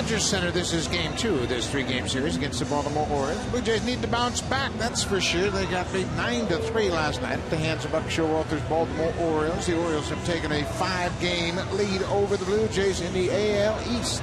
Rogers Center. This is game 2 of this 3-game series against the Baltimore Orioles. Blue Jays need to bounce back, that's for sure. They got beat 9-3 last night at the hands of Buck Showalter's Baltimore Orioles. The Orioles have taken a 5-game lead over the Blue Jays in the AL East.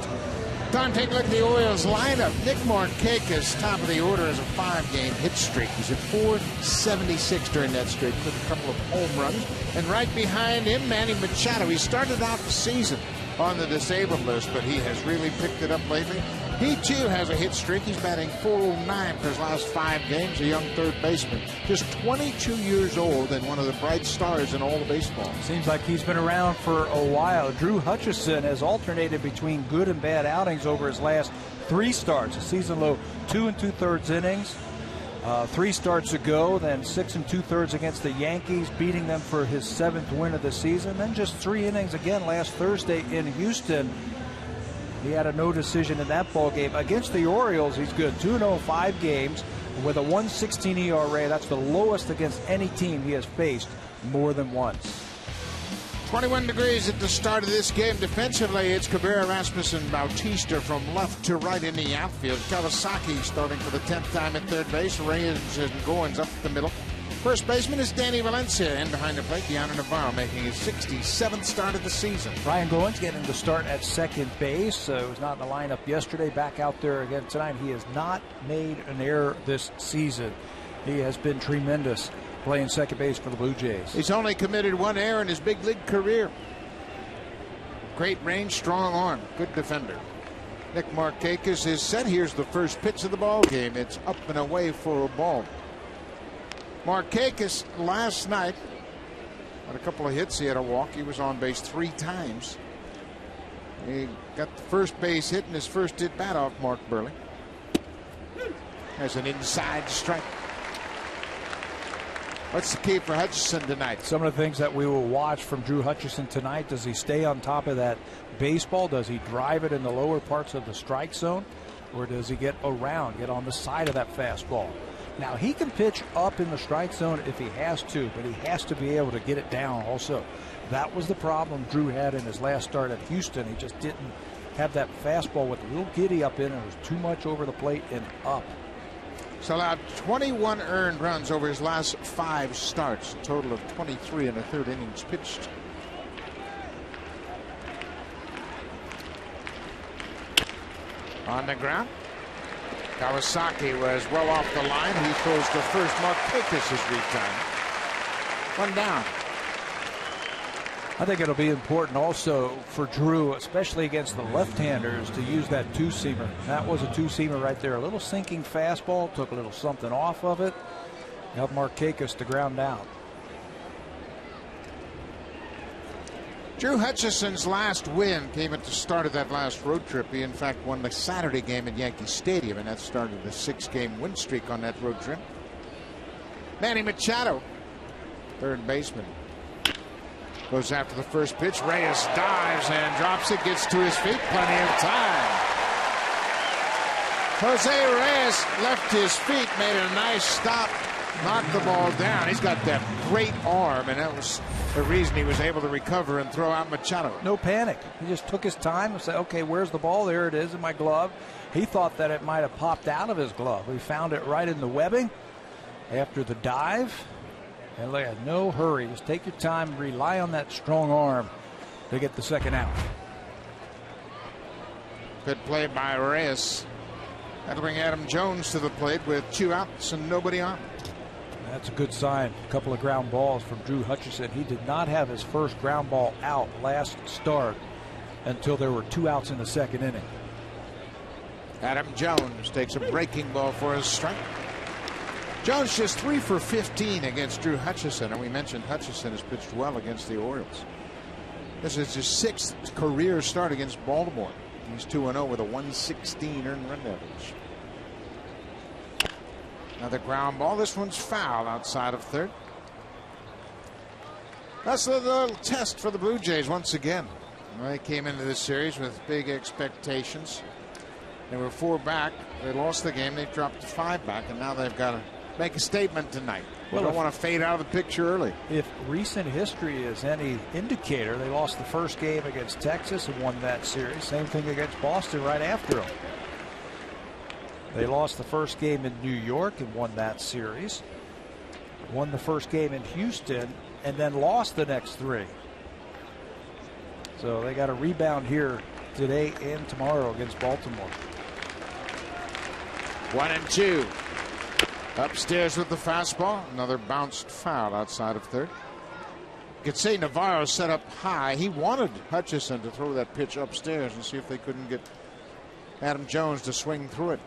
Time to take a look at the Orioles lineup. Nick Markakis, top of the order, has a 5-game hit streak. He's at .476 during that streak with a couple of home runs. And right behind him, Manny Machado. He started out the season on the disabled list, but he has really picked it up lately. He too has a hit streak. He's batting .409 for his last 5 games. A young third baseman, just 22 years old and one of the bright stars in all of baseball. Seems like he's been around for a while. Drew Hutchison has alternated between good and bad outings over his last 3 starts. A season low 2 2/3 innings. 3 starts ago, then 6 2/3 against the Yankees, beating them for his 7th win of the season. Then just 3 innings again last Thursday in Houston. He had a no decision in that ball game. Against the Orioles, he's good. 2-0, 5 games with a 1.16 ERA. That's the lowest against any team he has faced more than once. 21 degrees at the start of this game. Defensively, it's Cabrera, Rasmussen, Bautista from left to right in the outfield. Kawasaki starting for the 10th time at third base. Reyes and Goins up the middle. First baseman is Danny Valencia, and behind the plate, Deanna Navarro making his 67th start of the season. Ryan Goins getting the start at second base. He was not in the lineup yesterday, back out there again tonight. He has not made an error this season. He has been tremendous playing second base for the Blue Jays. He's only committed 1 error in his big league career. Great range, strong arm, good defender. Nick Markakis is set. Here's the first pitch of the ball game. It's up and away for a ball. Markakis last night had a couple of hits. He had a walk. He was on base 3 times. He got the first base hit in his first at bat off Mark Burley. Has an inside strike. What's the key for Hutchison tonight? Some of the things that we will watch from Drew Hutchison tonight. Does he stay on top of that baseball? Does he drive it in the lower parts of the strike zone? Or does he get around, get on the side of that fastball? Now, he can pitch up in the strike zone if he has to, but he has to be able to get it down also. That was the problem Drew had in his last start at Houston. He just didn't have that fastball with a little giddy up in it. It was too much over the plate and up. He's allowed 21 earned runs over his last 5 starts, a total of 23 in the 3rd innings pitched. On the ground. Kawasaki was well off the line. He throws to first. Markakis is retired. 1 down. I think it'll be important also for Drew, especially against the left-handers, to use that 2-seamer. That was a 2-seamer right there. A little sinking fastball, took a little something off of it, helped Markakis to ground out. Drew Hutchison's last win came at the start of that last road trip. He, in fact, won the Saturday game at Yankee Stadium, and that started a 6-game win streak on that road trip. Manny Machado, third baseman, goes after the first pitch. Reyes dives and drops it, gets to his feet, plenty of time. Jose Reyes left his feet, made a nice stop, knocked the ball down. He's got that great arm, and that was the reason he was able to recover and throw out Machado. No panic. He just took his time and said, okay, where's the ball? There it is in my glove. He thought that it might have popped out of his glove. He found it right in the webbing after the dive. And look at no hurry. Just take your time, rely on that strong arm to get the second out. Good play by Reyes. That'll bring Adam Jones to the plate with 2 outs and nobody on. That's a good sign. A couple of ground balls from Drew Hutchison. He did not have his first ground ball out last start until there were 2 outs in the 2nd inning. Adam Jones takes a breaking ball for a strike. Jones just 3 for 15 against Drew Hutchison, and we mentioned Hutchison has pitched well against the Orioles. This is his 6th career start against Baltimore. He's 2-0 with a 116 earned run average. Another ground ball. This one's foul outside of third. That's a little test for the Blue Jays once again. They came into this series with big expectations. They were 4 back. They lost the game. They dropped to 5 back, and now they've got to make a statement tonight. You don't want to fade out of the picture early. If recent history is any indicator, they lost the first game against Texas and won that series. Same thing against Boston right after them. They lost the first game in New York and won that series. Won the first game in Houston and then lost the next 3. So they got a rebound here today and tomorrow against Baltimore. 1-2. Upstairs with the fastball. Another bounced foul outside of third. You could say Navarro set up high. He wanted Hutchison to throw that pitch upstairs and see if they couldn't get Adam Jones to swing through it.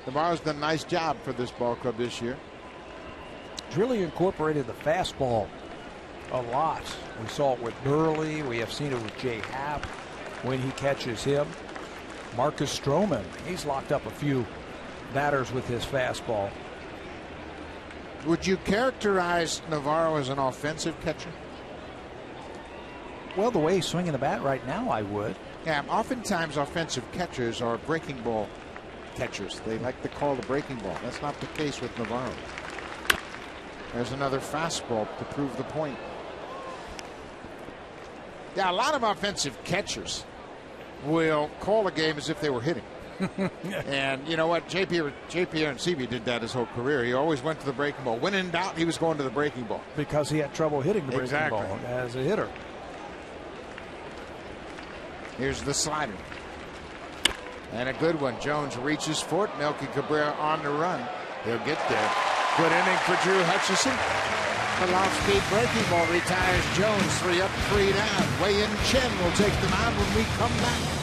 Navarro's done a nice job for this ball club this year. He's really incorporated the fastball a lot. We saw it with Burley. We have seen it with Jay Happ when he catches him. Marcus Stroman, he's locked up a few batters with his fastball. Would you characterize Navarro as an offensive catcher? Well, the way he's swinging the bat right now, I would. Yeah, oftentimes offensive catchers are breaking ball catchers. They like to call the breaking ball. That's not the case with Navarro. There's another fastball to prove the point. Yeah, a lot of offensive catchers will call a game as if they were hitting. And you know what? JP Arencibi did that his whole career. He always went to the breaking ball. When in doubt, he was going to the breaking ball. Because he had trouble hitting the breaking ball as a hitter. Here's the slider. And a good one. Jones reaches for it. Melky Cabrera on the run. He'll get there. Good inning for Drew Hutchison. The off-speed breaking ball retires Jones. 3 up, 3 down. Wei-Yin Chen will take them out when we come back.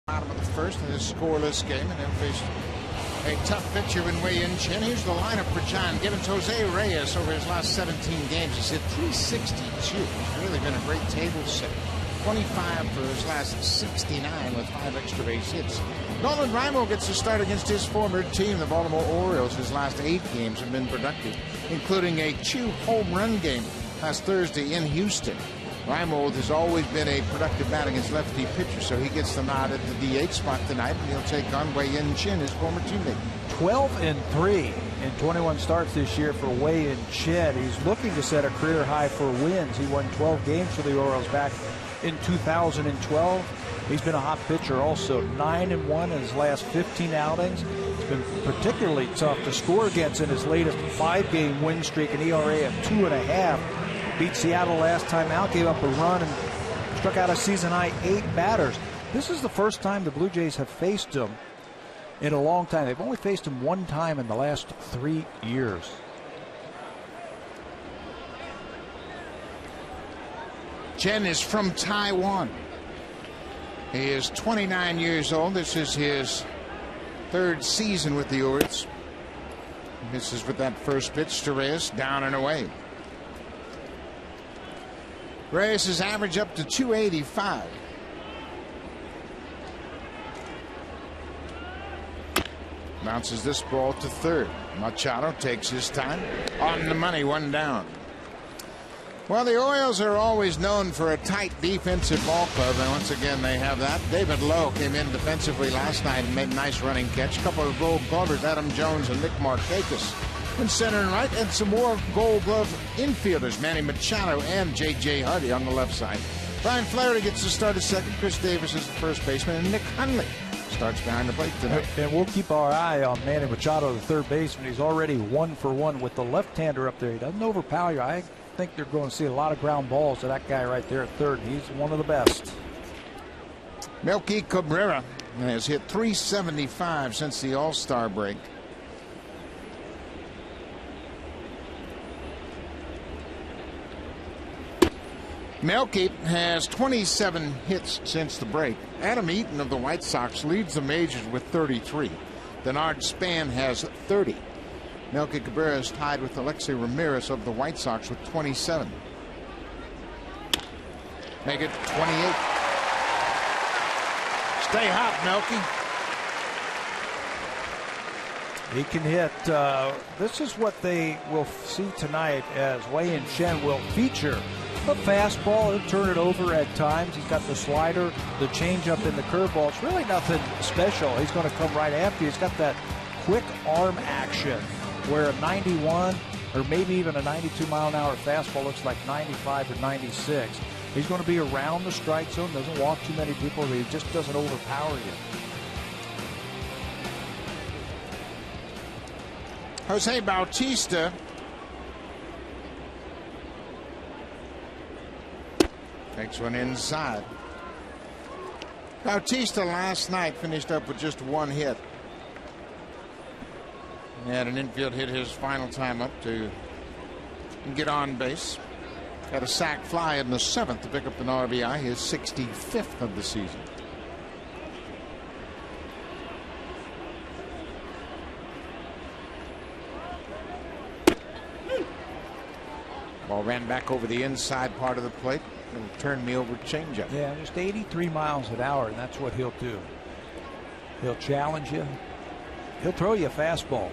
Bottom of the first in this scoreless game, and then faced a tough pitcher in Wei-Yin Chen. Here's the lineup for John Gibbons. Jose Reyes over his last 17 games has hit .362. He's really been a great table setter. 25 for his last 69 with 5 extra base hits. Nolan Raimo gets a start against his former team, the Baltimore Orioles. His last 8 games have been productive, including a 2 home run game last Thursday in Houston. Raimo has always been a productive bat against lefty pitchers, so he gets the nod at the DH spot tonight, and he'll take on Wei-Yin Chen, his former teammate. 12-3 in 21 starts this year for Wei-Yin Chen. He's looking to set a career high for wins. He won 12 games for the Orioles back in 2012. He's been a hot pitcher also. 9-1 in his last 15 outings. It's been particularly tough to score against in his latest 5-game win streak, an ERA of 2.5. Beat Seattle last time out, gave up a run, and struck out a season-high 8 batters. This is the first time the Blue Jays have faced him in a long time. They've only faced him 1 time in the last 3 years. Chen is from Taiwan. He is 29 years old. This is his 3rd season with the Orioles. Misses with that first pitch to Reyes, down and away. Reyes is average up to .285. Bounces this ball to third. Machado takes his time. On the money, 1 down. Well, the Orioles are always known for a tight defensive ball club, and once again they have that. David Lowe came in defensively last night and made a nice running catch. A couple of Gold Glovers, Adam Jones and Nick Markakis in center and right, and some more Gold Glove infielders, Manny Machado and J.J. Hardy on the left side. Brian Flaherty gets to start at second. Chris Davis is the first baseman, and Nick Hundley starts behind the plate tonight. And we'll keep our eye on Manny Machado, the third baseman. He's already 1 for 1 with the left-hander up there. He doesn't overpower you. I think they're going to see a lot of ground balls to that guy right there at third. He's one of the best. Melky Cabrera has hit .375 since the All-Star break. Melky has 27 hits since the break. Adam Eaton of the White Sox leads the majors with 33. Denard Span has 30. Melky Cabrera is tied with Alexei Ramirez of the White Sox with 27. Make it 28. Stay hot, Melky. He can hit. This is what they will see tonight as Wei-Yin Chen will feature a fastball. He'll turn it over at times. He's got the slider, the changeup, and the curveball. It's really nothing special. He's going to come right after you. He's got that quick arm action where a 91 or maybe even a 92-mile-an-hour fastball looks like 95 or 96. He's going to be around the strike zone, doesn't walk too many people, but he just doesn't overpower you. Jose Bautista takes one inside. Bautista last night finished up with just 1 hit. He had an infield hit his final time up to get on base. Had a sac fly in the 7th to pick up an RBI, his 65th of the season. Ball ran back over the inside part of the plate and turned me over changeup. Yeah, just 83 miles an hour, and that's what he'll do. He'll challenge you. He'll throw you a fastball.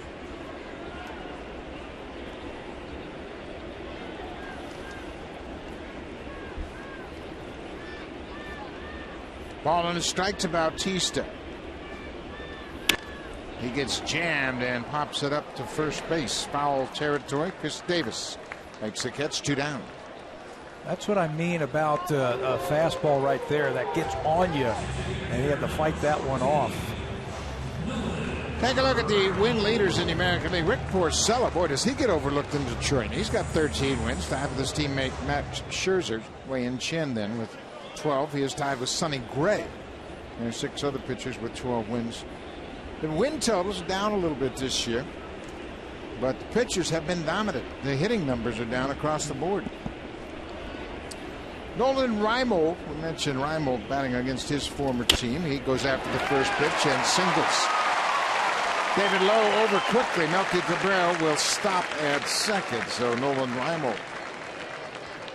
Ball on a strike to Bautista. He gets jammed and pops it up to first base. Foul territory. Chris Davis makes the catch, 2 down. That's what I mean about a fastball right there that gets on you, and he had to fight that one off. Take a look at the win leaders in the American League. Rick Porcello, boy, does he get overlooked in Detroit. He's got 13 wins, tied with his teammate Matt Scherzer. Wei-Yin Chen then with 12. He is tied with Sonny Gray. There are 6 other pitchers with 12 wins. The win totals are down a little bit this year, but the pitchers have been dominant. The hitting numbers are down across the board. Nolan Reimold, we mentioned Reimold batting against his former team. He goes after the first pitch and singles. David Lowe over quickly. Melky Cabrera will stop at second. So Nolan Reimold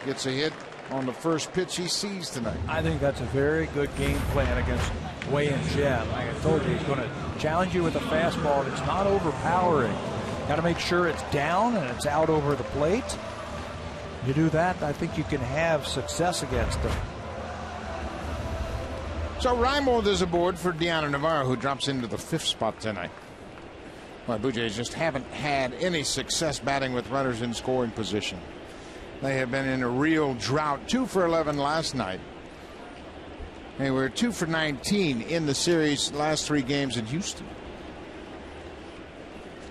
gets a hit on the first pitch he sees tonight. I think that's a very good game plan against Wei-Yin Chen. Like I told you, he's going to challenge you with a fastball that's not overpowering. Got to make sure it's down and it's out over the plate. You do that, I think you can have success against him. So Reimold is aboard for Deanna Navarro, who drops into the 5th spot tonight. Well, Blue Jays just haven't had any success batting with runners in scoring position. They have been in a real drought. 2 for 11 last night. They were 2 for 19 in the series last 3 games in Houston.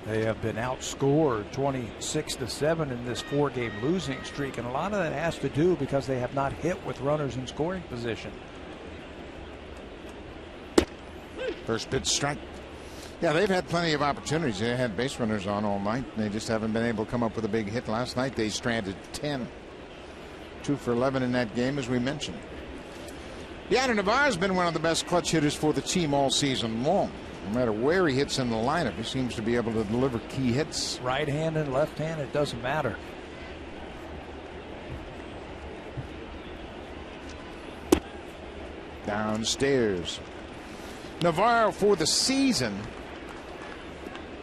They have been outscored 26-7 in this 4-game losing streak, and a lot of that has to do because they have not hit with runners in scoring position. First pitch strike. Yeah, they've had plenty of opportunities. They had base runners on all night. They just haven't been able to come up with a big hit. Last night they stranded 10. 2 for 11 in that game, as we mentioned. Deanna Navarro has been one of the best clutch hitters for the team all season long. No matter where he hits in the lineup, he seems to be able to deliver key hits. Right hand and left hand, it doesn't matter. Downstairs. Navarro for the season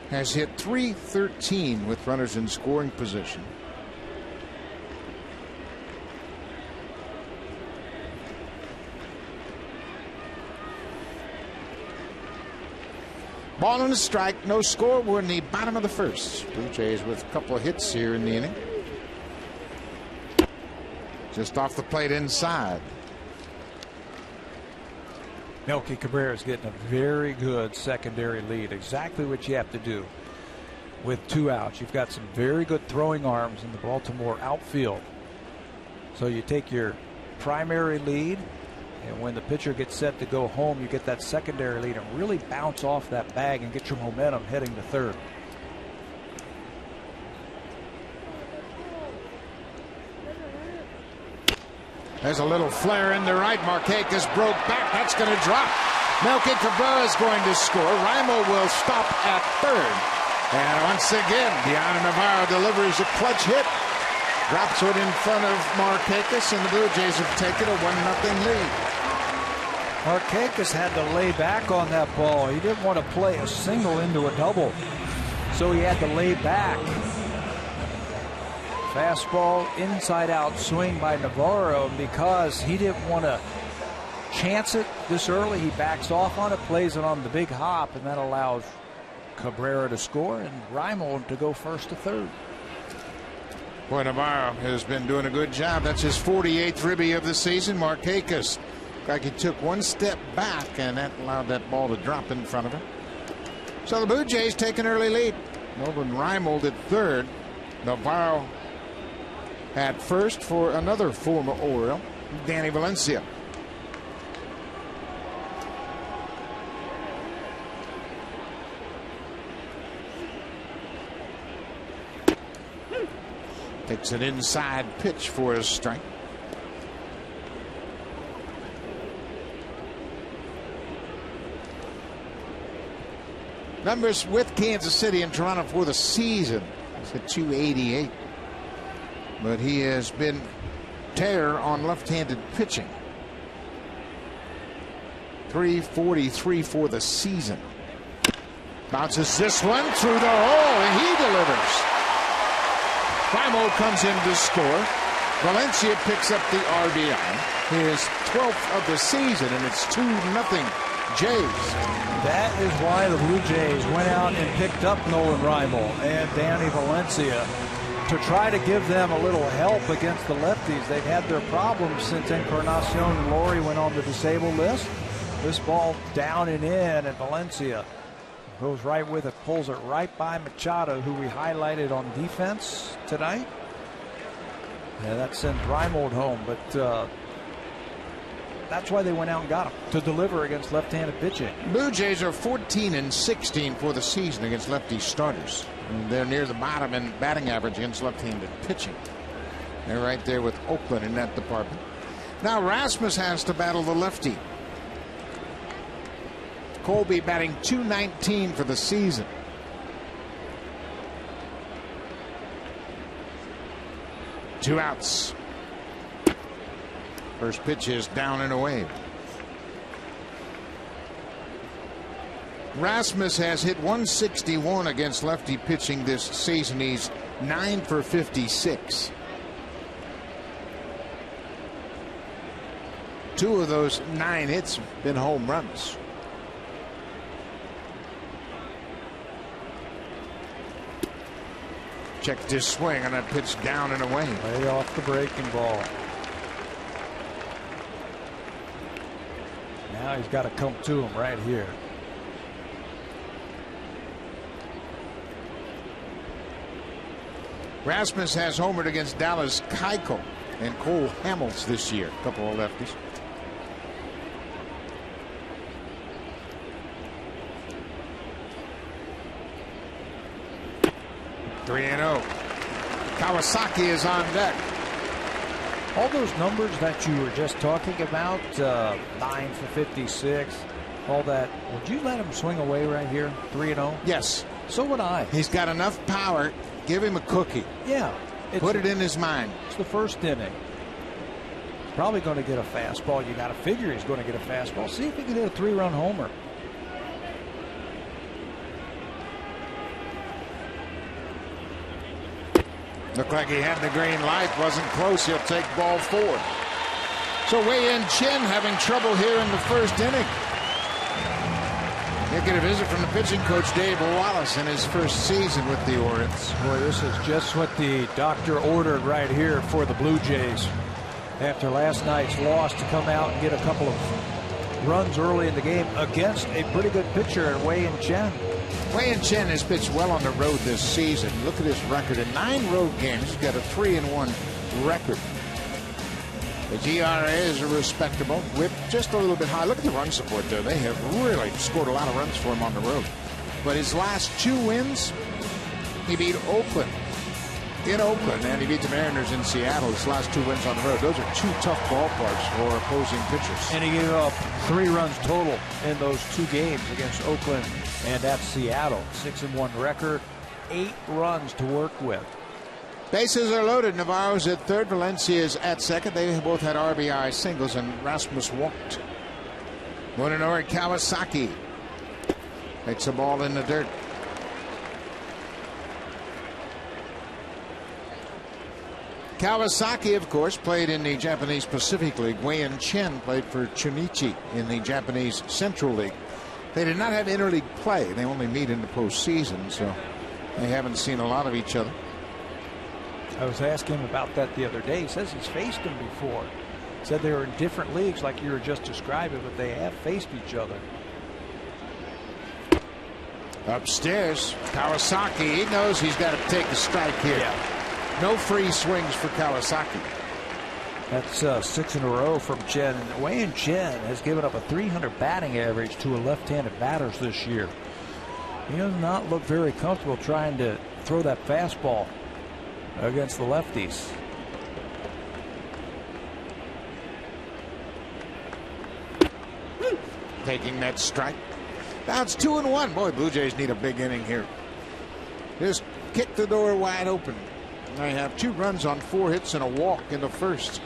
has hit .313 with runners in scoring position. Ball and a strike, no score. We're in the bottom of the first. Blue Jays with a couple of hits here in the inning. Just off the plate inside. Melky Cabrera is getting a very good secondary lead. Exactly what you have to do with 2 outs. You've got some very good throwing arms in the Baltimore outfield. So you take your primary lead, and when the pitcher gets set to go home, you get that secondary lead and really bounce off that bag and get your momentum heading to third. There's a little flare in the right. Markakis broke back. That's going to drop. Melky Cabrera is going to score. Raimo will stop at third. And once again, Deanna Navarro delivers a clutch hit. Drops it in front of Markakis, and the Blue Jays have taken a 1-0 lead. Markakis had to lay back on that ball. He didn't want to play a single into a double, so he had to lay back. Fastball, inside out swing by Navarro. Because he didn't want to chance it this early, he backs off on it, plays it on the big hop, and that allows Cabrera to score and Raimo to go first to third. Boy, Navarro has been doing a good job. That's his 48th ribby of the season. Markakis, like he took one step back, and that allowed that ball to drop in front of him. So the Blue Jays take an early lead. Nolan Raimo at third. Navarro at first for another former Oriole, Danny Valencia. Takes an inside pitch for a strike. Numbers with Kansas City and Toronto for the season. It's at 288. But he has been terror on left-handed pitching. 343 for the season. Bounces this one through the hole, and he delivers. Raimo comes in to score. Valencia picks up the RBI. His 12th of the season, and it's 2-0 Jays. That is why the Blue Jays went out and picked up Nolan Raimo and Danny Valencia, to try to give them a little help against the lefties. They've had their problems since Encarnacion and Laurie went on the disabled list. This ball down and in, and Valencia goes right with it, pulls it right by Machado, who we highlighted on defense tonight. Yeah, that sends Raimo home, but that's why they went out and got him, to deliver against left-handed pitching. Blue Jays are 14-16 for the season against lefty starters. And they're near the bottom in batting average against left-handed pitching. They're right there with Oakland in that department. Now Rasmus has to battle the lefty. Colby batting .219 for the season. Two outs. First pitch is down and away. Rasmus has hit .161 against lefty pitching this season. He's 9 for 56. Two of those 9 hits have been home runs. Checked his swing on that pitch down and away. Way off the breaking ball. Now he's got to come to him right here. Rasmus has homered against Dallas Keuchel and Cole Hamels this year. A couple of lefties. Three and 0. Kawasaki is on deck. All those numbers that you were just talking about, 9 for 56, all that, would you let him swing away right here, 3 and 0? Yes. So would I. He's got enough power. Give him a cookie. Yeah. Put it in his mind. It's the first inning. He's probably going to get a fastball. You got to figure he's going to get a fastball. See if he can hit a 3-run homer. Looked like he had the green light. Wasn't close. He'll take ball 4. So Wei-Yin Chen having trouble here in the first inning. Get a visit from the pitching coach Dave Wallace in his first season with the Orioles. Boy, this is just what the doctor ordered right here for the Blue Jays. After last night's loss, to come out and get a couple of runs early in the game against a pretty good pitcher in Wei-Yin Chen. Wei-Yin Chen has pitched well on the road this season. Look at his record. In 9 road games, he's got a 3-1 record. His ERA is respectable. Whip just a little bit high. Look at the run support there. They have really scored a lot of runs for him on the road. But his last 2 wins, he beat Oakland in Oakland, and he beat the Mariners in Seattle. His last 2 wins on the road. Those are 2 tough ballparks for opposing pitchers. And he gave up 3 runs total in those 2 games against Oakland and at Seattle. 6-1 record, 8 runs to work with. Bases are loaded. Navarro's at third. Valencia's at second. They both had RBI singles, and Rasmus walked. Munenori Kawasaki makes the ball in the dirt. Kawasaki, of course, played in the Japanese Pacific League. Wei-Yin Chen played for Chunichi in the Japanese Central League. They did not have interleague play. They only meet in the postseason, so they haven't seen a lot of each other. I was asking him about that the other day. He says he's faced them before. Said they were in different leagues like you were just describing, but they have faced each other. Upstairs, Kawasaki, he knows he's got to take a strike here. Yeah. No free swings for Kawasaki. That's 6 in a row from Chen. Wei-Yin Chen has given up a .300 batting average to a left-handed batters this year. He does not look very comfortable trying to throw that fastball against the lefties. Taking that strike. Now it's 2-1. Boy, Blue Jays need a big inning here. Just kick the door wide open. They have 2 runs on 4 hits and a walk in the first.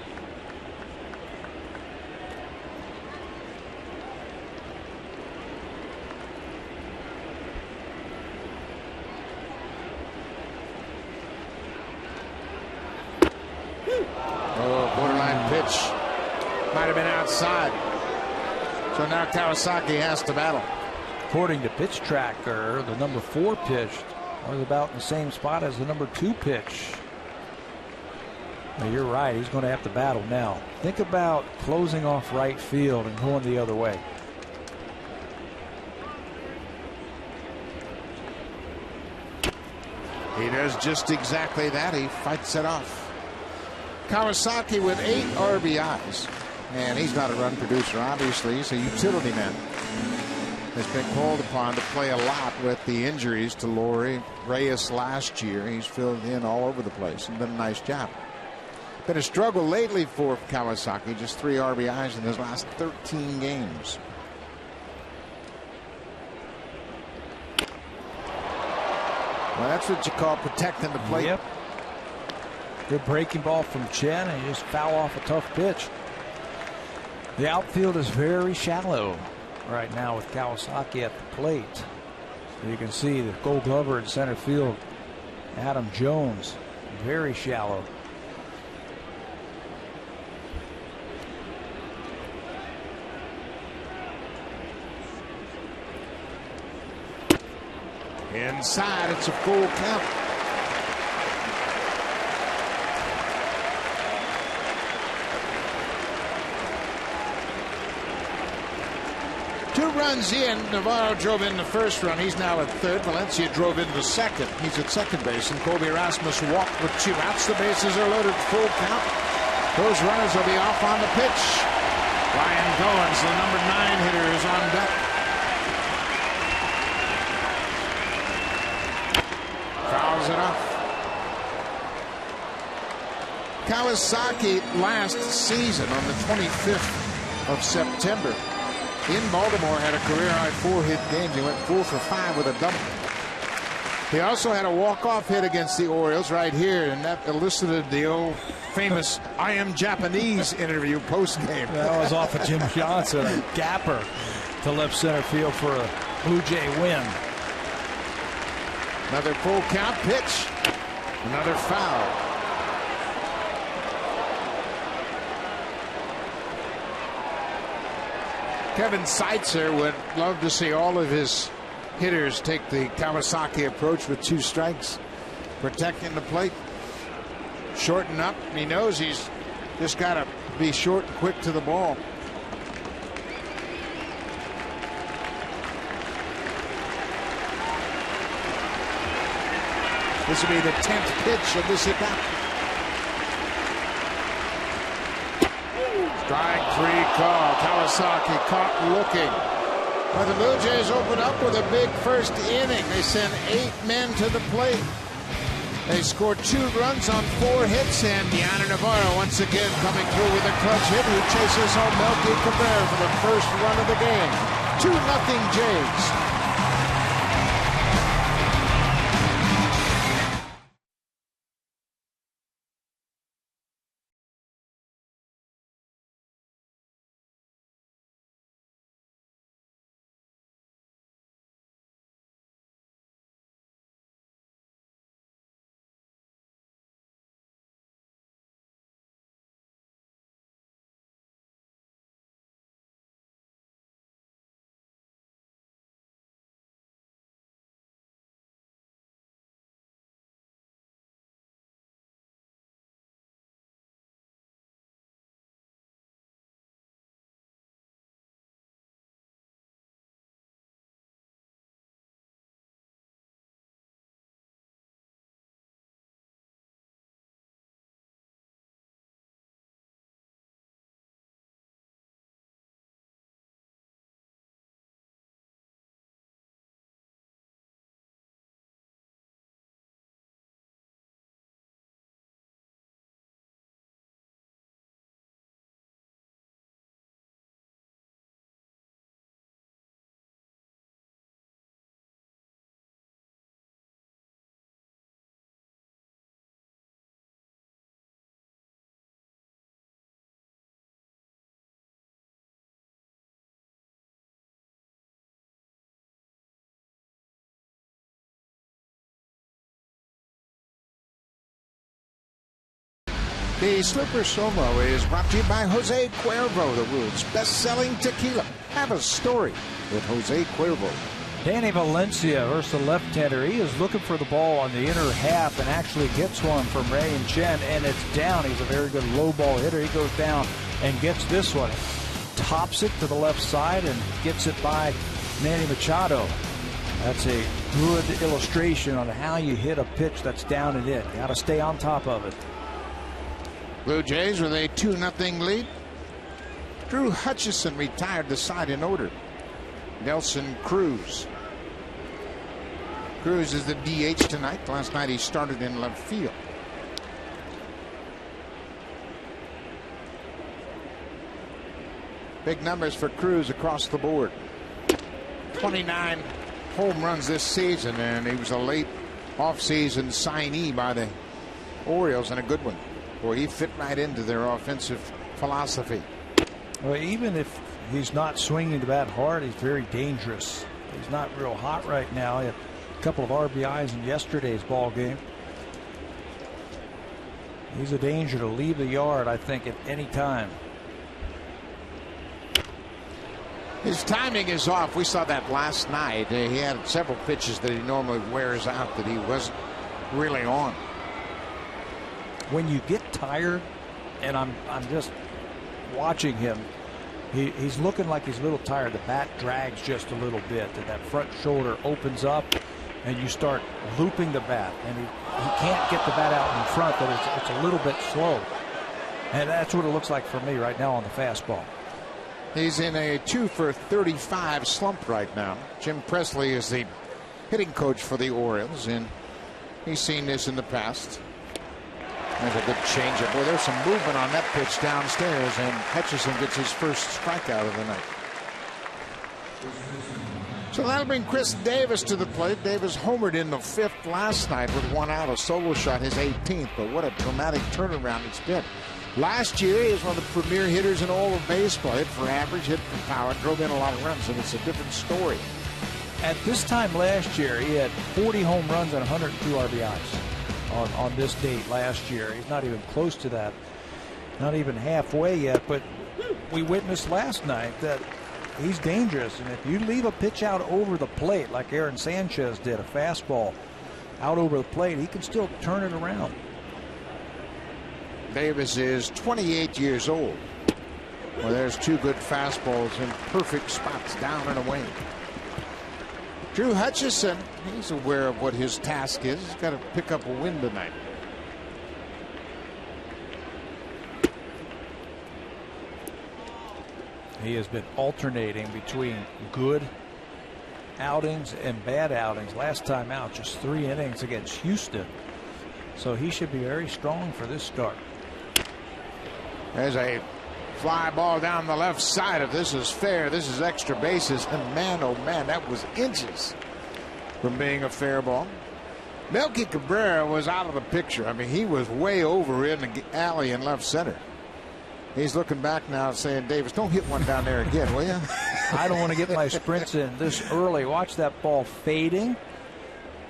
Oh, borderline pitch. Might have been outside. So now Kawasaki has to battle. According to Pitch Tracker, the number 4 pitch was about in the same spot as the number 2 pitch. Now, you're right. He's going to have to battle now. Think about closing off right field and going the other way. He does just exactly that. He fights it off. Kawasaki with 8 RBIs. And he's not a run producer, obviously. He's a utility man. Has been called upon to play a lot with the injuries to Laurie Reyes last year. He's filled in all over the place and done a nice job. Been a struggle lately for Kawasaki. Just 3 RBIs in his last 13 games. Well, that's what you call protecting the plate. Yep. Good breaking ball from Chen, and you just foul off a tough pitch. The outfield is very shallow right now with Kawasaki at the plate. So you can see the Gold Glover in center field, Adam Jones, very shallow. Inside, it's a full count. Two runs in. Navarro drove in the first run. He's now at third. Valencia drove in the second. He's at second base. And Colby Rasmus walked with 2 outs. The bases are loaded. Full count. Those runners will be off on the pitch. Ryan Goins, the number 9 hitter, is on deck. Fouls it off. Kawasaki last season on the 25th of September in Baltimore had a career-high 4-hit game. He went 4 for 5 with a double. He also had a walk-off hit against the Orioles right here, and that elicited the old famous "I am Japanese" interview post-game. That was off of Jim Johnson, a gapper to left center field for a Blue Jay win. Another full count pitch. Another foul. Kevin Seitzer would love to see all of his hitters take the Kawasaki approach with 2 strikes, protecting the plate, shorten up. He knows he's just got to be short and quick to the ball. This will be the 10th pitch of this at-bat. Strike 3 call. Kawasaki caught looking. Well, the Blue Jays open up with a big first inning. They send 8 men to the plate. They scored 2 runs on 4 hits, and Deanna Navarro once again coming through with a clutch hit who chases home Melky Cabrera for the first run of the game. 2-0 Jays. The Slipper Somo is brought to you by Jose Cuervo, the world's best-selling tequila. Have a story with Jose Cuervo. Danny Valencia versus the left-hander. He is looking for the ball on the inner half and actually gets one from Ray and Chen, and it's down. He's a very good low ball hitter. He goes down and gets this one. Tops it to the left side and gets it by Manny Machado. That's a good illustration on how you hit a pitch that's down and in. Got to stay on top of it. Blue Jays with a 2-0 lead. Drew Hutchison retired the side in order. Nelson Cruz. Cruz is the DH tonight. Last night he started in left field. Big numbers for Cruz across the board. 29 home runs this season, and he was a late offseason signee by the Orioles, and a good one. Boy, he fit right into their offensive philosophy. Well, even if he's not swinging the bat hard, he's very dangerous. He's not real hot right now. He had a couple of RBIs in yesterday's ball game. He's a danger to leave the yard, I think, at any time. His timing is off. We saw that last night. He had several pitches that he normally wears out that he wasn't really on. When you get tired, and I'm just watching him, he's looking like he's a little tired. The bat drags just a little bit, and that front shoulder opens up, and you start looping the bat, and he can't get the bat out in front. That it's a little bit slow, and that's what it looks like for me right now on the fastball. He's in a 2-for-35 slump right now. Jim Presley is the hitting coach for the Orioles, and he's seen this in the past. There's a good changeup. Boy, there's some movement on that pitch downstairs, and Hutchison gets his first strikeout of the night. So that'll bring Chris Davis to the plate. Davis homered in the 5th last night with 1 out, a solo shot, his 18th. But what a dramatic turnaround it's been. Last year, he was one of the premier hitters in all of baseball. Hit for average, hit for power, drove in a lot of runs, and it's a different story. At this time last year, he had 40 home runs and 102 RBIs. On this date last year. He's not even close to that, not even halfway yet. But we witnessed last night that he's dangerous. And if you leave a pitch out over the plate like Aaron Sanchez did, a fastball out over the plate, he can still turn it around. Davis is 28 years old. Well, there's two good fastballs in perfect spots, down and away. Drew Hutchison, he's aware of what his task is. He's got to pick up a win tonight. He has been alternating between good outings and bad outings. Last time out, just 3 innings against Houston. So he should be very strong for this start. There's a fly ball down the left side. If this is fair, this is extra bases. And man, oh man, that was inches from being a fair ball. Melky Cabrera was out of the picture. I mean, he was way over in the alley in left center. He's looking back now saying, Davis, don't hit one down there again, will you? I don't want to get my sprints in this early. Watch that ball fading.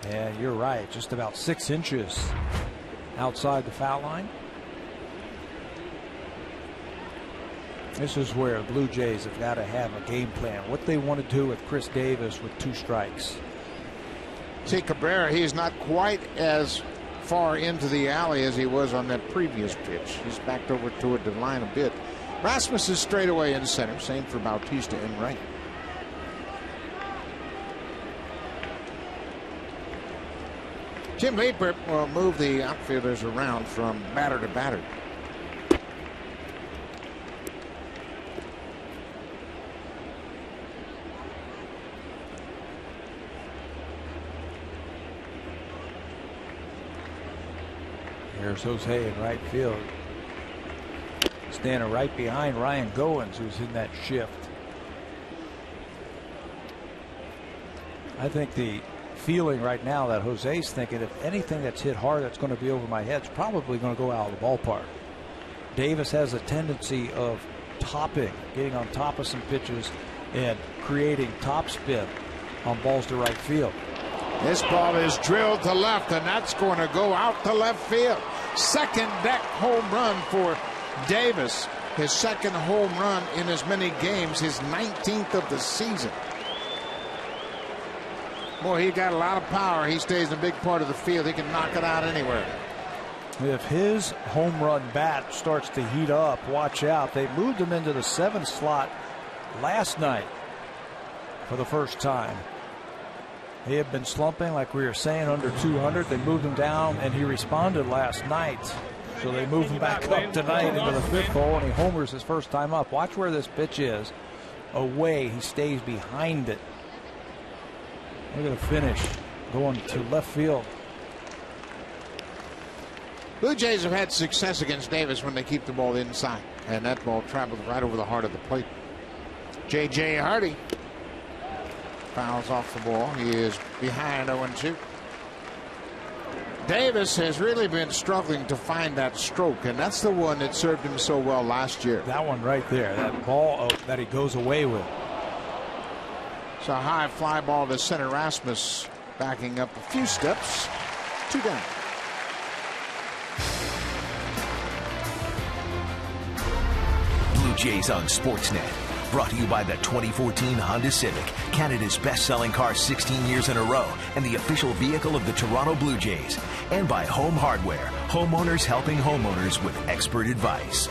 And you're right, just about 6 inches outside the foul line. This is where the Blue Jays have got to have a game plan. What they want to do with Chris Davis with 2 strikes. See, Cabrera, he's not quite as far into the alley as he was on that previous pitch. He's backed over toward the line a bit. Rasmus is straight away in center. Same for Bautista in right. Jim Leeper will move the outfielders around from batter to batter. Here's Jose in right field. Standing right behind Ryan Goins, who's in that shift. I think the feeling right now that Jose's thinking, if anything that's hit hard that's going to be over my head, it's probably going to go out of the ballpark. Davis has a tendency of topping, getting on top of some pitches and creating top spin on balls to right field. This ball is drilled to left, and that's going to go out to left field. Second deck home run for Davis. His second home run in as many games, his 19th of the season. Boy, he got a lot of power. He stays in a big part of the field. He can knock it out anywhere. If his home run bat starts to heat up, watch out. They moved him into the 7th slot last night for the first time. He had been slumping, like we were saying, under 200. They moved him down, and he responded last night. So they moved him back up tonight into the 5th hole, and he homers his first time up. Watch where this pitch is. Away, he stays behind it. Look at the finish, going to left field. Blue Jays have had success against Davis when they keep the ball inside, and that ball traveled right over the heart of the plate. J.J. Hardy fouls off the ball. He is behind 0-2. Davis has really been struggling to find that stroke, and that's the one that served him so well last year. That one right there, that ball that he goes away with. It's a high fly ball to center. Rasmus backing up a few steps. 2 down. Blue Jays on Sportsnet. Brought to you by the 2014 Honda Civic, Canada's best-selling car 16 years in a row, and the official vehicle of the Toronto Blue Jays. And by Home Hardware, homeowners helping homeowners with expert advice.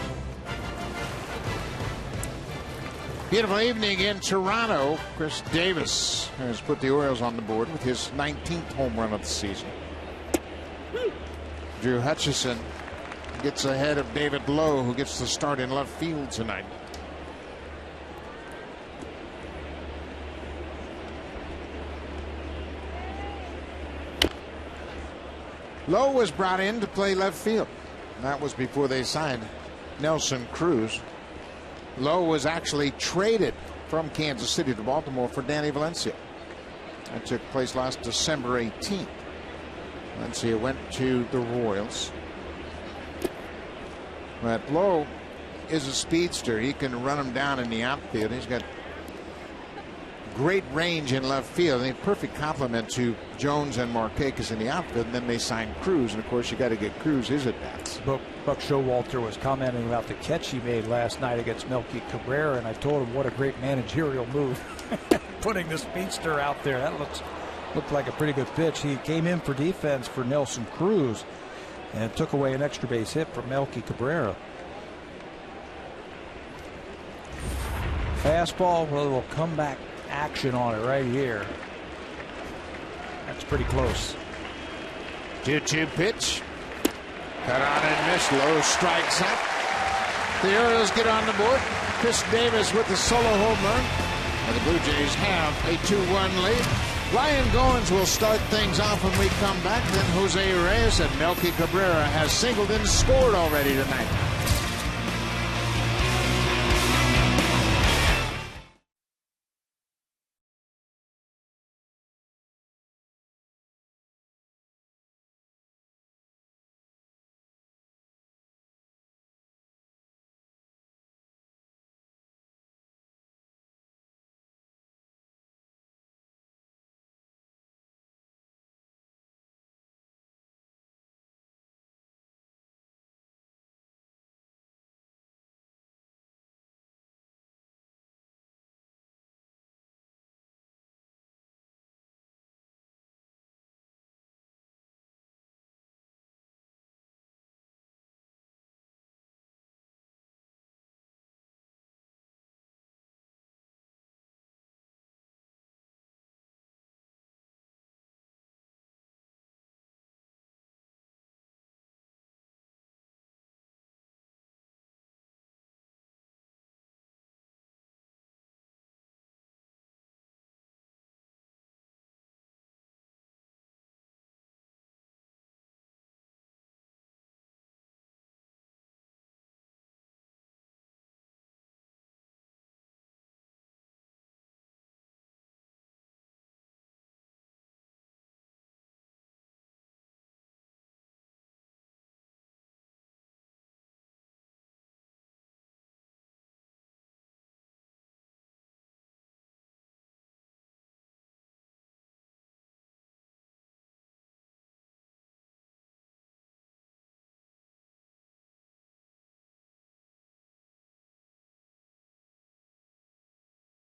Beautiful evening in Toronto. Chris Davis has put the Orioles on the board with his 19th home run of the season. Drew Hutchison gets ahead of David Lowe, who gets the start in left field tonight. Lowe was brought in to play left field. That was before they signed Nelson Cruz. Lowe was actually traded from Kansas City to Baltimore for Danny Valencia. That took place last December 18th. Valencia went to the Royals. But Lowe is a speedster. He can run him down in the outfield. He's got great range in left field. A perfect complement to Jones and Markakis in the outfield. And then they signed Cruz. And of course, you got to get Cruz his at bats. But Buck Showalter was commenting about the catch he made last night against Melky Cabrera, and I told him what a great managerial move putting the speedster out there. That looked like a pretty good pitch. He came in for defense for Nelson Cruz and took away an extra base hit from Melky Cabrera. Fastball with a little comeback action on it right here. That's pretty close. 2-2 pitch. Cut on and missed. Low strikes out. The Orioles get on the board. Chris Davis with the solo home run. And the Blue Jays have a 2-1 lead. Ryan Goins will start things off when we come back. Then Jose Reyes and Melky Cabrera has singled and scored already tonight.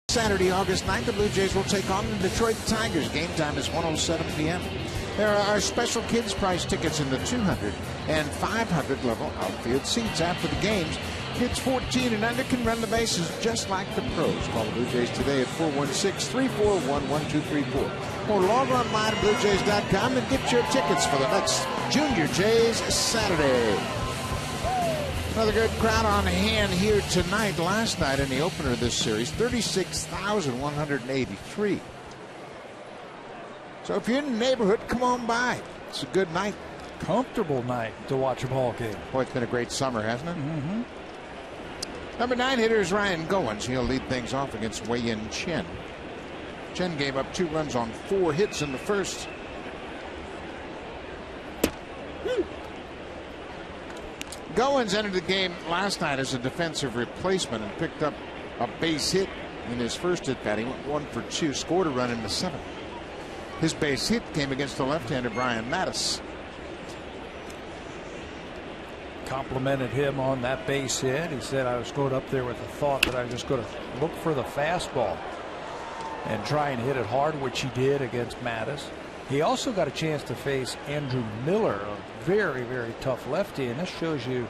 Saturday, August 9th, the Blue Jays will take on the Detroit Tigers. Game time is 1:07 p.m. There are special kids price tickets in the 200 and 500 level outfield seats. After the games, kids 14 and under can run the bases just like the pros. Call the Blue Jays today at 416-341-1234 or log online to BlueJays.com and get your tickets for the next Junior Jays Saturday. Another good crowd on hand here tonight. Last night in the opener of this series, 36,183. So if you're in the neighborhood, come on by. It's a good night. Comfortable night to watch a ball game. Boy, it's been a great summer, hasn't it? Mm-hmm. Number 9 hitter is Ryan Goins. He'll lead things off against Wei-Yin Chen. Chen gave up 2 runs on 4 hits in the first. Goins entered the game last night as a defensive replacement and picked up a base hit in his first at bat. He went 1 for 2, scored a run in the 7th. His base hit came against the left-hander Brian Mattis. Complimented him on that base hit. He said, I was going up there with the thought that I was just going to look for the fastball and try and hit it hard, which he did against Mattis. He also got a chance to face Andrew Miller, a very, very tough lefty, and this shows you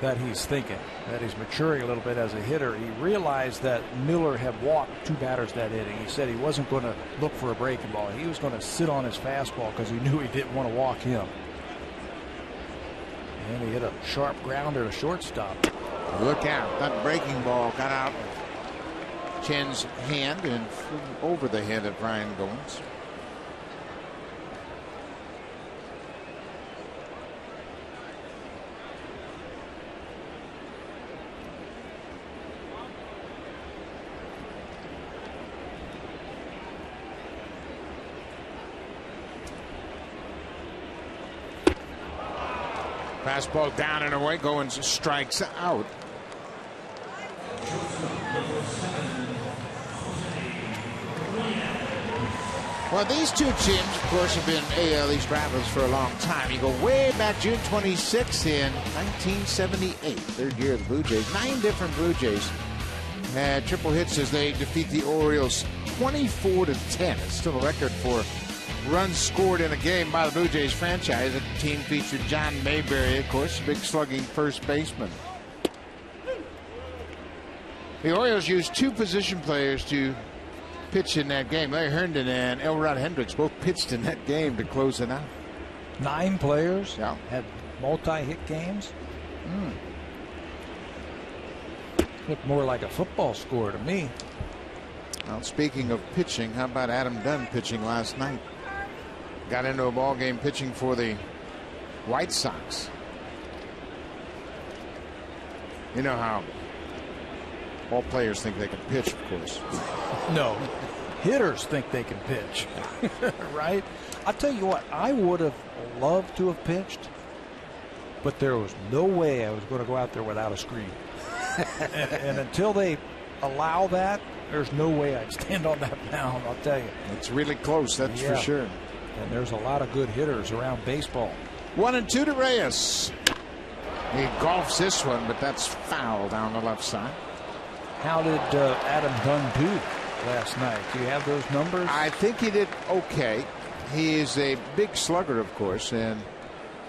that he's thinking, that he's maturing a little bit as a hitter. He realized that Miller had walked 2 batters that inning. He said he wasn't going to look for a breaking ball. He was going to sit on his fastball because he knew he didn't want to walk him. And he hit a sharp grounder to shortstop. Look out. That breaking ball got out of Chen's hand and flew over the head of Ryan Goins. Fastball down and away. Goins strikes out. Well, these two teams, of course, have been AL East rivals for a long time. You go way back June 26th in 1978, third year of the Blue Jays. 9 different Blue Jays had triple hits as they defeat the Orioles 24-10. It's still a record for runs scored in a game by the Blue Jays franchise. The team featured John Mayberry, of course, a big slugging first baseman. The Orioles used 2 position players to pitch in that game. Larry Herndon and Elrod Hendricks both pitched in that game to close it out. 9 players yeah. had multi-hit games. Looked more like a football score to me. Well, speaking of pitching, how about Adam Dunn pitching last night? Got into a ball game pitching for the White Sox. You know how all players think they can pitch, of course. No, hitters think they can pitch, right? I'll tell you what, I would have loved to have pitched, but there was no way I was going to go out there without a screen. and until they allow that, there's no way I'd stand on that mound, I'll tell you. It's really close, that's for sure. And there's a lot of good hitters around baseball. 1-2 to Reyes. He golfs this one, but that's foul down the left side. How did Adam Dunn do last night? Do you have those numbers? I think he did okay. He is a big slugger, of course, and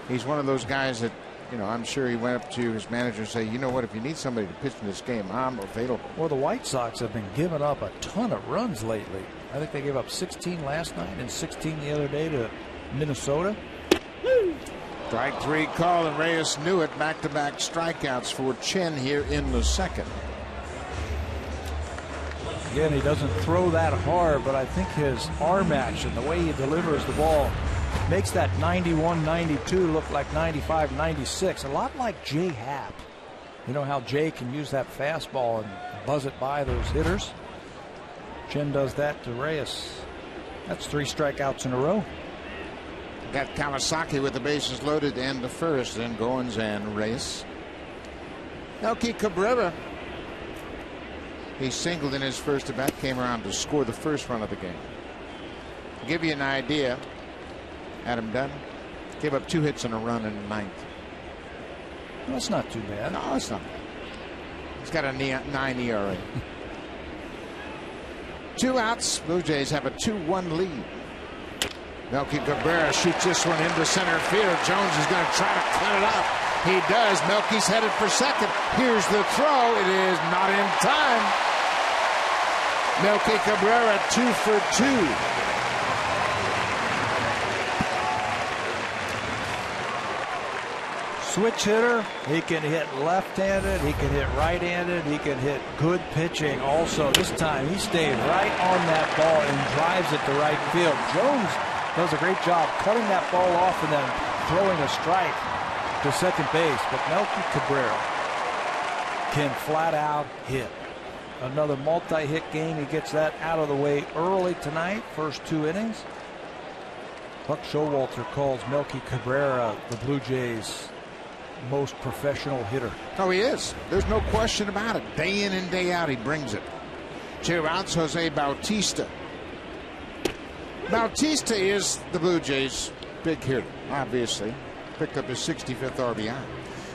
he's one of those guys that, you know, I'm sure he went up to his manager and say, you know what, if you need somebody to pitch in this game, I'm available. Well, the White Sox have been giving up a ton of runs lately. I think they gave up 16 last night and 16 the other day to Minnesota. Strike 3 call, and Reyes knew it. Back-to-back strikeouts for Chen here in the second. Again, he doesn't throw that hard, but I think his arm action, the way he delivers the ball, makes that 91-92 look like 95-96. A lot like Jay Happ. You know how Jay can use that fastball and buzz it by those hitters? Chen does that to Reyes. That's 3 strikeouts in a row. Got Kawasaki with the bases loaded and the first, then Goins and Reyes. Melky Cabrera. He singled in his first at bat, came around to score the first run of the game. To give you an idea, Adam Dunn gave up 2 hits and a run in the 9th. Well, that's not too bad. No, it's not. He's got a 9 ERA. 2 outs. Blue Jays have a 2-1 lead. Melky Cabrera shoots this one into center field. Jones is going to try to cut it off. He does. Melky's headed for second. Here's the throw. It is not in time. Melky Cabrera 2 for 2. Switch hitter. He can hit left-handed. He can hit right-handed. He can hit good pitching also. This time he stayed right on that ball and drives it to right field. Jones does a great job cutting that ball off and then throwing a strike to second base. But Melky Cabrera can flat out hit. Another multi-hit game. He gets that out of the way early tonight. First 2 innings. Buck Showalter calls Melky Cabrera the Blue Jays' most professional hitter. Oh, he is. There's no question about it. Day in and day out, he brings it. 2 outs, Jose Bautista. Bautista is the Blue Jays' big hitter, obviously. Picked up his 65th RBI.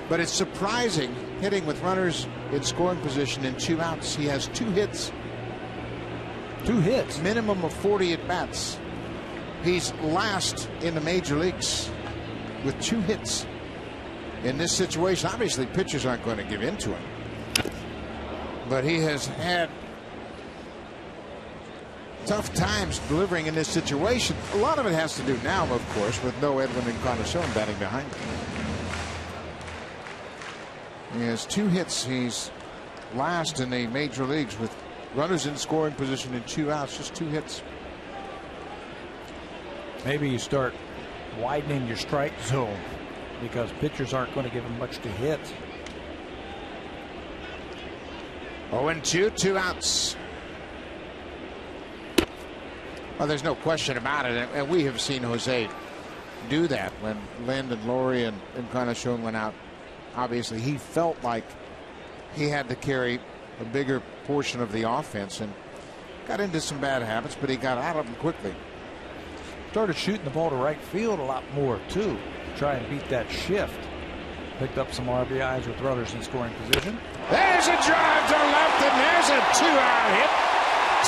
But it's surprising, hitting with runners in scoring position in 2 outs. He has 2 hits. 2 hits? Minimum of 40 at-bats. He's last in the major leagues with 2 hits. In this situation, obviously pitchers aren't going to give in to him. But he has had tough times delivering in this situation. A lot of it has to do now, of course, with no Edwin Encarnacion batting behind him. He has 2 hits. He's last in the major leagues with runners in scoring position in 2 outs. Just 2 hits. Maybe you start widening your strike zone because pitchers aren't going to give him much to hit. 0-2, 2 outs. Well, there's no question about it, and we have seen Jose do that when Lind and Laurie and Encarnacion went out. Obviously, he felt like he had to carry a bigger portion of the offense and got into some bad habits, but he got out of them quickly. started shooting the ball to right field a lot more too, to try and beat that shift. Picked up some RBIs with runners in scoring position. There's a drive to left, and there's a 2-out hit.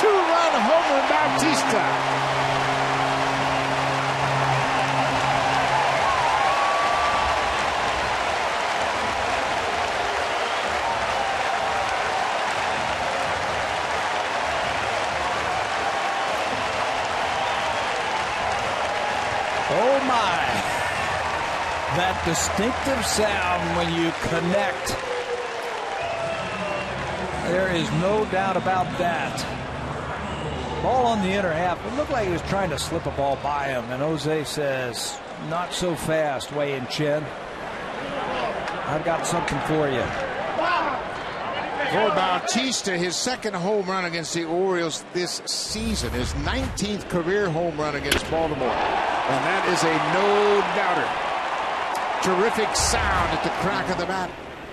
2-run homer, Bautista. Oh my. That distinctive sound when you connect. There is no doubt about that. Ball on the inner half. It looked like he was trying to slip a ball by him, and Jose says, not so fast, Wei and Chen. I've got something for you. For Bautista, his second home run against the Orioles this season, his 19th career home run against Baltimore. And that is a no-doubter. Terrific sound at the crack of the bat.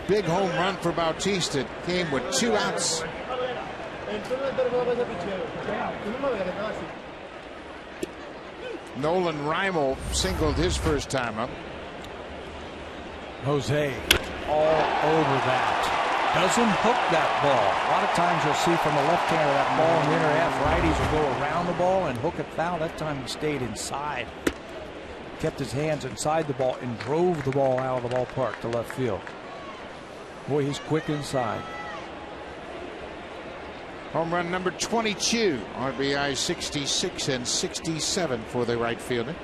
Big home run for Bautista. Came with 2 outs. Nolan Reimel singled his first time up. Jose all over that. Doesn't hook that ball. A lot of times you'll see from the left hand of that ball in the inner half, righties will go around the ball and hook it foul. That time he stayed inside. Kept his hands inside the ball and drove the ball out of the ballpark to left field. Boy, he's quick inside. Home run number 22. RBI 66 and 67 for the right fielder.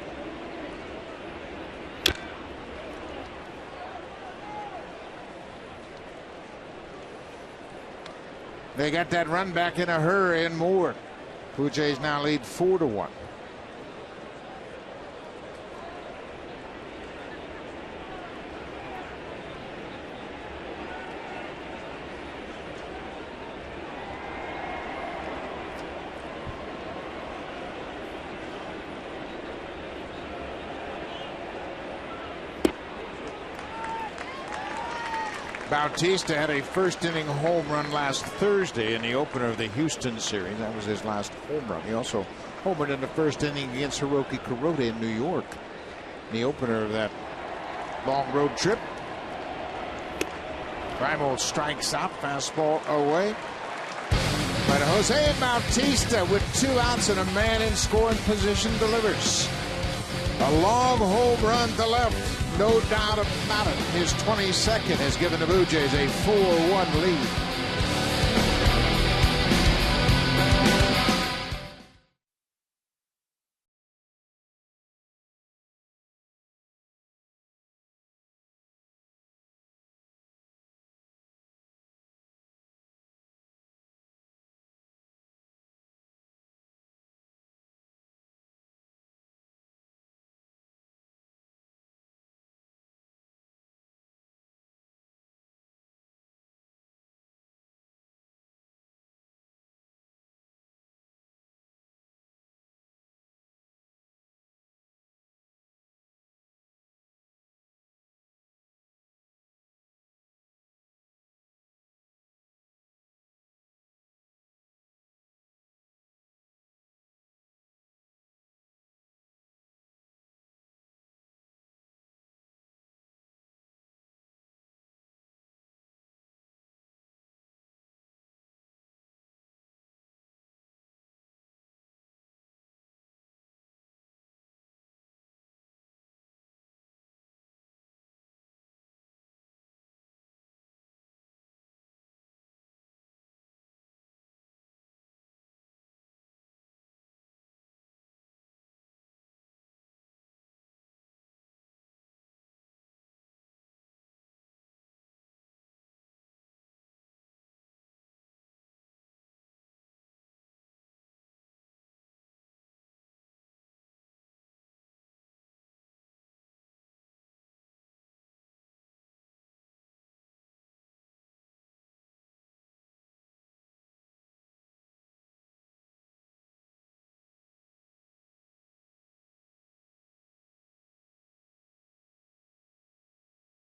They got that run back in a hurry and more. Blue Jays now lead 4-1. Bautista had a first-inning home run last Thursday in the opener of the Houston series. That was his last home run. He also homered in the first inning against Hiroki Kuroda in New York in the opener of that long road trip. Reimel strikes out, fastball away. But Jose Bautista, with 2 outs and a man in scoring position, delivers. A long home run to left. No doubt about it. His 22nd has given the Blue Jays a 4-1 lead.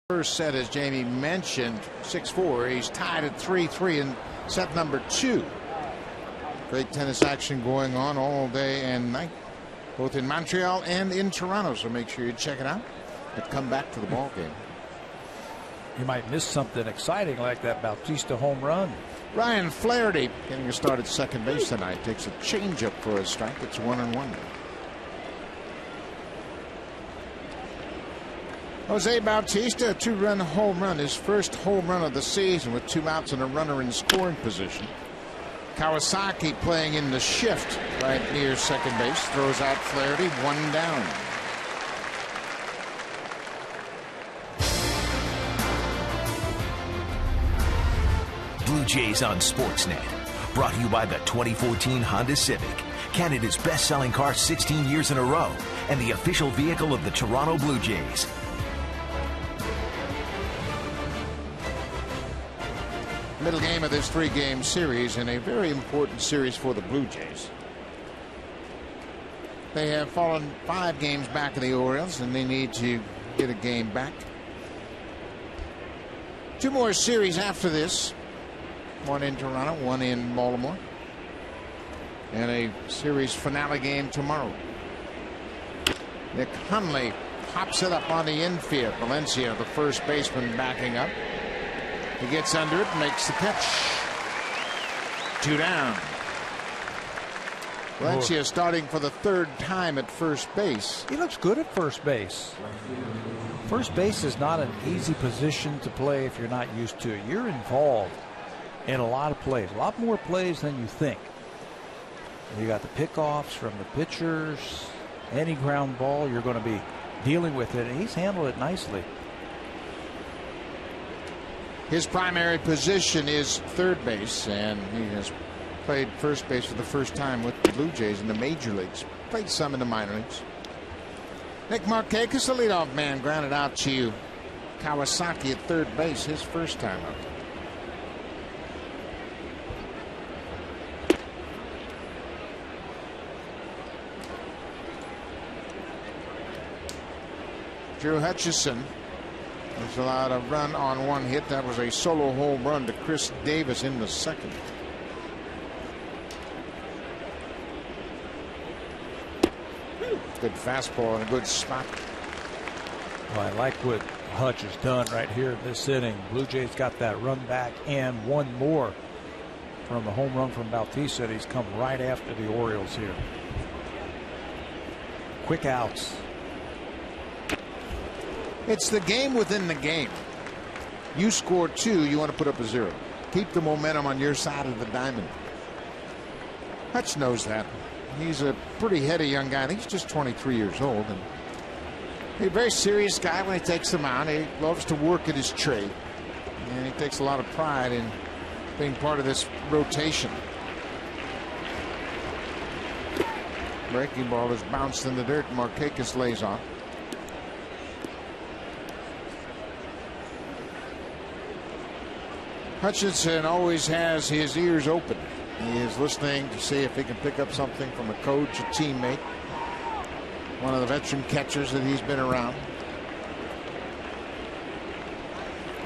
First set, as Jamie mentioned, 6-4. He's tied at 3-3 in set number 2. Great tennis action going on all day and night. both in Montreal and in Toronto. So make sure you check it out and come back to the ball game. You might miss something exciting like that Bautista home run. Ryan Flaherty getting a start at second base tonight. Takes a changeup for a strike. It's 1-1. Jose Bautista, a 2-run home run, his first home run of the season with 2 outs and a runner in scoring position. Kawasaki playing in the shift right near second base, throws out Flaherty, 1 down. Blue Jays on Sportsnet. Brought to you by the 2014 Honda Civic, Canada's best-selling car 16 years in a row, and the official vehicle of the Toronto Blue Jays. Middle game of this 3-game series, and a very important series for the Blue Jays. They have fallen 5 games back of the Orioles, and they need to get a game back. 2 more series after this. 1 in Toronto, 1 in Baltimore, and a series finale game tomorrow. Nick Hundley pops it up on the infield. Valencia, the first baseman, backing up. He gets under it, makes the catch. 2 down. Valencia starting for the 3rd time at first base. He looks good at first base. First base is not an easy position to play if you're not used to it. You're involved in a lot of plays, a lot more plays than you think. You got the pickoffs from the pitchers, any ground ball, you're going to be dealing with it, and he's handled it nicely. His primary position is third base, and he has played first base for the first time with the Blue Jays in the major leagues. Played some in the minor leagues. Nick Markakis, the leadoff man, grounded out to Kawasaki at third base, his first time up. Drew Hutchison has allowed a run on 1 hit. That was a solo home run to Chris Davis in the second. Good fastball and a good spot. Well, I like what Hutch has done right here in this inning. Blue Jays got that run back and 1 more from the home run from Bautista. He's come right after the Orioles here. Quick outs. It's the game within the game. You score 2, you want to put up a 0. Keep the momentum on your side of the diamond. Hutch knows that. He's a pretty heady young guy. I think he's just 23 years old. And he's a very serious guy when he takes the mound. He loves to work at his trade. And he takes a lot of pride in being part of this rotation. Breaking ball is bounced in the dirt. Markakis lays off. Hutchinson always has his ears open. He is listening to see if he can pick up something from a coach, a teammate, one of the veteran catchers that he's been around.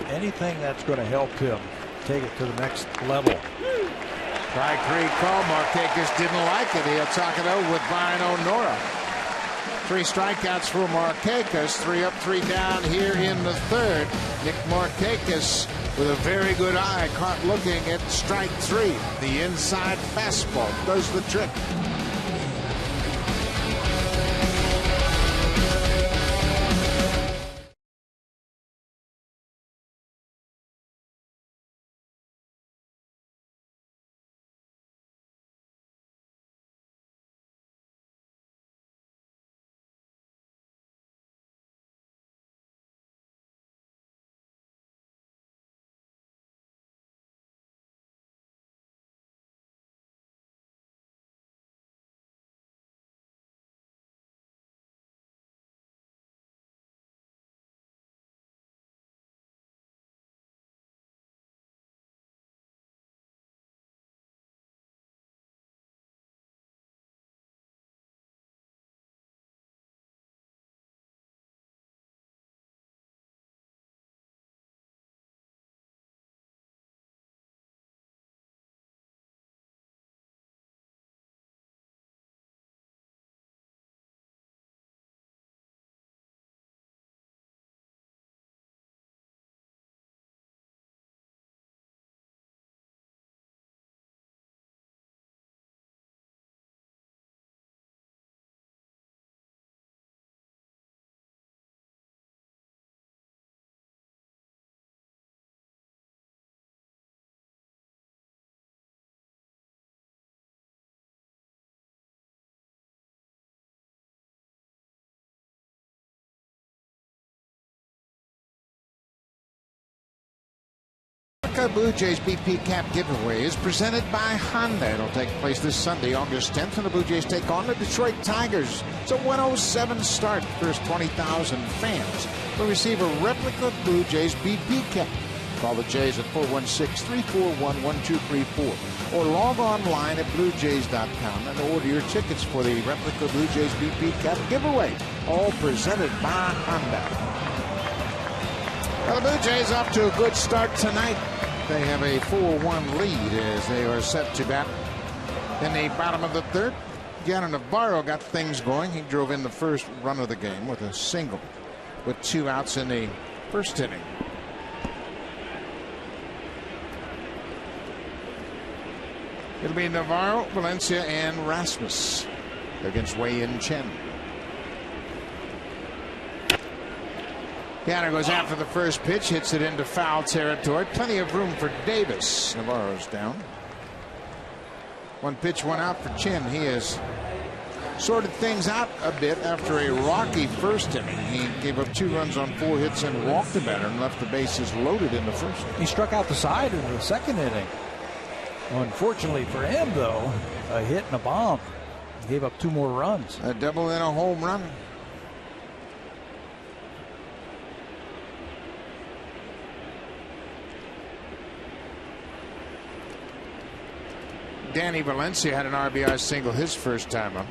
Anything that's going to help him take it to the next level. Strike 3 call. Markakis didn't like it. He'll talk it over with Brian O'Nora. 3 strikeouts for Markakis. 3 up, 3 down here in the 3rd. Nick Markakis with a very good eye, caught looking at strike 3. The inside fastball does the trick. Replica Blue Jays BP Cap giveaway is presented by Honda. It'll take place this Sunday, August 10th, and the Blue Jays take on the Detroit Tigers. It's a 107 start. First 20,000 fans will receive a replica Blue Jays BP Cap. Call the Jays at 416-341-1234 or log online at bluejays.com and order your tickets for the replica Blue Jays BP Cap giveaway. All presented by Honda. Well, the Blue Jays off to a good start tonight. They have a 4-1 lead as they are set to bat in the bottom of the third. Gannon Navarro got things going. He drove in the first run of the game with a single with 2 outs in the first inning. It'll be Navarro, Valencia, and Rasmus against Wei-Yin Chen. Gannon goes after the first pitch, hits it into foul territory. Plenty of room for Davis. Navarro's down. 1 pitch, 1 out for Chen. He has sorted things out a bit after a rocky first inning. He gave up 2 runs on 4 hits and walked the batter and left the bases loaded in the first. He struck out the side in the second inning. Unfortunately for him, though, a hit and a bomb. He gave up 2 more runs. A double and a home run. Danny Valencia had an RBI single his first time up.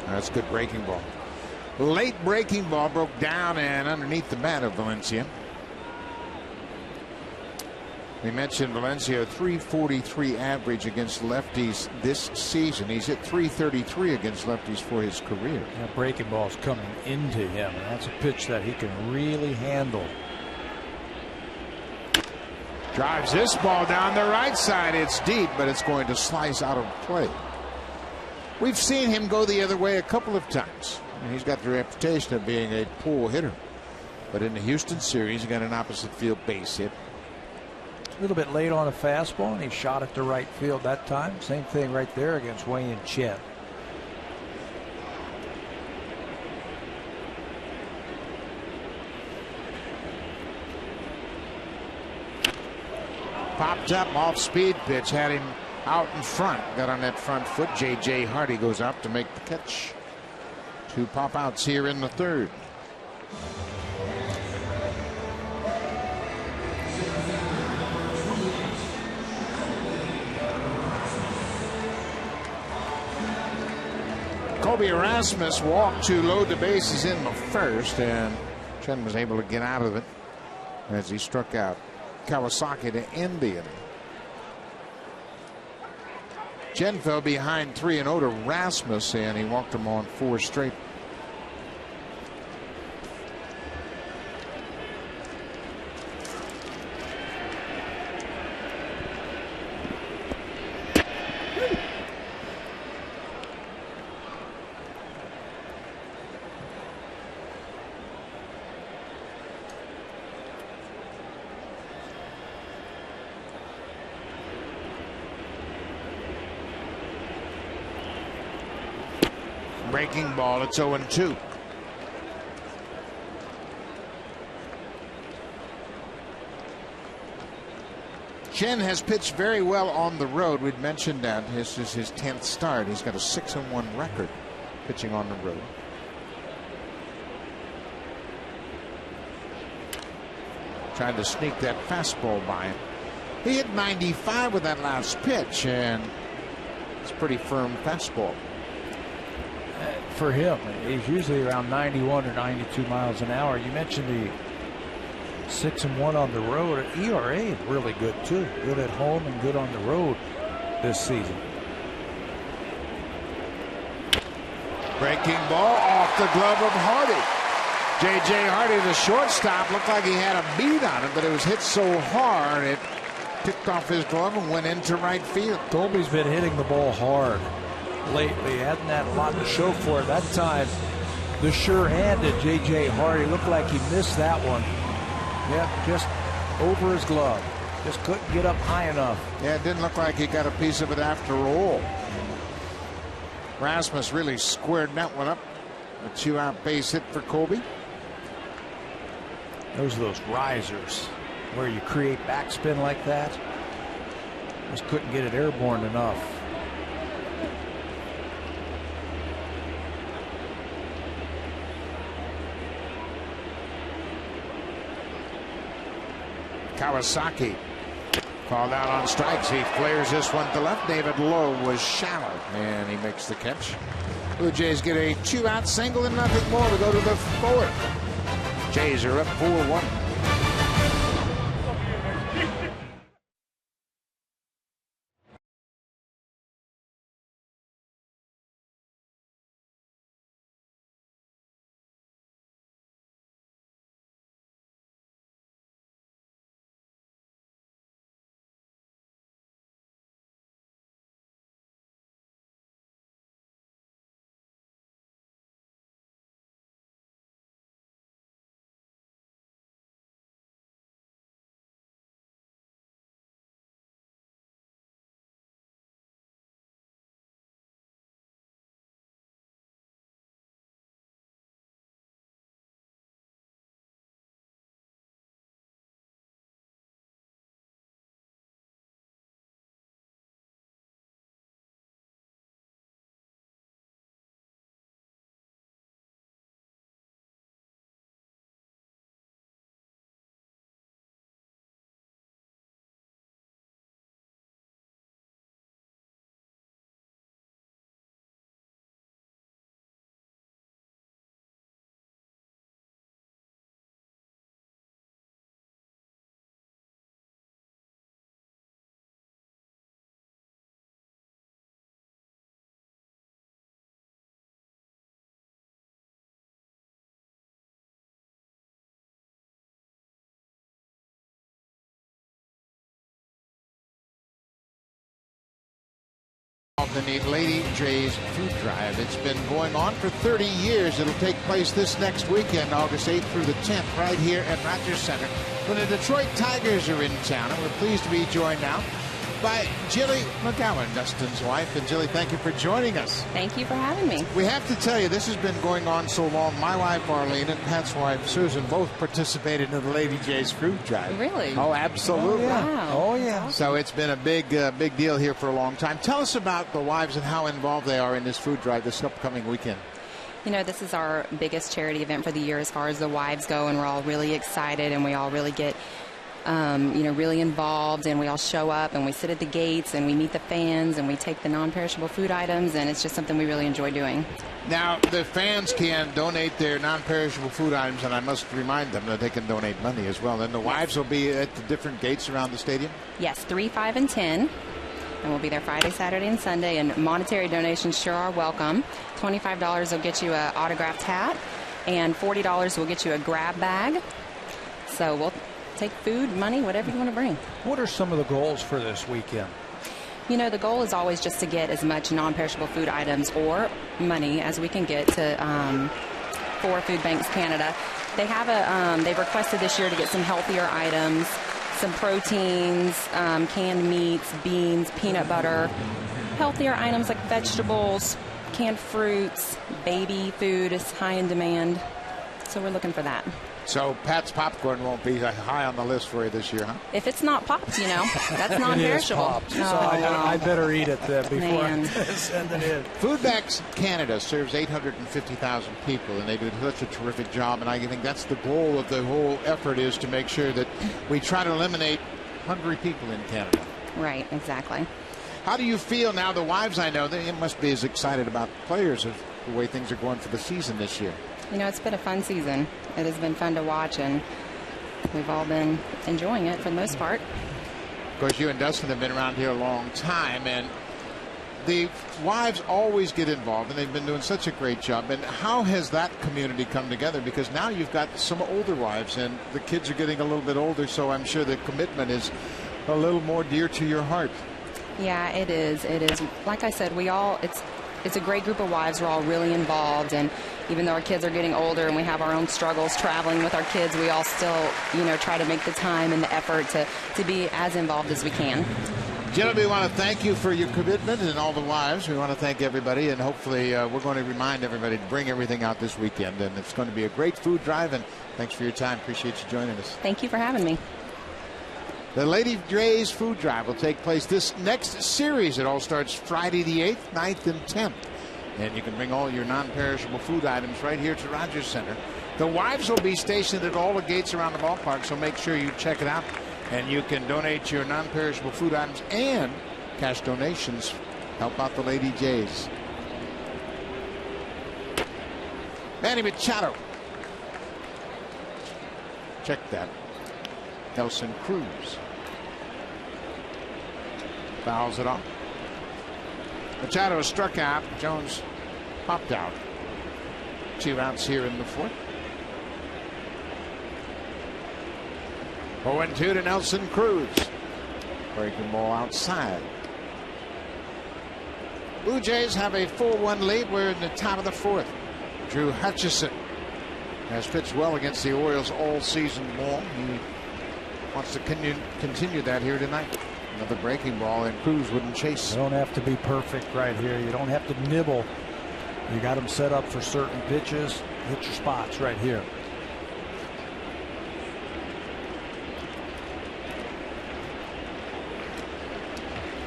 That's good breaking ball. Late breaking ball broke down and underneath the bat of Valencia. We mentioned Valencia, 343 average against lefties this season. He's hit 333 against lefties for his career. That breaking ball's coming into him. And that's a pitch that he can really handle. Drives this ball down the right side. It's deep, but it's going to slice out of play. We've seen him go the other way a couple of times. And he's got the reputation of being a pull hitter. But in the Houston series, he got an opposite field base hit. A little bit late on a fastball, and he shot it to right field that time. Same thing right there against Wei-Yin Chen. Popped up off speed pitch, had him out in front. Got on that front foot. J.J. Hardy goes out to make the catch. 2 pop outs here in the third. Kobe Rasmus walked to load the bases in the first, and Chen was able to get out of it as he struck out Kawasaki to end the inning. Chen fell behind 3-0 to Rasmus, and he walked him on 4 straight. Breaking ball. It's 0-2. Chen has pitched very well on the road. We'd mentioned that this is his 10th start. He's got a 6-1 record pitching on the road. Tried to sneak that fastball by him. He hit 95 with that last pitch, and it's a pretty firm fastball. For him, he's usually around 91 or 92 miles an hour. You mentioned the 6-1 on the road. ERA is really good too. Good at home and good on the road this season. Breaking ball off the glove of Hardy. J.J. Hardy, the shortstop, looked like he had a beat on it, but it was hit so hard it picked off his glove and went into right field. Colby's been hitting the ball hard lately. Hadn't had a lot to show for it. That time, the sure-handed J.J. Hardy looked like he missed that one. Yep, just over his glove. Just couldn't get up high enough. Yeah, it didn't look like he got a piece of it after all. Rasmus really squared that one up. A 2-out base hit for Colby. Those are those risers where you create backspin like that. Just couldn't get it airborne enough. Kawasaki called out on strikes. He flares this one to left. David Lowe was shallow, and he makes the catch. Blue Jays get a 2-out single and nothing more to go to the 4th. Jays are up 4-1. The Lady Jays food drive. It's been going on for 30 years. It'll take place this next weekend, August 8th through the 10th, right here at Rogers Center, when the Detroit Tigers are in town. And we're pleased to be joined now by Jilly McGowan, Dustin's wife. And Jilly, thank you for joining us. Thank you for having me. We have to tell you, this has been going on so long. My wife, Arlene, and Pat's wife, Susan, both participated in the Lady Jays food drive. Really? Oh, absolutely. Oh, wow. Oh, yeah. So it's been a big deal here for a long time. Tell us about the wives and how involved they are in this food drive this upcoming weekend. You know, this is our biggest charity event for the year as far as the wives go, and we're all really excited, and we all really get really involved, and we all show up, and we sit at the gates, and we meet the fans, and we take the non-perishable food items, and it's just something we really enjoy doing. Now, the fans can donate their non-perishable food items, and I must remind them that they can donate money as well. And the wives will be at the different gates around the stadium? Yes, 3, 5, and 10. And we'll be there Friday, Saturday, and Sunday, and monetary donations sure are welcome. $25 will get you an autographed hat, and $40 will get you a grab bag. So we'll take food, money, whatever you want to bring. What are some of the goals for this weekend? You know, the goal is always just to get as much non-perishable food items or money as we can get to for Food Banks Canada. They have they've requested this year to get some healthier items, some proteins, canned meats, beans, peanut butter, healthier items like vegetables, canned fruits, baby food is high in demand. So we're looking for that. So Pat's popcorn won't be high on the list for you this year, huh? If it's not popped, that's non-perishable. Popped. So I better eat it before I send it in. Food Banks Canada serves 850,000 people, and they do such a terrific job. And I think that's the goal of the whole effort, is to make sure that we try to eliminate hungry people in Canada. Right, exactly. How do you feel now? The wives, I know, they must be as excited about the players as the way things are going for the season this year. You know, it's been a fun season. It has been fun to watch, and we've all been enjoying it for the most part. Of course, you and Dustin have been around here a long time, and the wives always get involved, and they've been doing such a great job. And how has that community come together? Because now you've got some older wives, and the kids are getting a little bit older, so I'm sure the commitment is a little more dear to your heart. Yeah, it is. It is. Like I said, it's a great group of wives. We're all really involved, and even though our kids are getting older and we have our own struggles traveling with our kids, we all still, try to make the time and the effort to be as involved as we can. Gentlemen, we want to thank you for your commitment, and all the wives. We want to thank everybody, and hopefully we're going to remind everybody to bring everything out this weekend, and it's going to be a great food drive, and thanks for your time. Appreciate you joining us. Thank you for having me. The Lady Jays food drive will take place this next series. It all starts Friday the 8th, 9th, and 10th. And you can bring all your non-perishable food items right here to Rogers Center. The wives will be stationed at all the gates around the ballpark, so make sure you check it out. And you can donate your non-perishable food items and cash donations. Help out the Lady Jays. Manny Machado. Check that. Nelson Cruz. Fouls it off. Machado struck out. Jones popped out. 2 outs here in the 4th. 0-2 to Nelson Cruz. Breaking ball outside. Blue Jays have a 4-1 lead. We're in the top of the 4th. Drew Hutchison has pitched well against the Orioles all season long. He wants to continue that here tonight. Another breaking ball, and Cruz wouldn't chase. You don't have to be perfect right here. You don't have to nibble. You got them set up for certain pitches. Hit your spots right here.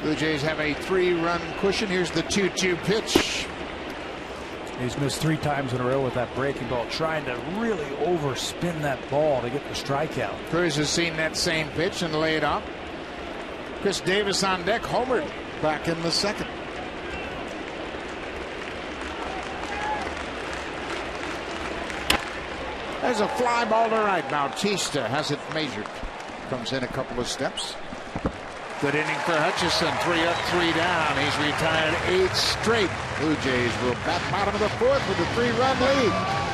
Blue Jays have a 3-run cushion. Here's the 2-2 pitch. He's missed 3 times in a row with that breaking ball, trying to really overspin that ball to get the strikeout. Cruz has seen that same pitch and laid off. Chris Davis on deck, homered back in the 2nd. There's a fly ball to right. Bautista has it measured. Comes in a couple of steps. Good inning for Hutchison. 3 up, 3 down. He's retired 8 straight. Blue Jays will bat bottom of the 4th with a 3-run lead.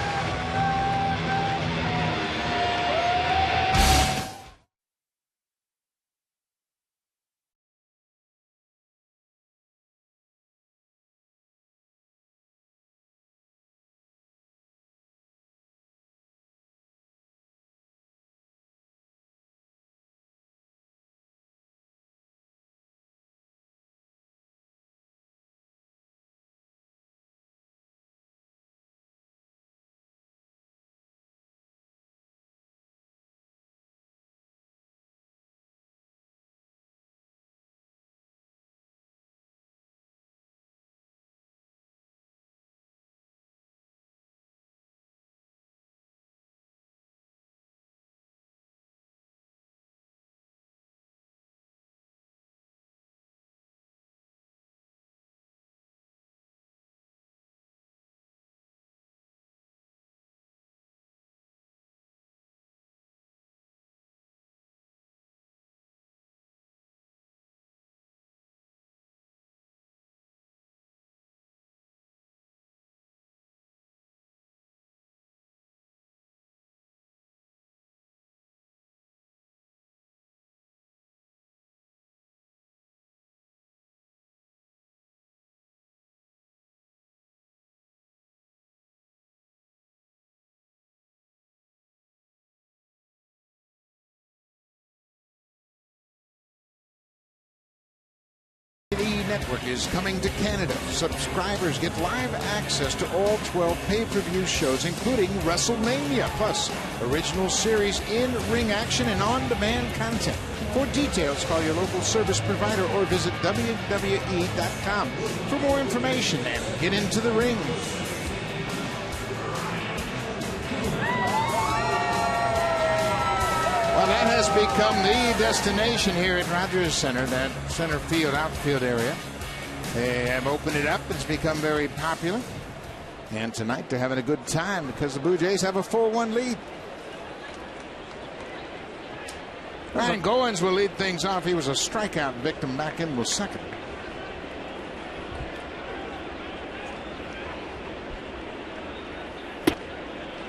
The network is coming to Canada. Subscribers get live access to all 12 pay-per-view shows, including WrestleMania, plus original series, in-ring action, and on-demand content. For details, call your local service provider or visit WWE.com for more information and get into the ring. Well, that has become the destination here at Rogers Center, that center field, outfield area. They have opened it up. It's become very popular. And tonight they're having a good time because the Blue Jays have a 4-1 lead. Ryan Goins will lead things off. He was a strikeout victim back in the 2nd.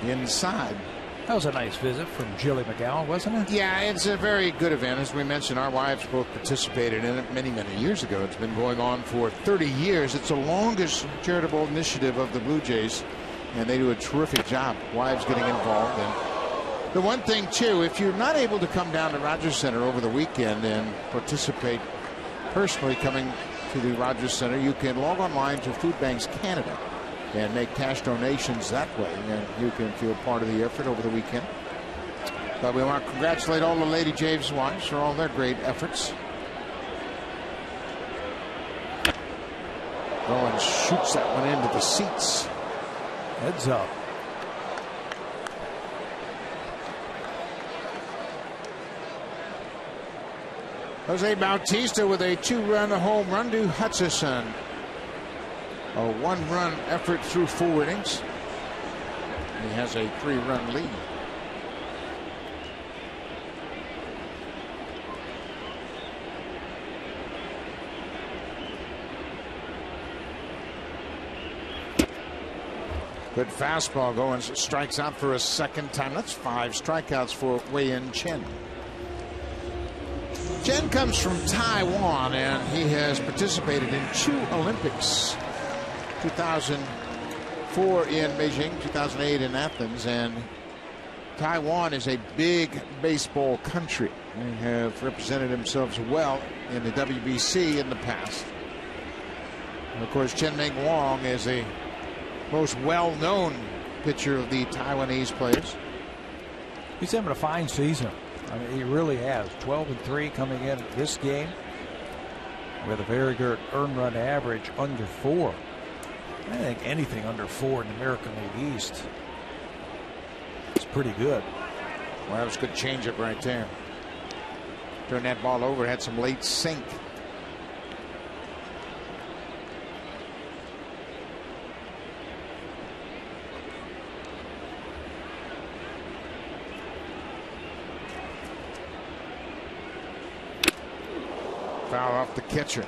Inside. That was a nice visit from Jilly McGowan, wasn't it? Yeah, it's a very good event. As we mentioned, our wives both participated in it many, many years ago. It's been going on for 30 years. It's the longest charitable initiative of the Blue Jays. and they do a terrific job. Wives getting involved. And the one thing, too, if you're not able to come down to Rogers Center over the weekend and participate personally coming to the Rogers Center, you can log online to Food Banks Canada and make cash donations that way, and you can feel part of the effort over the weekend. But we want to congratulate all the Lady Jays wives for all their great efforts. Rowan shoots that one into the seats. Heads up. Jose Bautista with a 2-run home run to Hutchison. A 1-run effort through 4 innings. He has a 3-run lead. Good fastball going. Strikes out for a second time. That's 5 strikeouts for Wei-Yin Chen. Chen comes from Taiwan, and he has participated in 2 Olympics. 2004 in Beijing, 2008 in Athens, and Taiwan is a big baseball country. They have represented themselves well in the WBC in the past. And of course, Chen Ming Wong is a most well-known pitcher of the Taiwanese players. He's having a fine season. I mean, he really has. 12-3 coming in this game with a very good earned run average under 4. I think anything under 4 in the American League East is pretty good. Well, that was a good changeup right there. Turned that ball over, had some late sink. Foul off the catcher.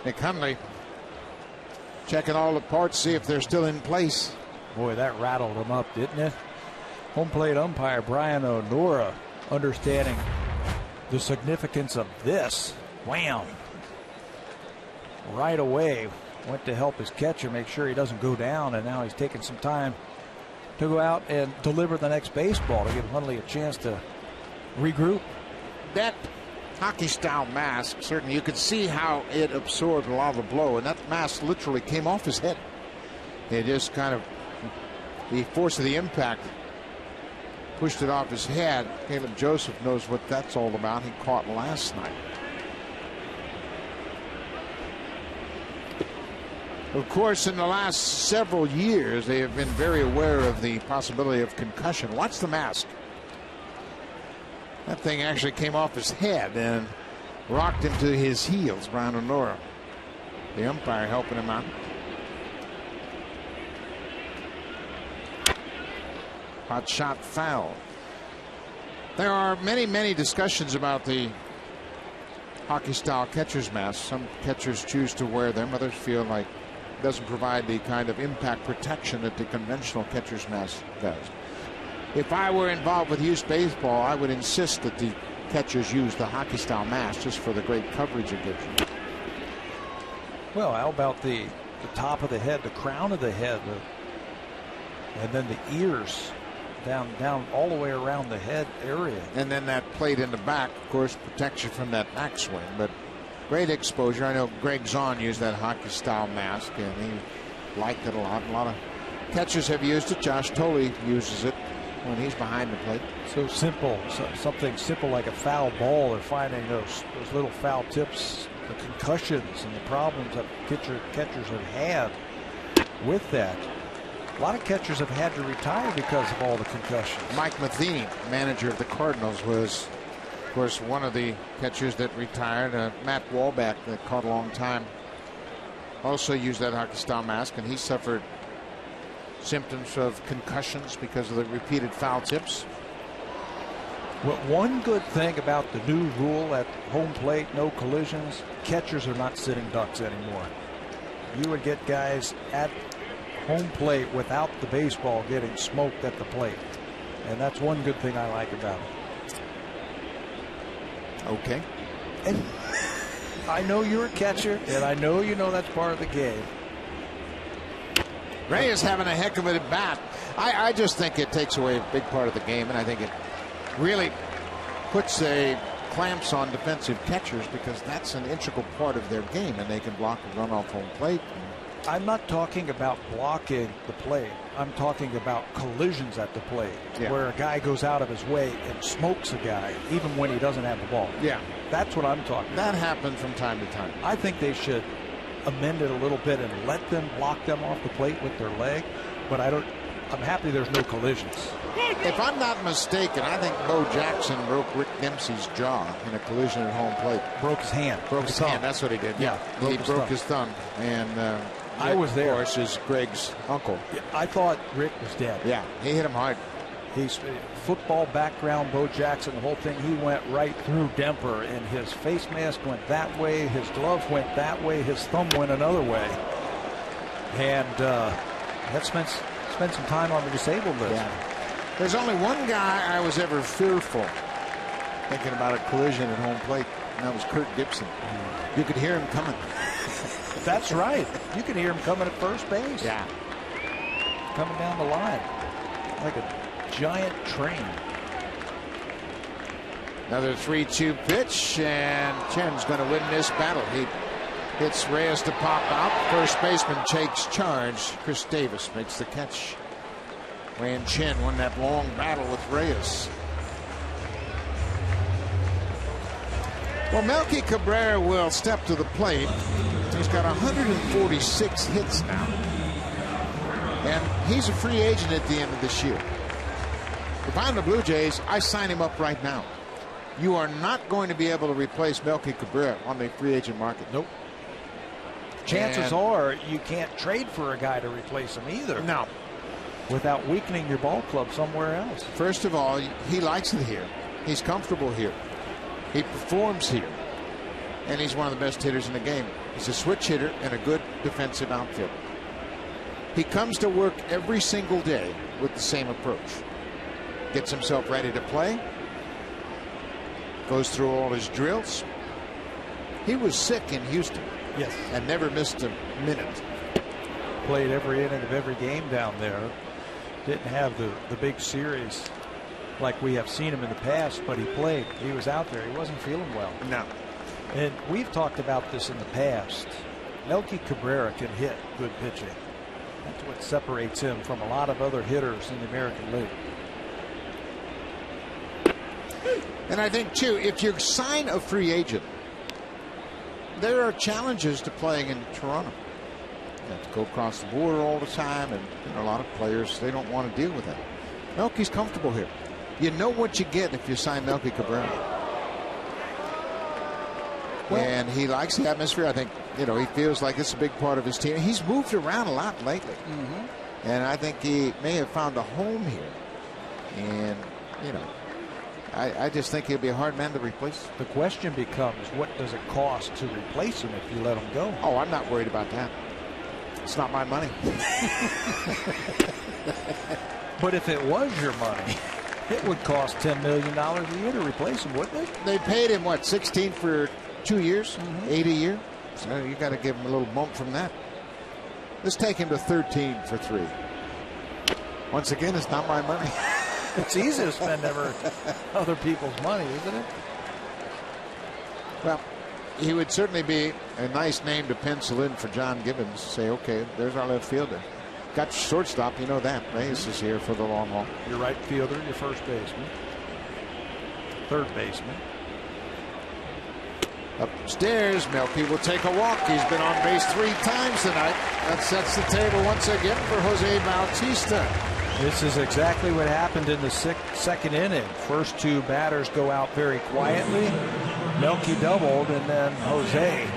Nick Hundley checking all the parts, see if they're still in place. Boy, that rattled him up, didn't it? Home plate umpire Brian O'Nora understanding the significance of this. Wham! Right away went to help his catcher make sure he doesn't go down, and now he's taking some time to go out and deliver the next baseball to give Hundley a chance to regroup. That hockey style mask, certainly you could see how it absorbed a lot of the blow, and that mask literally came off his head. It just kind of, the force of the impact pushed it off his head. Caleb Joseph knows what that's all about. He caught last night. Of course, in the last several years, they have been very aware of the possibility of concussion. Watch the mask. That thing actually came off his head and rocked him to his heels. Brian O'Nora, the umpire, helping him out. Hot shot foul. There are many discussions about the hockey style catcher's mask. Some catchers choose to wear them. Others feel like it doesn't provide the kind of impact protection that the conventional catcher's mask does. If I were involved with youth baseball, I would insist that the catchers use the hockey style mask just for the great coverage it gives you. Well, how about the top of the head, the crown of the head, and then the ears down all the way around the head area. And then that plate in the back, of course, protects you from that backswing. But great exposure. I know Greg Zahn used that hockey style mask, and he liked it a lot. A lot of catchers have used it. Josh Tolley uses it when he's behind the plate. So simple, something simple like a foul ball. They're finding those little foul tips, the concussions and the problems that catchers have had with that. A lot of catchers have had to retire because of all the concussions. Mike Matheny, manager of the Cardinals, was, of course, one of the catchers that retired. Matt Walback, that caught a long time, also used that hockey style mask, and he suffered symptoms of concussions because of the repeated foul tips. Well, one good thing about the new rule at home plate, no collisions, catchers are not sitting ducks anymore. You would get guys at home plate without the baseball getting smoked at the plate. And that's one good thing I like about it. Okay. And I know you're a catcher, and I know you know that's part of the game. Reyes having a heck of a bat. I just think it takes away a big part of the game, and I think it really puts clamps on defensive catchers because that's an integral part of their game, and they can block and run off home plate. I'm not talking about blocking the plate. I'm talking about collisions at the plate, where a guy goes out of his way and smokes a guy, even when he doesn't have the ball. Yeah. That's what I'm talking about. That happens from time to time. I think they should amend it a little bit and let them block them off the plate with their leg, but I'm happy there's no collisions. If I'm not mistaken, I think Bo Jackson broke Rick Dempsey's jaw in a collision at home plate. Broke his hand. Broke his hand. That's what he did. Yeah. He broke his thumb. And I was there. Of course, is Greg's uncle. Yeah, I thought Rick was dead. Yeah, he hit him hard. He's football background, Bo Jackson, the whole thing. He went right through Demper, and his face mask went that way, his glove went that way, his thumb went another way. And that spent some time on the disabled list. Yeah. There's only one guy I was ever fearful thinking about a collision at home plate, and that was Kirk Gibson. You could hear him coming. That's right. You could hear him coming at first base. Yeah. Coming down the line like a giant train. Another 3-2 pitch, and Chen's going to win this battle. He hits Reyes to pop out. First baseman takes charge. Chris Davis makes the catch. Wei Chen won that long battle with Reyes. Well, Melky Cabrera will step to the plate. He's got 146 hits now. And he's a free agent at the end of this year. If I'm the Blue Jays, I sign him up right now. You are not going to be able to replace Melky Cabrera on the free agent market. Nope. Chances are you can't trade for a guy to replace him either. No. Without weakening your ball club somewhere else. First of all, he likes it here. He's comfortable here. He performs here. And he's one of the best hitters in the game. He's a switch hitter and a good defensive outfielder. He comes to work every single day with the same approach. Gets himself ready to play. Goes through all his drills. He was sick in Houston. Yes. And never missed a minute. Played every inning of every game down there. Didn't have the big series like we have seen him in the past, but he played. He was out there. He wasn't feeling well. No. And we've talked about this in the past. Melky Cabrera can hit good pitching. That's what separates him from a lot of other hitters in the American League. And I think, too, if you sign a free agent, there are challenges to playing in Toronto. You have to go across the border all the time, and a lot of players, they don't want to deal with that. Melky's comfortable here. You know what you get if you sign Melky Cabrera. Well, and he likes the atmosphere. I think, he feels like it's a big part of his team. He's moved around a lot lately. And I think he may have found a home here. And, I just think he'll be a hard man to replace. The question becomes, what does it cost to replace him if you let him go? Oh, I'm not worried about that. It's not my money. But if it was your money, it would cost $10 million a year to replace him, wouldn't it? They paid him, what, 16 for 2 years? 8 a year? So you got to give him a little bump from that. Let's take him to 13 for 3. Once again, it's not my money. It's easy to spend other people's money, isn't it? Well, he would certainly be a nice name to pencil in for John Gibbons. Say, okay, there's our left fielder. Got your shortstop, you know that. Reyes is here for the long haul. Your right fielder, your first baseman, third baseman. Upstairs, Melky will take a walk. He's been on base 3 times tonight. That sets the table once again for Jose Bautista. This is exactly what happened in the second inning. First 2 batters go out very quietly. Melky doubled, and then Jose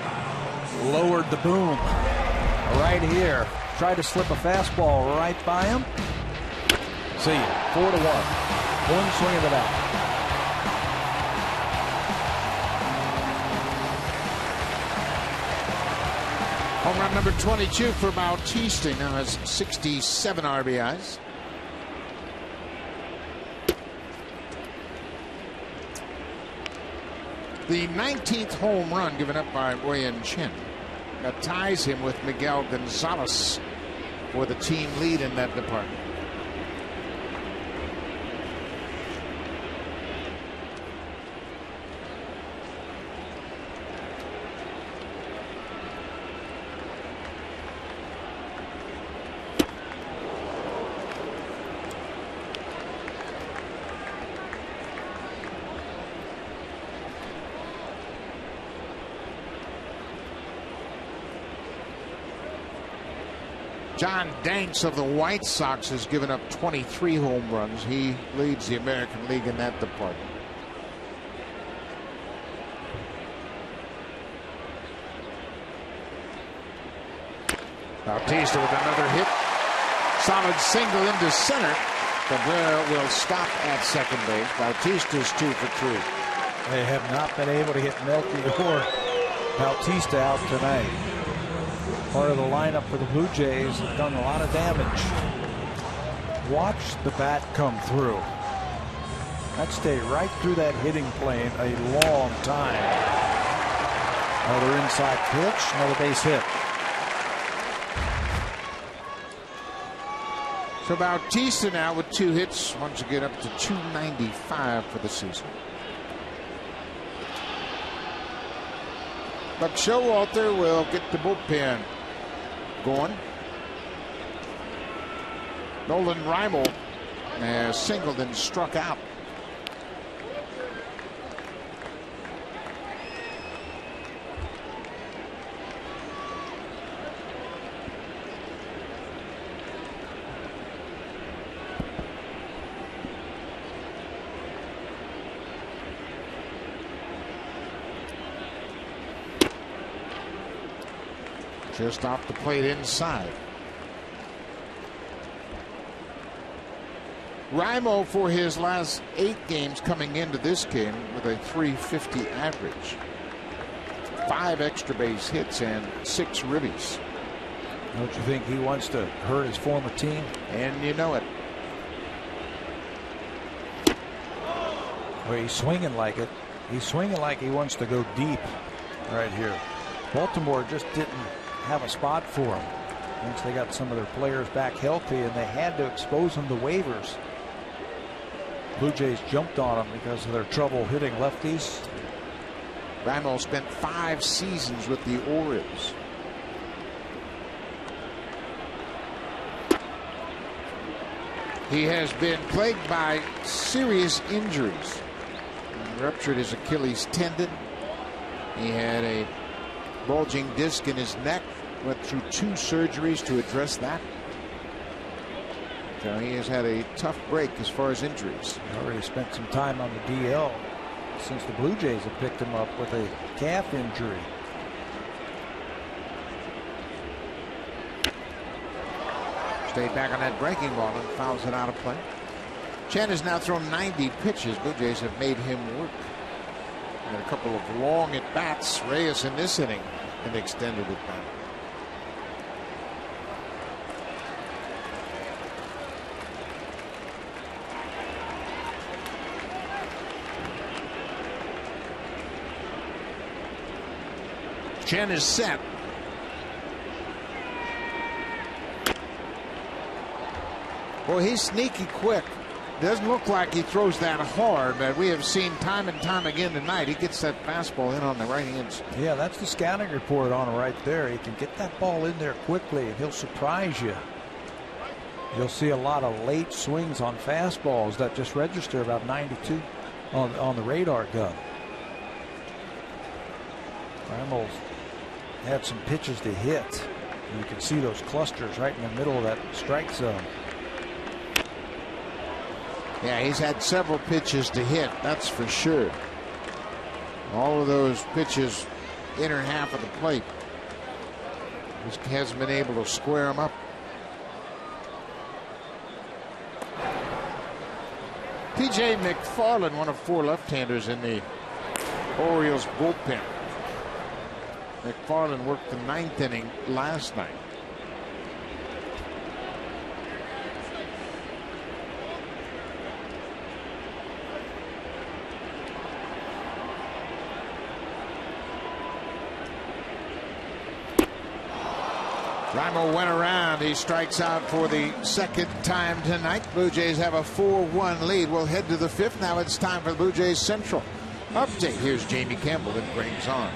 lowered the boom right here. Tried to slip a fastball right by him. See ya. 4-1. One swing of the bat. Home run number 22 for Bautista. Now has 67 RBIs. The 19th home run given up by Wei Chen. That ties him with Miguel Gonzalez for the team lead in that department. John Danks of the White Sox has given up 23 home runs. He leads the American League in that department. Bautista with another hit. Solid single into center. Cabrera will stop at second base. Bautista's 2 for 3. They have not been able to hit Melky or Bautista out tonight. Part of the lineup for the Blue Jays has done a lot of damage. Watch the bat come through. That stayed right through that hitting plane a long time. Another inside pitch, another base hit. So Bautista now with 2 hits, once again up to 295 for the season. But Showalter will get the bullpen going. Nolan Reimel has singled and struck out. Just off the plate inside. Reimel for his last 8 games coming into this game with a .350 average. 5 extra base hits and 6 ribbies. Don't you think he wants to hurt his former team? And you know it. Well, he's swinging like it. He's swinging like he wants to go deep right here. Baltimore just didn't have a spot for him once they got some of their players back healthy, and they had to expose them to waivers. Blue Jays jumped on him because of their trouble hitting lefties. Reimel spent 5 seasons with the Orioles. He has been plagued by serious injuries. He ruptured his Achilles tendon. He had a bulging disc in his neck. Went through 2 surgeries to address that. So he has had a tough break as far as injuries. He already spent some time on the DL since the Blue Jays have picked him up with a calf injury. Stayed back on that breaking ball and fouls it out of play. Chen has now thrown 90 pitches. Blue Jays have made him work. And a couple of long at bats. Reyes in this inning and extended it back. Chen is set. Boy, he's sneaky quick. Doesn't look like he throws that hard, but we have seen time and time again tonight he gets that fastball in on the right hand side. Yeah, that's the scouting report on it right there. He can get that ball in there quickly and he'll surprise you. You'll see a lot of late swings on fastballs that just register about 92 on the radar gun. Reimel had some pitches to hit. You can see those clusters right in the middle of that strike zone. Yeah, he's had several pitches to hit, that's for sure. All of those pitches inner half of the plate. Just hasn't been able to square them up. P.J. McFarland, one of 4 left-handers in the Orioles bullpen. McFarland worked the 9th inning last night. Rimo went around. He strikes out for the second time tonight. Blue Jays have a 4-1 lead. We'll head to the fifth. Now it's time for the Blue Jays Central update. Here's Jamie Campbell and Greg Zahn.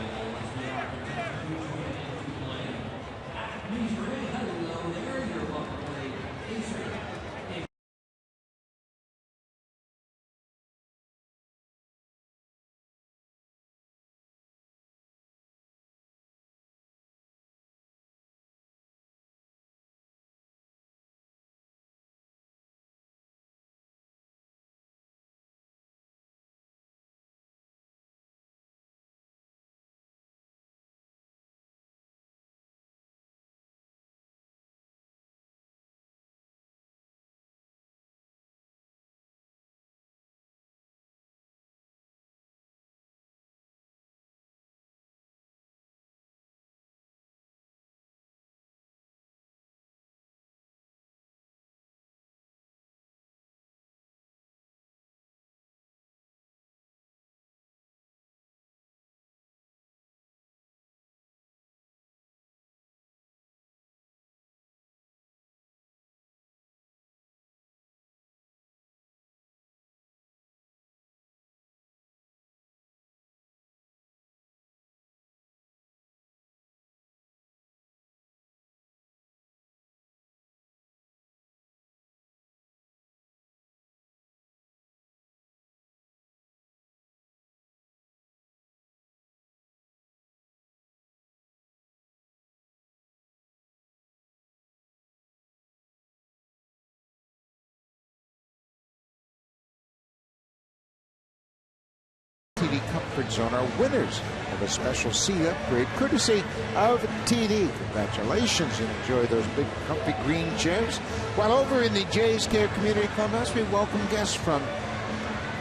TD Comfort Zone are winners of a special seat upgrade courtesy of TD. Congratulations and enjoy those big comfy green chairs. While over in the Jays Care Community Clubhouse, we welcome guests from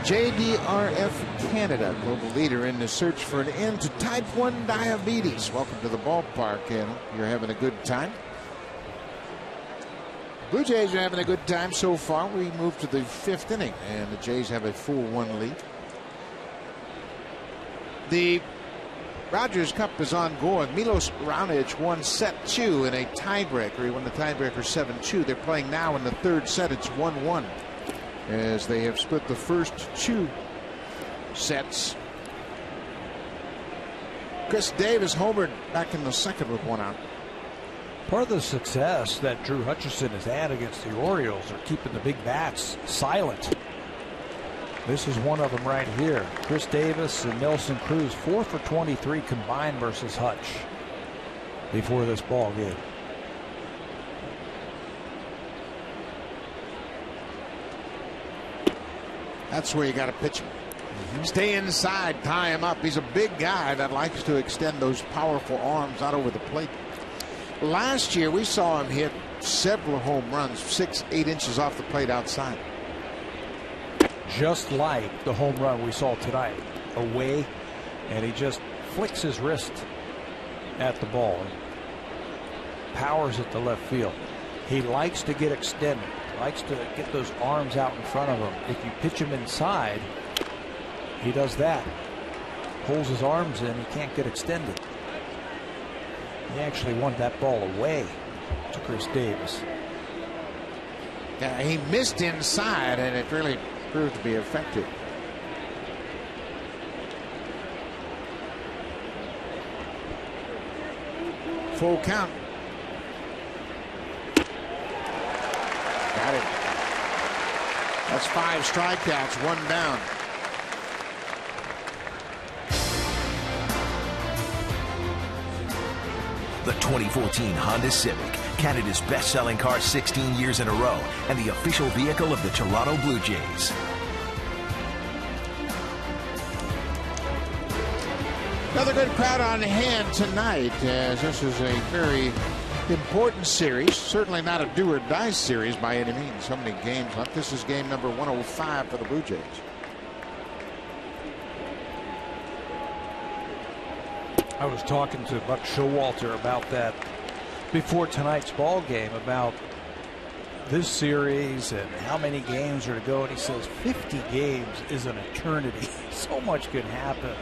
JDRF Canada, global leader in the search for an end to type 1 diabetes. Welcome to the ballpark, and you're having a good time. Blue Jays are having a good time so far. We move to the fifth inning, and the Jays have a 4-1 lead. The Rogers Cup is ongoing. Milos Raonic won set 2 in a tiebreaker. He won the tiebreaker 7-2. They're playing now in the third set. It's 1-1 as they have split the first 2 sets. Chris Davis homered back in the second with 1 out. Part of the success that Drew Hutchison has had against the Orioles are keeping the big bats silent. This is one of them right here. Chris Davis and Nelson Cruz 4 for 23 combined versus Hutch before this ball game. That's where you got to pitch him. Stay inside, tie him up. He's a big guy that likes to extend those powerful arms out over the plate. Last year we saw him hit several home runs 6-8 inches off the plate outside. Just like the home run we saw tonight, away, and he just flicks his wrist at the ball, powers it to left field. He likes to get extended, likes to get those arms out in front of him. If you pitch him inside, he does that, pulls his arms in, he can't get extended. He actually wanted that ball away to Chris Davis. Yeah, he missed inside, and it really proved to be effective. Full count. Got it. That's 5 strikeouts, 1 down. The 2014 Honda Civic, Canada's best-selling car 16 years in a row, and the official vehicle of the Toronto Blue Jays. Another good crowd on hand tonight, as this is a very important series. Certainly not a do-or-die series by any means. So many games left. This is game number 105 for the Blue Jays. I was talking to Buck Showalter about that before tonight's ball game, about this series and how many games are to go, and he says 50 games is an eternity. So much can happen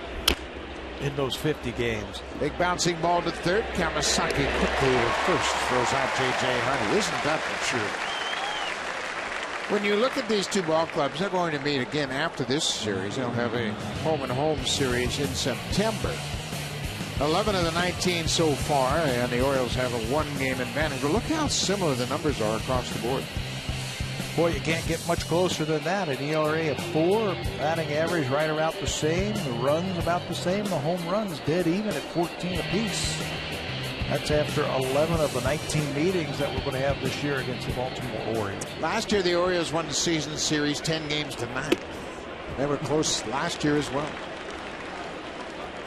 in those 50 games. Big bouncing ball to third. Kamasaki quickly to first. Throws out J.J. Honey. Isn't that the truth? When you look at these two ball clubs, they're going to meet again after this series. They'll have a home-and-home series in September. 11 of the 19 so far, and the Orioles have a one-game advantage. But look how similar the numbers are across the board. Boy, you can't get much closer than that. An ERA of 4, batting average right about the same, the runs about the same, the home runs dead even at 14 apiece. That's after 11 of the 19 meetings that we're going to have this year against the Baltimore Orioles. Last year, the Orioles won the season series 10 games to 9. They were close last year as well.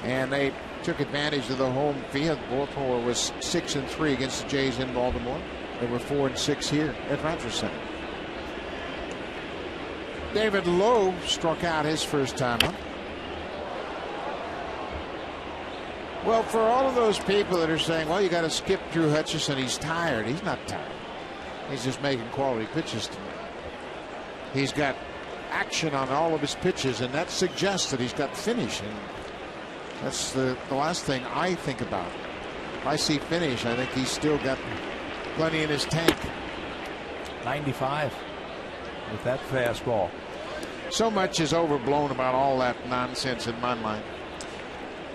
And they took advantage of the home field. Baltimore was 6-3 against the Jays in Baltimore. They were 4-6 here at Rogers Center. David Lowe struck out his first time up. Well, for all of those people that are saying, well, you got to skip Drew Hutchison, he's tired. He's not tired. He's just making quality pitches tonight. He's got action on all of his pitches, and that suggests that he's got finish. And that's the last thing I think about. If I see finish, I think he's still got plenty in his tank. 95 with that fastball. So much is overblown about all that nonsense in my mind.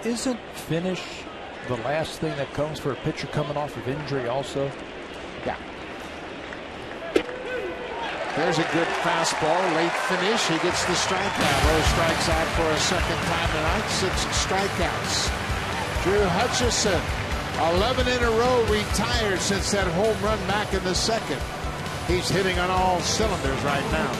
Isn't finish the last thing that comes for a pitcher coming off of injury also? Yeah. There's a good fastball, late finish. He gets the strikeout. Lowe strikes out for a second time tonight. 6 strikeouts. Drew Hutchison, 11 in a row, retired since that home run back in the second. He's hitting on all cylinders right now.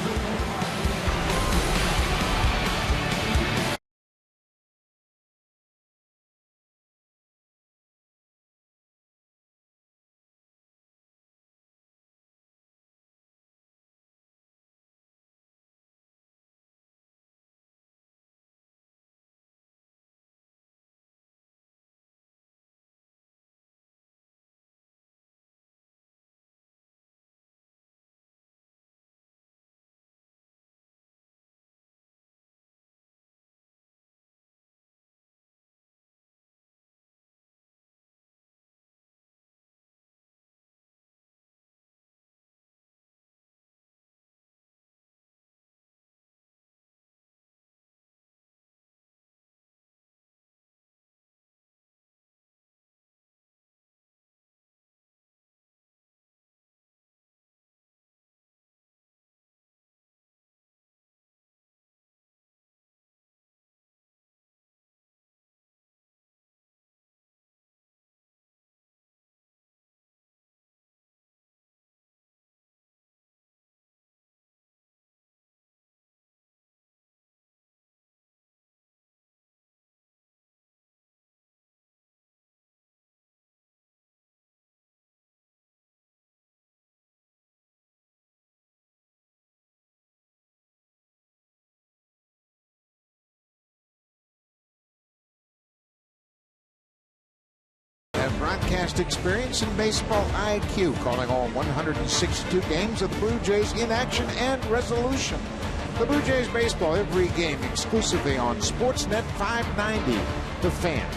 Broadcast experience and baseball IQ, calling all 162 games of the Blue Jays in action and resolution. The Blue Jays baseball every game exclusively on Sportsnet 590, The Fan.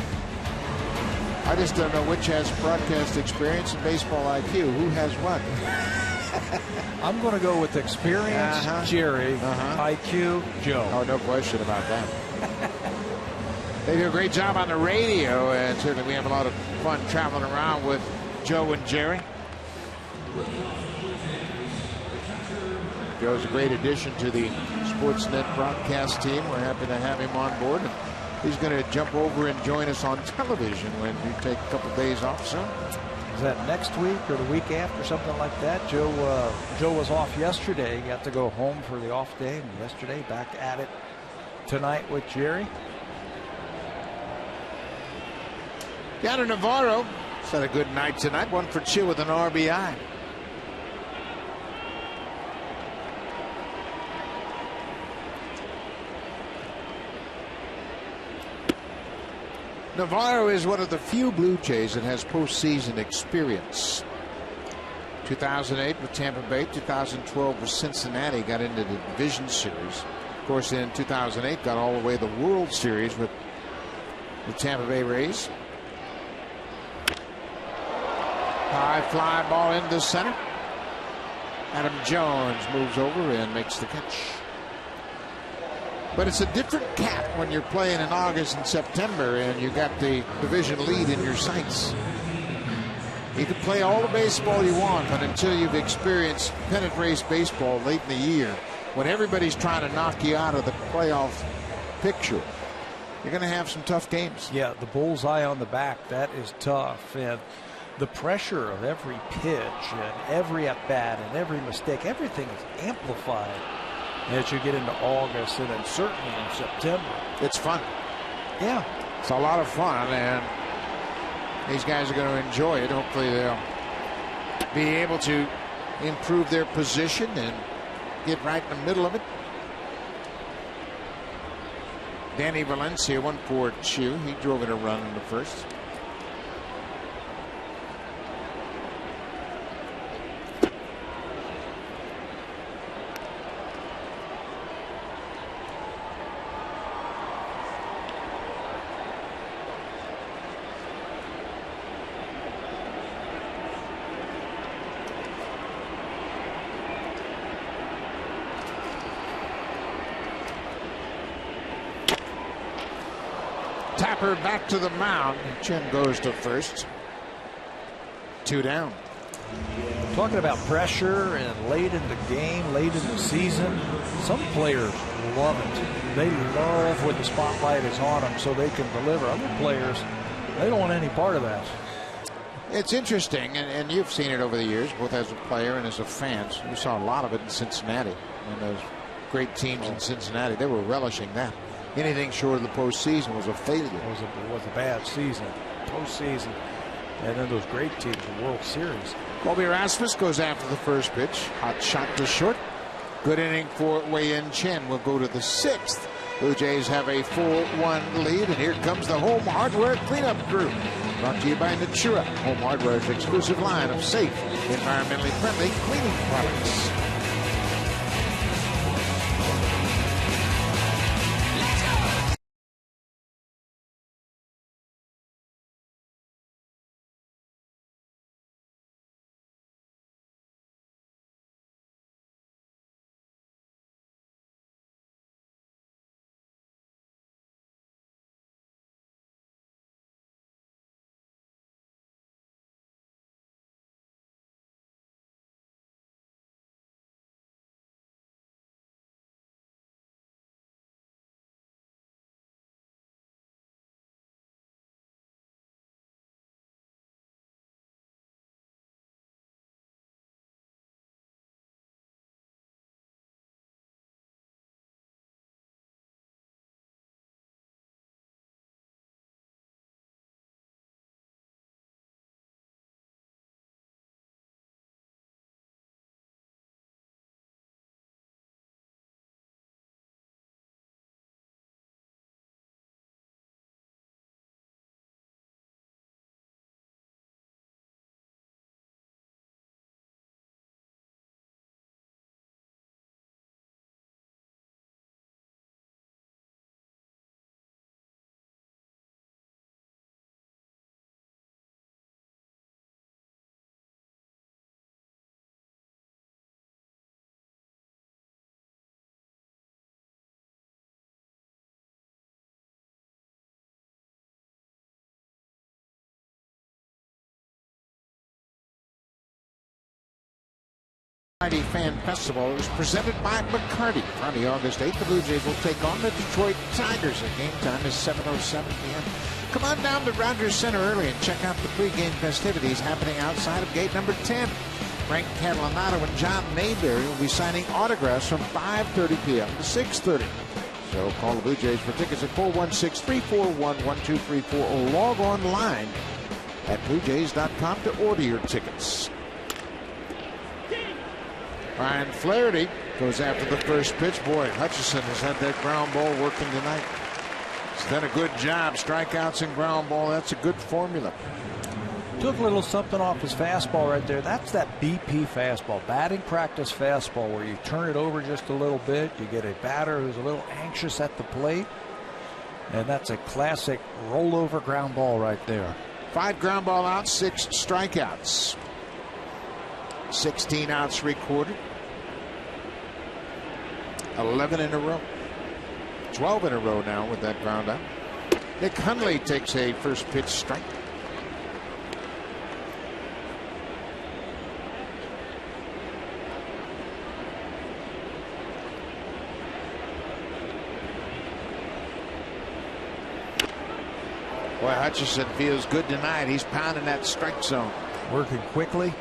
I just don't know which has broadcast experience and baseball IQ. Who has what? I'm going to go with experience, Jerry, IQ, Joe. Oh, no question about that. They do a great job on the radio, and certainly we have a lot of fun traveling around with Joe and Jerry. Joe's a great addition to the Sportsnet broadcast team. We're happy to have him on board. And he's going to jump over and join us on television when we take a couple of days off soon. Is that next week or the week after, something like that? Joe was off yesterday. He got to go home for the off day. And yesterday, back at it tonight with Jerry. Yanner Navarro had a good night tonight. 1 for 2 with an RBI. Navarro is one of the few Blue Jays that has postseason experience. 2008 with Tampa Bay, 2012 with Cincinnati, got into the division series. Of course, in 2008 got all the way to the World Series with the Tampa Bay Rays. High fly ball into center. Adam Jones moves over and makes the catch. But it's a different cap when you're playing in August and September and you got the division lead in your sights. You can play all the baseball you want, but until you've experienced pennant race baseball late in the year, when everybody's trying to knock you out of the playoff picture, you're going to have some tough games. Yeah, the bullseye on the back, that is tough. And the pressure of every pitch and every at-bat and every mistake, everything is amplified as you get into August and then certainly in September. It's fun. Yeah. It's a lot of fun, and these guys are going to enjoy it. Hopefully they'll be able to improve their position and get right in the middle of it. Danny Valencia, 1-4 chew. He drove in a run in the first. Tapper back to the mound. Chen goes to first. 2 down. Talking about pressure and late in the game, late in the season, some players love it. They love when the spotlight is on them so they can deliver. Other players, they don't want any part of that. It's interesting, and you've seen it over the years, both as a player and as a fan. You saw a lot of it in Cincinnati. And those great teams in Cincinnati, they were relishing that. Anything short of the postseason was a failure. It was a bad season. Postseason. And then those great teams, the World Series. Colby Rasmus goes after the first pitch. Hot shot to short. Good inning for Wei-Yin Chen. Will go to the 6th. Blue Jays have a 4-1 lead. And here comes the Home Hardware cleanup crew. Brought to you by Natura. Home Hardware's exclusive line of safe, environmentally friendly cleaning products. Fan Festival is presented by McCarty. Friday, August 8th, the Blue Jays will take on the Detroit Tigers. The game time is 7:07 p.m. Come on down to Rogers Center early and check out the pregame festivities happening outside of gate number 10. Frank Catalanato and John Mayberry will be signing autographs from 5:30 p.m. to 6:30. So call the Blue Jays for tickets at 416-341-1234 or log online at bluejays.com to order your tickets. Ryan Flaherty goes after the first pitch. Boy, Hutchison has had that ground ball working tonight. He's done a good job. Strikeouts and ground ball, that's a good formula. Took a little something off his fastball right there. That's that BP fastball, batting practice fastball, where you turn it over just a little bit. You get a batter who's a little anxious at the plate. And that's a classic rollover ground ball right there. 5 ground ball outs, 6 strikeouts. 16 outs recorded. 11 in a row. 12 in a row now with that ground out. Nick Hundley takes a first pitch strike. Boy, Hutchison feels good tonight. He's pounding that strike zone. Working quickly.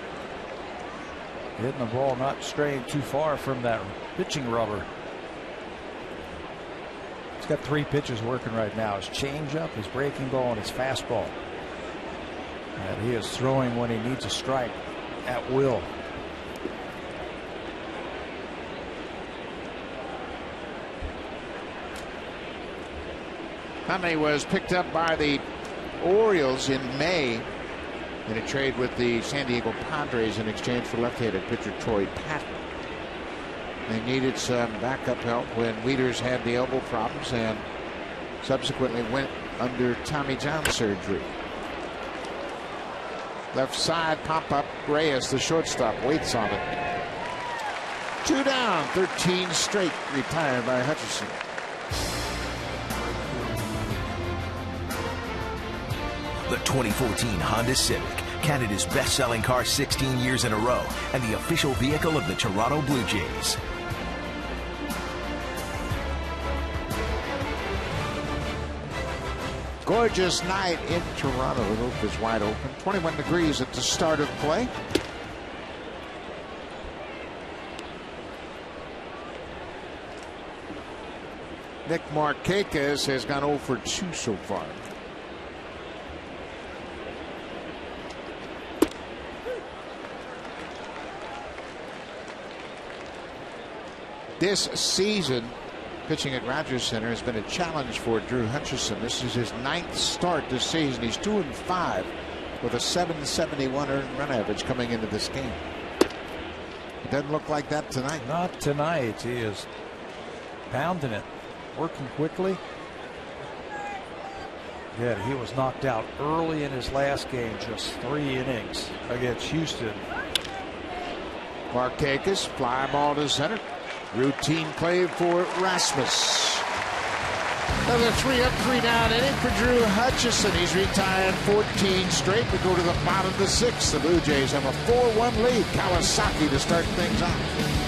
Hitting the ball, not straying too far from that pitching rubber. He's got 3 pitches working right now. His changeup, his breaking ball, and his fastball. And he is throwing when he needs a strike at will. Hundley was picked up by the Orioles in May in a trade with the San Diego Padres in exchange for left-handed pitcher Troy Patton. They needed some backup help when Wieters had the elbow problems and subsequently went under Tommy John surgery. Left side pop-up. Reyes, the shortstop, waits on it. 2 down, 13 straight retired by Hutchison. The 2014 Honda Civic, Canada's best-selling car 16 years in a row, and the official vehicle of the Toronto Blue Jays. Gorgeous night in Toronto. The roof is wide open. 21 degrees at the start of play. Nick Markakis has gone 0 for 2 so far. This season, pitching at Rogers Center has been a challenge for Drew Hutchison. This is his 9th start this season. He's 2-5 with a 771 earned run average coming into this game. It doesn't look like that tonight. Not tonight. He is pounding it, working quickly. Yeah, he was knocked out early in his last game, just 3 innings against Houston. Markakis, fly ball to center. Routine play for Rasmus. Another 3 up, 3 down inning for Drew Hutchison. He's retired 14 straight. We go to the bottom of the 6th. The Blue Jays have a 4-1 lead. Kawasaki to start things off.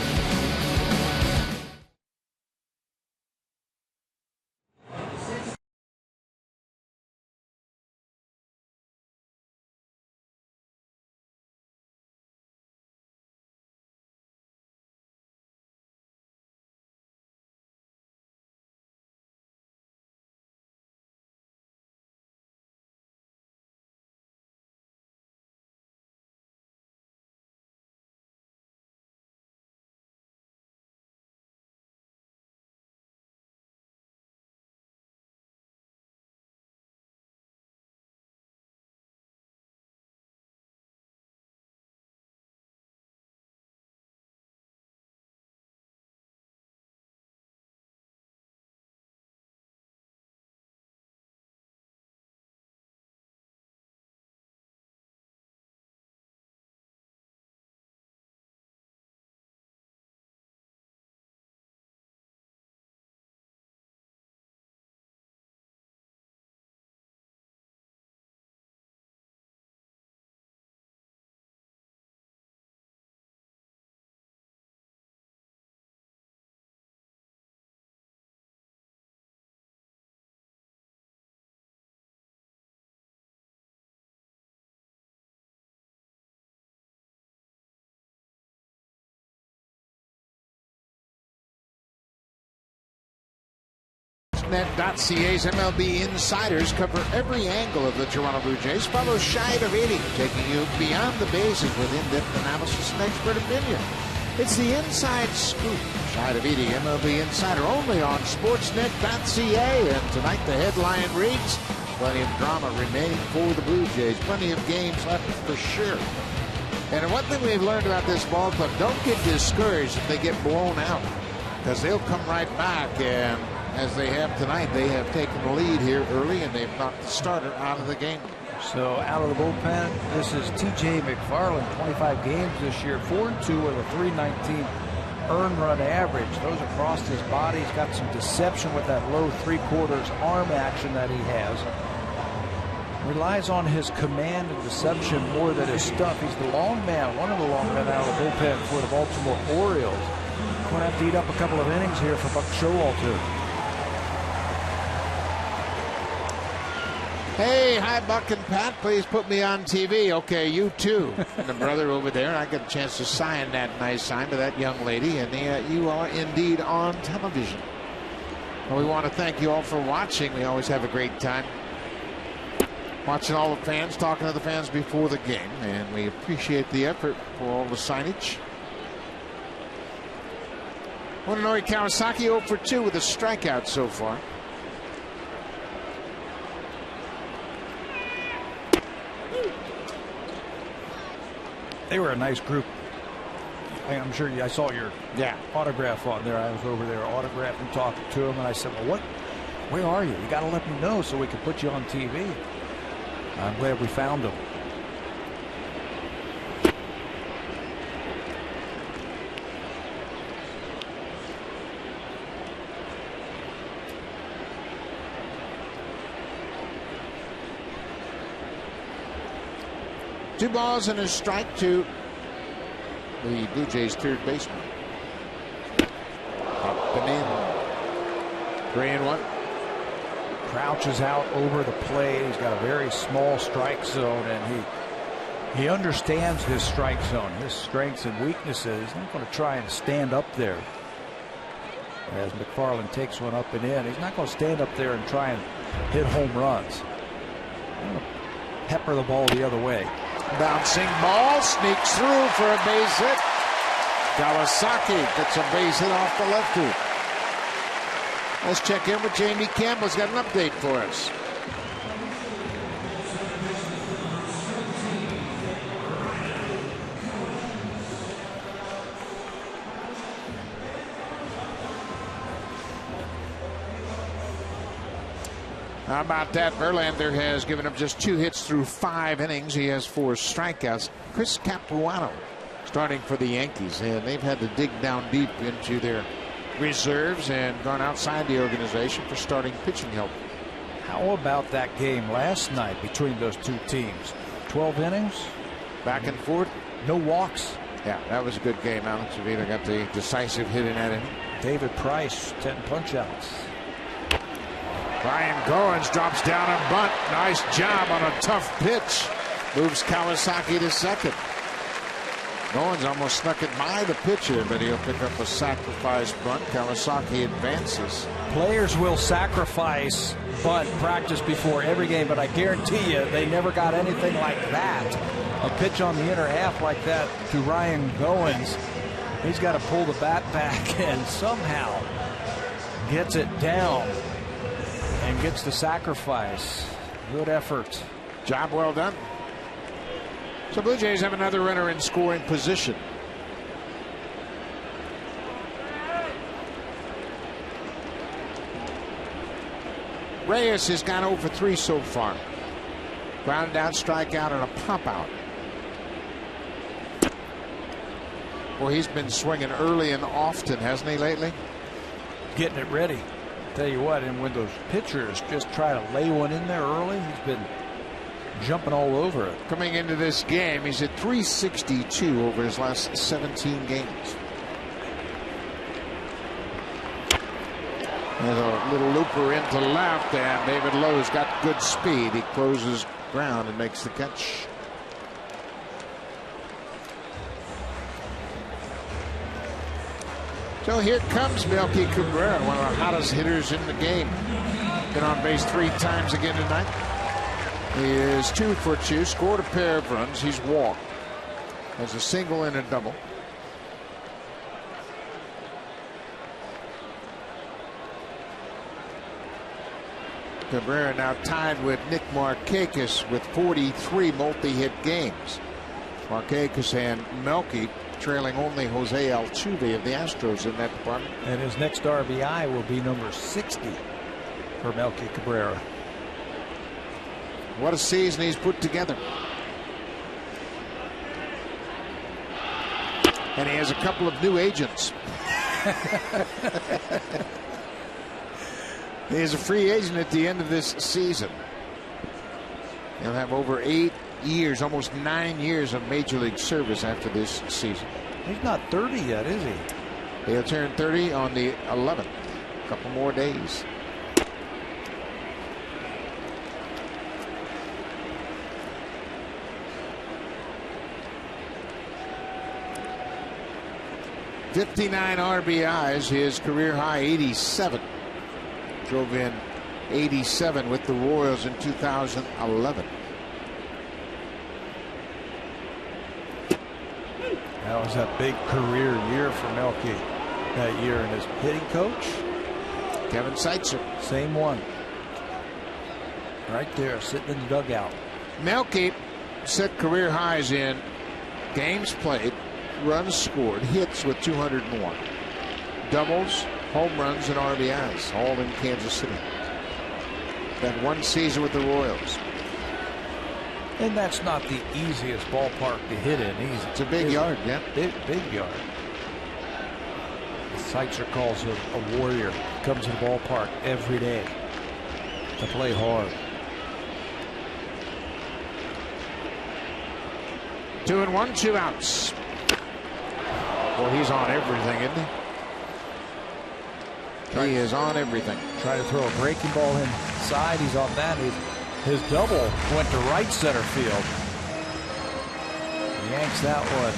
Net.ca's MLB insiders cover every angle of the Toronto Blue Jays. Follow Shide of 80, taking you beyond the bases with in-depth analysis and expert opinion. It's the Inside Scoop. Shide of 80, MLB insider, only on Sportsnet.ca. And tonight the headline reads, plenty of drama remaining for the Blue Jays. Plenty of games left for sure. And one thing we've learned about this ball club, don't get discouraged if they get blown out, because they'll come right back and as they have tonight. They have taken the lead here early, and they've knocked the starter out of the game. So out of the bullpen, this is T.J. McFarland, 25 games this year, 4-2 with a .319 earned run average. Those across his body. He's got some deception with that low three-quarters arm action that he has. Relies on his command and deception more than his stuff. He's the long man, one of the long men out of the bullpen for the Baltimore Orioles. Going to have to eat up a couple of innings here for Buck Showalter. Hey, hi, Buck and Pat. Please put me on TV. Okay, you too. And the brother over there, I got a chance to sign that nice sign to that young lady, and you are indeed on television. Well, we want to thank you all for watching. We always have a great time watching all the fans, talking to the fans before the game, and we appreciate the effort for all the signage. Munenori Kawasaki 0 for 2 with a strikeout so far. They were a nice group. I'm sure I saw your autograph on there. I was over there autographing, talking to them, and I said, well, where are you? You got to let me know so we can put you on TV. I'm glad we found them. Two balls and a strike to the Blue Jays' third baseman. Up and in. 3-1. Crouches out over the plate. He's got a very small strike zone, and he understands his strike zone, his strengths and weaknesses. He's not going to try and stand up there. As McFarland takes one up and in, he's not going to stand up there and try and hit home runs. He's going to pepper the ball the other way. Bouncing ball sneaks through for a base hit. Kawasaki gets a base hit off the left hoop. Let's check in with Jamie Campbell. He's got an update for us. How about that? Verlander has given up just 2 hits through 5 innings. He has 4 strikeouts. Chris Capuano starting for the Yankees, and they've had to dig down deep into their reserves and gone outside the organization for starting pitching help. How about that game last night between those two teams? 12 innings, back and forth, no walks. Yeah, that was a good game. Alex Avila got the decisive hit in that inning. David Price, 10 punch-outs. Ryan Goins drops down a bunt. Nice job on a tough pitch. Moves Kawasaki to second. Goins almost snuck it by the pitcher, but he'll pick up a sacrifice bunt. Kawasaki advances. Players will sacrifice bunt practice before every game, but I guarantee you they never got anything like that. A pitch on the inner half like that to Ryan Goins. He's got to pull the bat back and somehow gets it down and gets the sacrifice. Good effort. Job well done. So Blue Jays have another runner in scoring position. Reyes has gone 0 for 3 so far. Ground out, strikeout, and a pop out. Well, he's been swinging early and often, hasn't he, lately? Getting it ready. Tell you what, and when those pitchers just try to lay one in there early, he's been jumping all over it. Coming into this game, he's at .362 over his last 17 games. There's a little looper into left, and David Lowe's got good speed. He closes ground and makes the catch. So here comes Melky Cabrera, one of the hottest hitters in the game. Been on base 3 times again tonight. He is 2 for 2, scored a pair of runs. He's walked. Has a single and a double. Cabrera now tied with Nick Markakis with 43 multi-hit games. Markakis and Melky trailing only Jose Altuve of the Astros in that department. And his next RBI will be number 60 for Melky Cabrera. What a season he's put together. And he has a couple of new agents. He is a free agent at the end of this season. He'll have over 8 years, almost 9 years of Major League service after this season. He's not 30 yet, is he? He'll turn 30 on the 11th. A couple more days. '59 RBIs, his career high 87. Drove in 87 with the Royals in 2011. That was a big career year for Melky that year. And his hitting coach, Kevin Seitzer. Same one. Right there, sitting in the dugout. Melky set career highs in games played, runs scored, hits with 201. Doubles, home runs, and RBIs, all in Kansas City. That one season with the Royals. And that's not the easiest ballpark to hit in. It's a big yard, yeah. Big yard. Seitzer calls him a warrior. Comes to the ballpark every day to play hard. 2-1, 2 outs. Well, he's on everything, isn't he? He is on everything. Trying to throw a breaking ball inside. He's on that. His double went to right center field. He yanks that one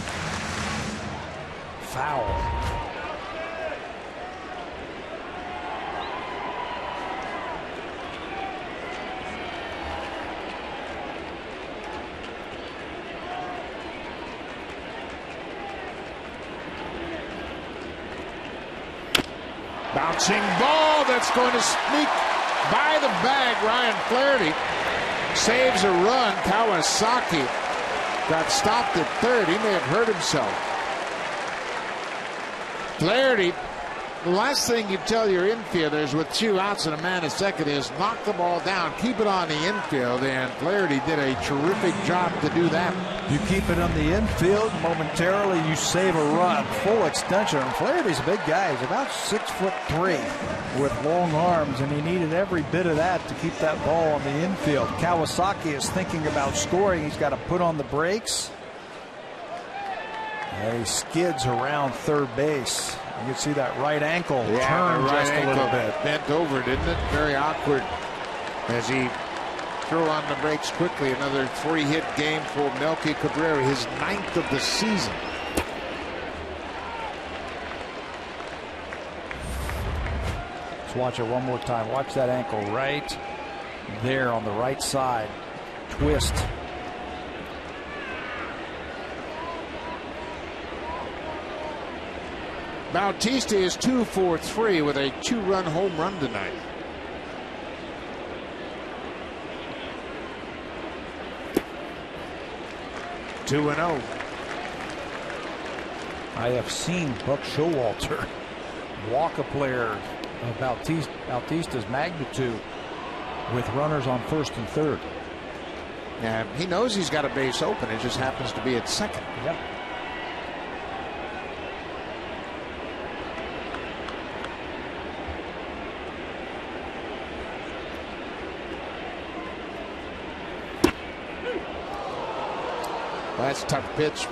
foul. Bouncing ball that's going to sneak by the bag. Ryan Flaherty saves a run. Kawasaki got stopped at third. He may have hurt himself. Flaherty, the last thing you tell your infielders with 2 outs and a man at second is knock the ball down, keep it on the infield, and Flaherty did a terrific job to do that. You keep it on the infield, momentarily you save a run. Full extension. Flaherty's a big guy. He's about 6'3" with long arms, and he needed every bit of that to keep that ball on the infield. Kawasaki is thinking about scoring. He's got to put on the brakes. And he skids around third base. You can see that right ankle turn right just ankle a little bit. Bent over, didn't it? Very awkward as he threw on the brakes quickly. Another 3-hit game for Melky Cabrera, his 9th of the season. Let's watch it one more time. Watch that ankle right there on the right side. Twist. Bautista is 2 for 3 with a 2-run home run tonight. Two and 0. I have seen Buck Showalter walk a player of Bautista's magnitude with runners on first and third. Yeah, he knows he's got a base open. It just happens to be at second. Yep. That's a tough pitch.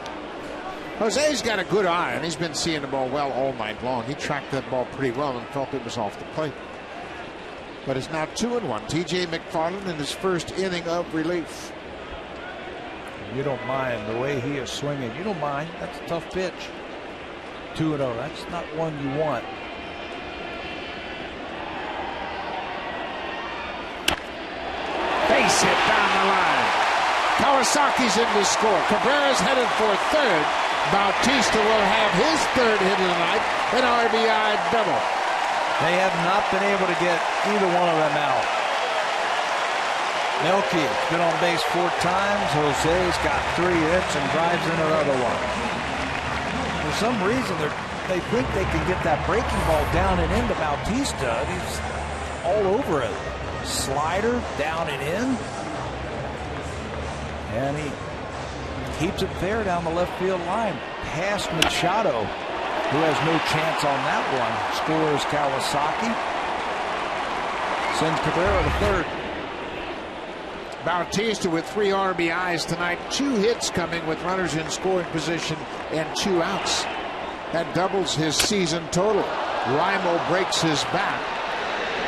Jose's got a good eye, and he's been seeing the ball well all night long. He tracked that ball pretty well and felt it was off the plate. But it's now 2-1. T.J. McFarland in his first inning of relief. You don't mind the way he is swinging. You don't mind. That's a tough pitch. 2-0. That's not one you want. Base hit down the line. Kawasaki's in to score. Cabrera's headed for third. Bautista will have his third hit of the night, an RBI double. They have not been able to get either one of them out. Melky been on base 4 times. Jose's got 3 hits and drives in another one. some reason they think they can get that breaking ball down and into Bautista. He's all over it. Slider down and in. And he keeps it fair down the left field line. Past Machado, who has no chance on that one. Scores Kawasaki. Sends Cabrera to third. Bautista with 3 RBIs tonight. 2 hits coming with runners in scoring position and 2 outs. That doubles his season total. Raimo breaks his back.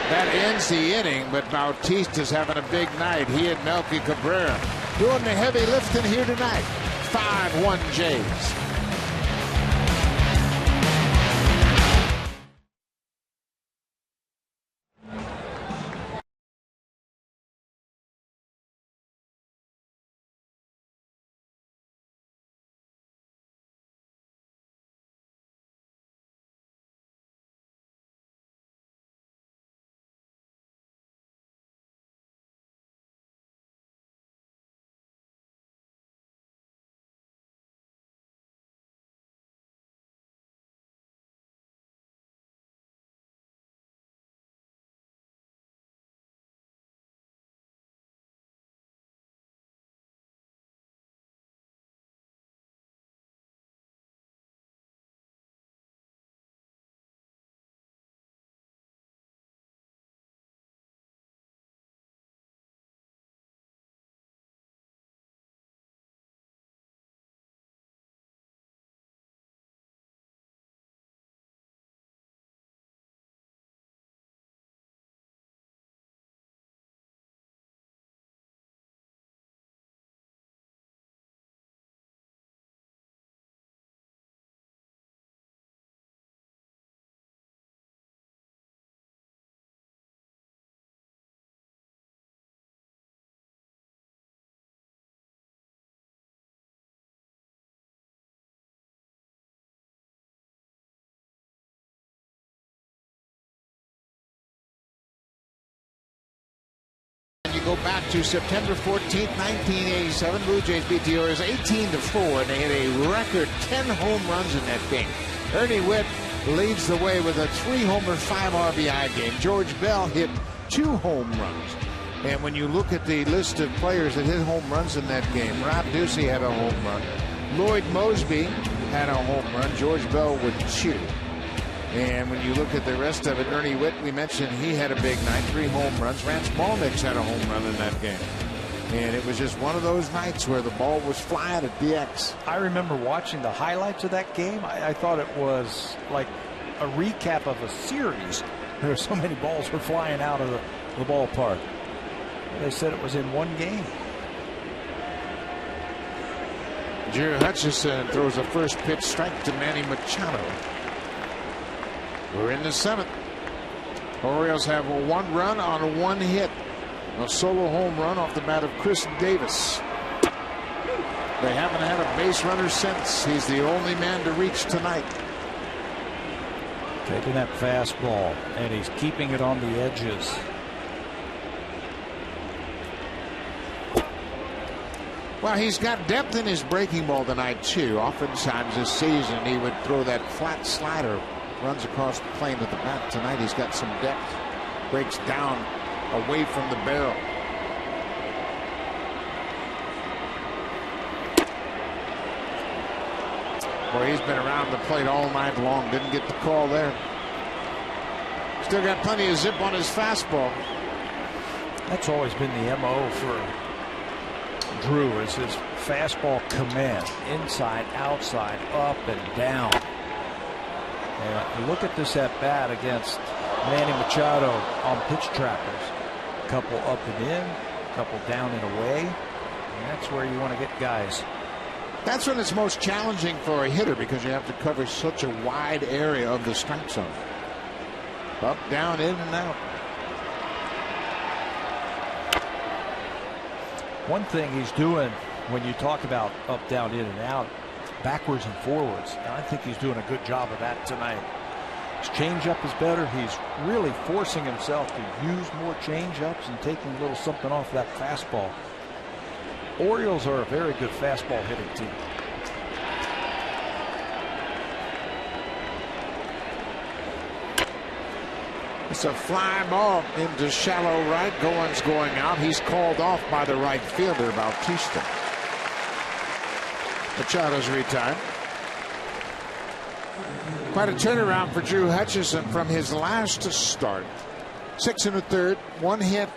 That ends the inning, but Bautista's having a big night. He and Melky Cabrera doing the heavy lifting here tonight. 5-1 Jays. You go back to September 14th, 1987. Blue Jays beat the Orioles 18-4, and they hit a record 10 home runs in that game. Ernie Whitt leads the way with a 3-homer, 5 RBI game. George Bell hit 2 home runs. And when you look at the list of players that hit home runs in that game, Rob Ducey had a home run. Lloyd Mosby had a home run. George Bell with 2. And when you look at the rest of it, Ernie Whitt, we mentioned he had a big night, 3 home runs. Rance Malnick's had a home run in that game. And it was just one of those nights where the ball was flying at DX. I remember watching the highlights of that game. I thought it was like a recap of a series. There were so many balls were flying out of the ballpark. They said it was in one game. Jerry Hutchison throws a first pitch strike to Manny Machado. We're in the 7th. Orioles have a 1 run on 1 hit. A solo home run off the bat of Chris Davis. They haven't had a base runner since. He's the only man to reach tonight. Taking that fastball, and he's keeping it on the edges. Well, he's got depth in his breaking ball tonight, too. Oftentimes this season, he would throw that flat slider, runs across the plane with the bat. Tonight, he's got some depth. Breaks down away from the barrel. Boy, he's been around the plate all night long. Didn't get the call there. Still got plenty of zip on his fastball. That's always been the MO for Drew, is his fastball command. Inside, outside, up and down. And look at this at bat against Manny Machado on pitch trackers. A couple up and in, a couple down and away. And that's where you want to get guys. That's when it's most challenging for a hitter, because you have to cover such a wide area of the strike zone. Up, down, in, and out. One thing he's doing when you talk about up, down, in, and out, backwards and forwards, and I think he's doing a good job of that tonight. His changeup is better. He's really forcing himself to use more changeups and taking a little something off that fastball. Orioles are a very good fastball hitting team. It's a fly ball into shallow right. Goins going out. He's called off by the right fielder, Bautista. Machado's retired. Quite a turnaround for Drew Hutchison from his last start. 6 1/3, 1 hit.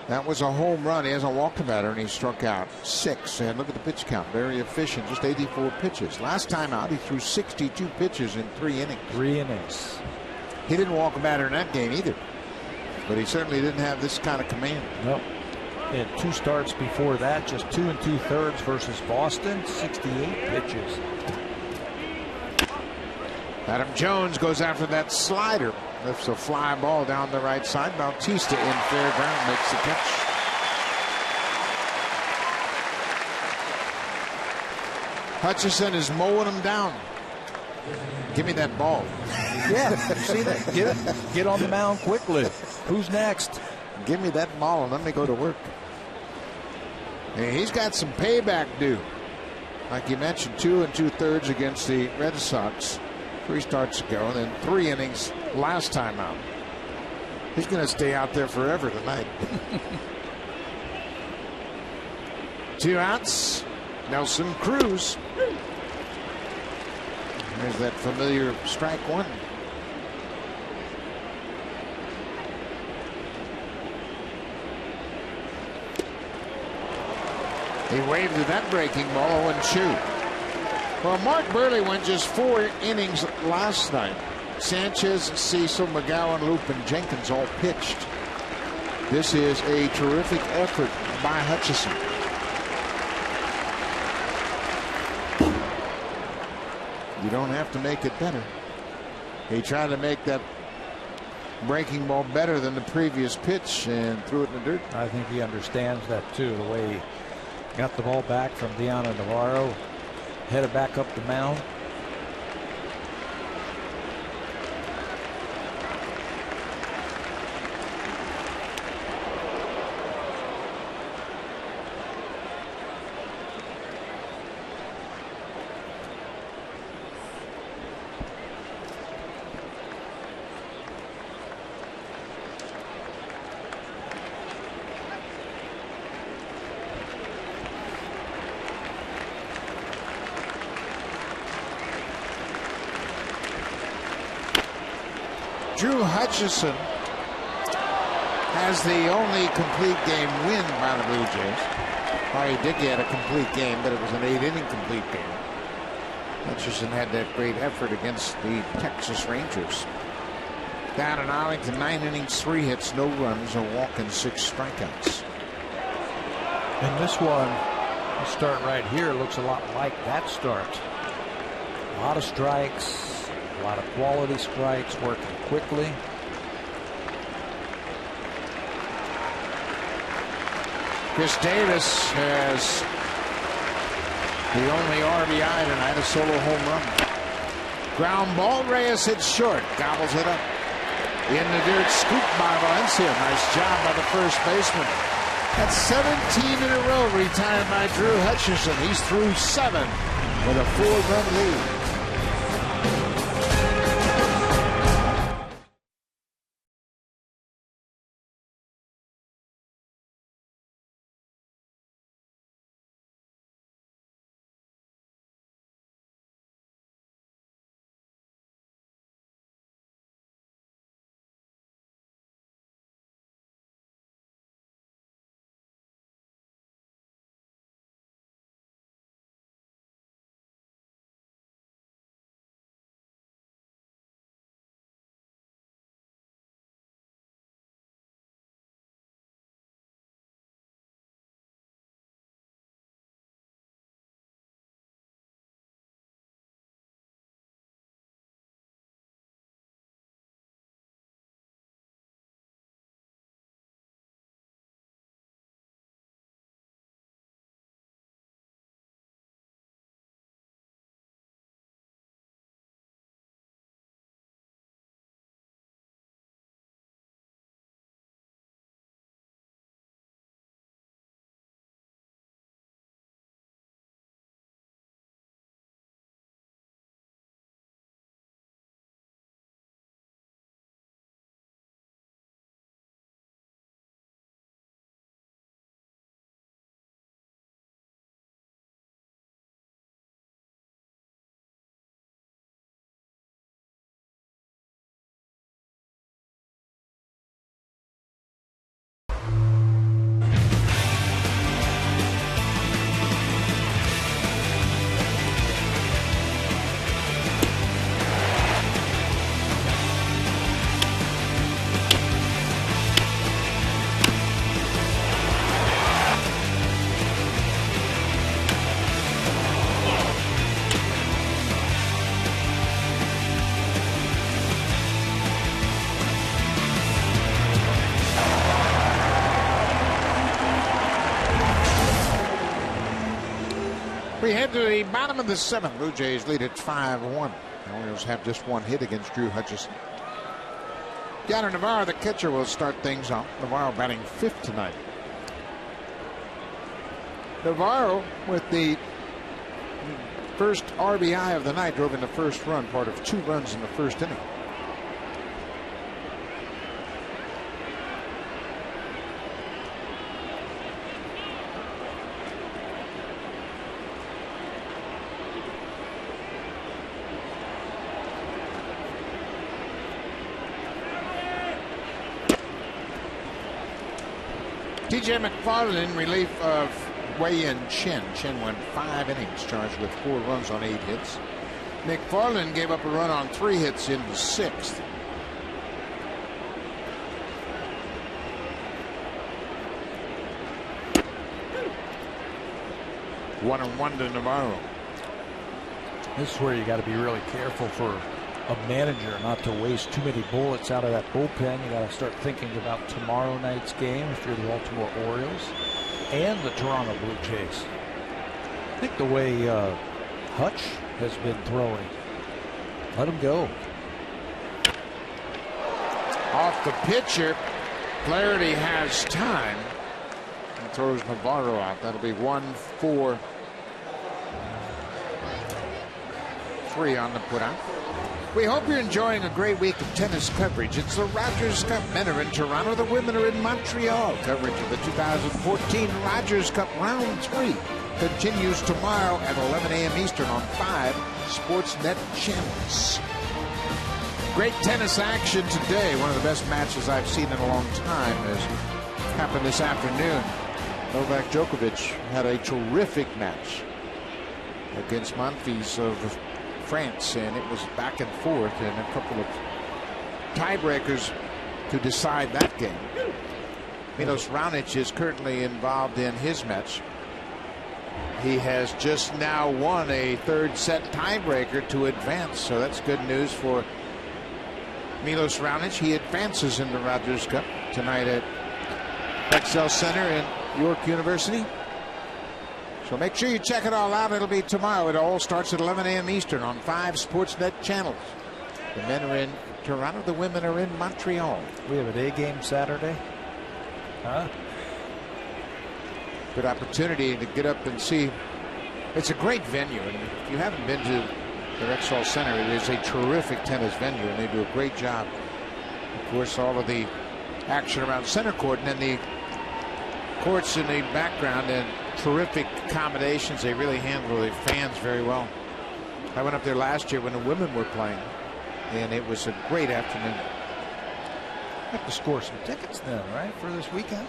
That was a home run. He hasn't walked a batter, and he struck out 6. And look at the pitch count. Very efficient. Just 84 pitches. Last time out, he threw 62 pitches in 3 innings. 3 innings. He didn't walk a batter in that game either. But he certainly didn't have this kind of command. Nope. He had 2 starts before that, just 2 2/3 versus Boston, 68 pitches. Adam Jones goes after that slider. Lifts a fly ball down the right side. Bautista in fair ground makes the catch. Hutchison is mowing him down. Give me that ball. Yeah, you see that? Get on the mound quickly. Who's next? Give me that ball and let me go to work. And he's got some payback due. Like you mentioned, 2 2/3 against the Red Sox 3 starts ago, and then 3 innings last time out. He's going to stay out there forever tonight. 2 outs. Nelson Cruz. There's that familiar strike 1. He waved at that breaking ball, 0-2. Well, Mark Burley went just 4 innings last night. Sanchez, Cecil, McGowan, Loop, and Jenkins all pitched. This is a terrific effort by Hutchison. You don't have to make it better. He tried to make that breaking ball better than the previous pitch and threw it in the dirt. I think he understands that too, the way he got the ball back from Deanna Navarro, headed back up the mound. Drew Hutchison has the only complete game win by the Blue Jays. Well, he did get a complete game, but it was an 8-inning complete game. Hutchison had that great effort against the Texas Rangers. Down in Arlington, 9 innings, 3 hits, no runs, a walk, and 6 strikeouts. And this one, the start right here looks a lot like that start. A lot of strikes. A lot of quality strikes, working quickly. Chris Davis has the only RBI tonight, a solo home run. Ground ball, Reyes hits short, gobbles it up. In the dirt, scooped by Valencia. Nice job by the first baseman. That's 17 in a row retired by Drew Hutchison. He's through 7 with a 4-run lead. We head to the bottom of the 7th. Blue Jays lead at 5-1. The Orioles have just one hit against Drew Hutchison. Yonder Navarro, the catcher, will start things off. Navarro batting 5th tonight. Navarro with the first RBI of the night, drove in the first run, part of 2 runs in the first inning. TJ McFarland in relief of Wei-Yin Chen. Chen went 5 innings, charged with 4 runs on 8 hits. McFarland gave up a run on 3 hits in the 6th. One and one to Navarro. This is where you got to be really careful for a manager not to waste too many bullets out of that bullpen. You got to start thinking about tomorrow night's game if you're the Baltimore Orioles and the Toronto Blue Jays. I think the way Hutch has been throwing, let him go. Off the pitcher, Flaherty has time and throws Navarro out. That'll be 1-4-3 on the putout. We hope you're enjoying a great week of tennis coverage. It's the Rogers Cup. Men are in Toronto. The women are in Montreal. Coverage of the 2014 Rogers Cup Round 3 continues tomorrow at 11 a.m. Eastern on 5 Sportsnet channels. Great tennis action today. One of the best matches I've seen in a long time has happened this afternoon. Novak Djokovic had a terrific match against Monfils of France, and it was back and forth and a couple of tiebreakers to decide that game. Milos Raonic is currently involved in his match. He has just now won a 3rd set tiebreaker to advance, so that's good news for Milos Raonic. He advances in the Rogers Cup tonight at Excel Center in York University. So make sure you check it all out. It'll be tomorrow. It all starts at 11 a.m. Eastern on 5 Sportsnet channels. The men are in Toronto. The women are in Montreal. We have a day game Saturday. Huh? Good opportunity to get up and see. It's a great venue. And if you haven't been to the Rexall Center, it is a terrific tennis venue, and they do a great job. Of course, all of the action around center court and then the courts in the background and terrific accommodations. They really handle the fans very well. I went up there last year when the women were playing, and it was a great afternoon. Have to score some tickets then, right, for this weekend?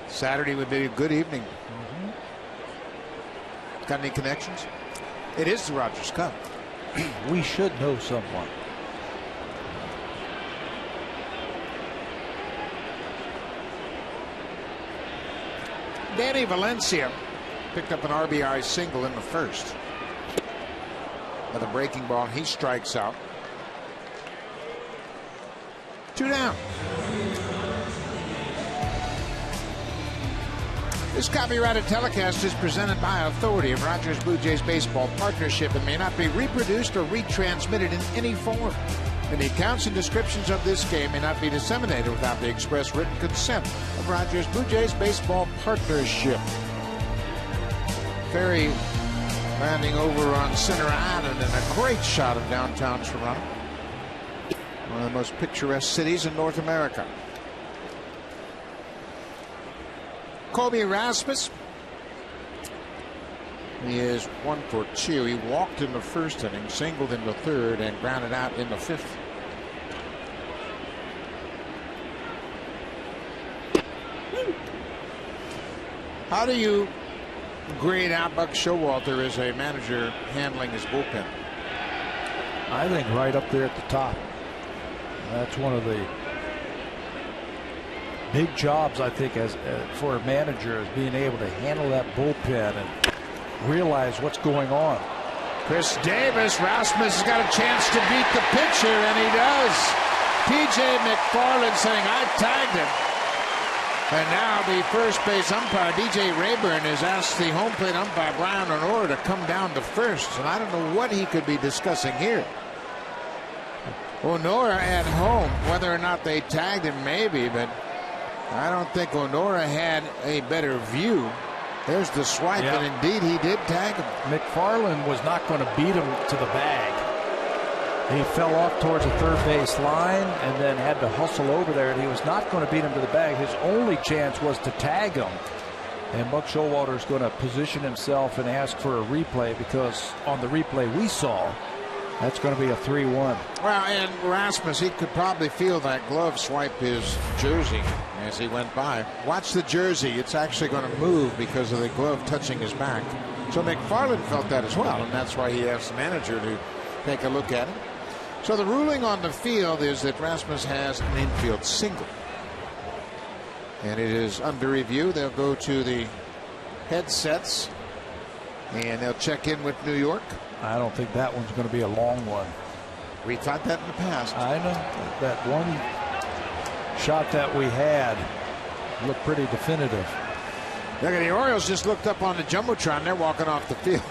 Saturday would be a good evening. Got any connections? It is the Rogers Cup. We should know someone. Danny Valencia picked up an RBI single in the 1st. With a breaking ball, he strikes out. 2 down. This copyrighted telecast is presented by authority of Rogers Blue Jays Baseball Partnership and may not be reproduced or retransmitted in any form. And the accounts and descriptions of this game may not be disseminated without the express written consent of Rogers Blue Jays Baseball Partnership. Ferry landing over on Center Island and a great shot of downtown Toronto. One of the most picturesque cities in North America. Kobe Rasmus. He is 1 for 2. He walked in the 1st inning, singled in the 3rd, and grounded out in the 5th. How do you grade out Buck Showalter as a manager handling his bullpen? I think right up there at the top. That's one of the big jobs, I think, as for a manager, is being able to handle that bullpen and realize what's going on. Chris Davis, Rasmus has got a chance to beat the pitcher, and he does. P.J. McFarland saying, I tagged him. And now the first base umpire, DJ Rayburn, has asked the home plate umpire, Brian Honora, to come down to first. And I don't know what he could be discussing here. Honora at home, whether or not they tagged him, maybe, but I don't think Honora had a better view. There's the swipe, and indeed he did tag him. McFarland was not going to beat him to the bag. He fell off towards the third base line and then had to hustle over there, and he was not going to beat him to the bag. His only chance was to tag him. And Buck Showalter is going to position himself and ask for a replay, because on the replay we saw, that's going to be a 3-1. Well, and Rasmus, he could probably feel that glove swipe his jersey as he went by. Watch the jersey. It's actually going to move because of the glove touching his back. So McFarland felt that as well, and that's why he asked the manager to take a look at it. So the ruling on the field is that Rasmus has an infield single. And it is under review. They'll go to the headsets and they'll check in with New York. I don't think that one's going to be a long one. We thought that in the past. I know. That one shot that we had looked pretty definitive. Look at the Orioles just looked up on the Jumbotron. They're walking off the field.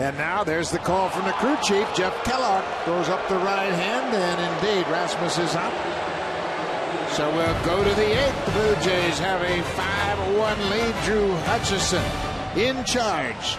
And now there's the call from the crew chief. Jeff Kellogg goes up the right hand, and indeed Rasmus is out. So we'll go to the 8th. The Blue Jays have a 5-1 lead. Drew Hutchison in charge.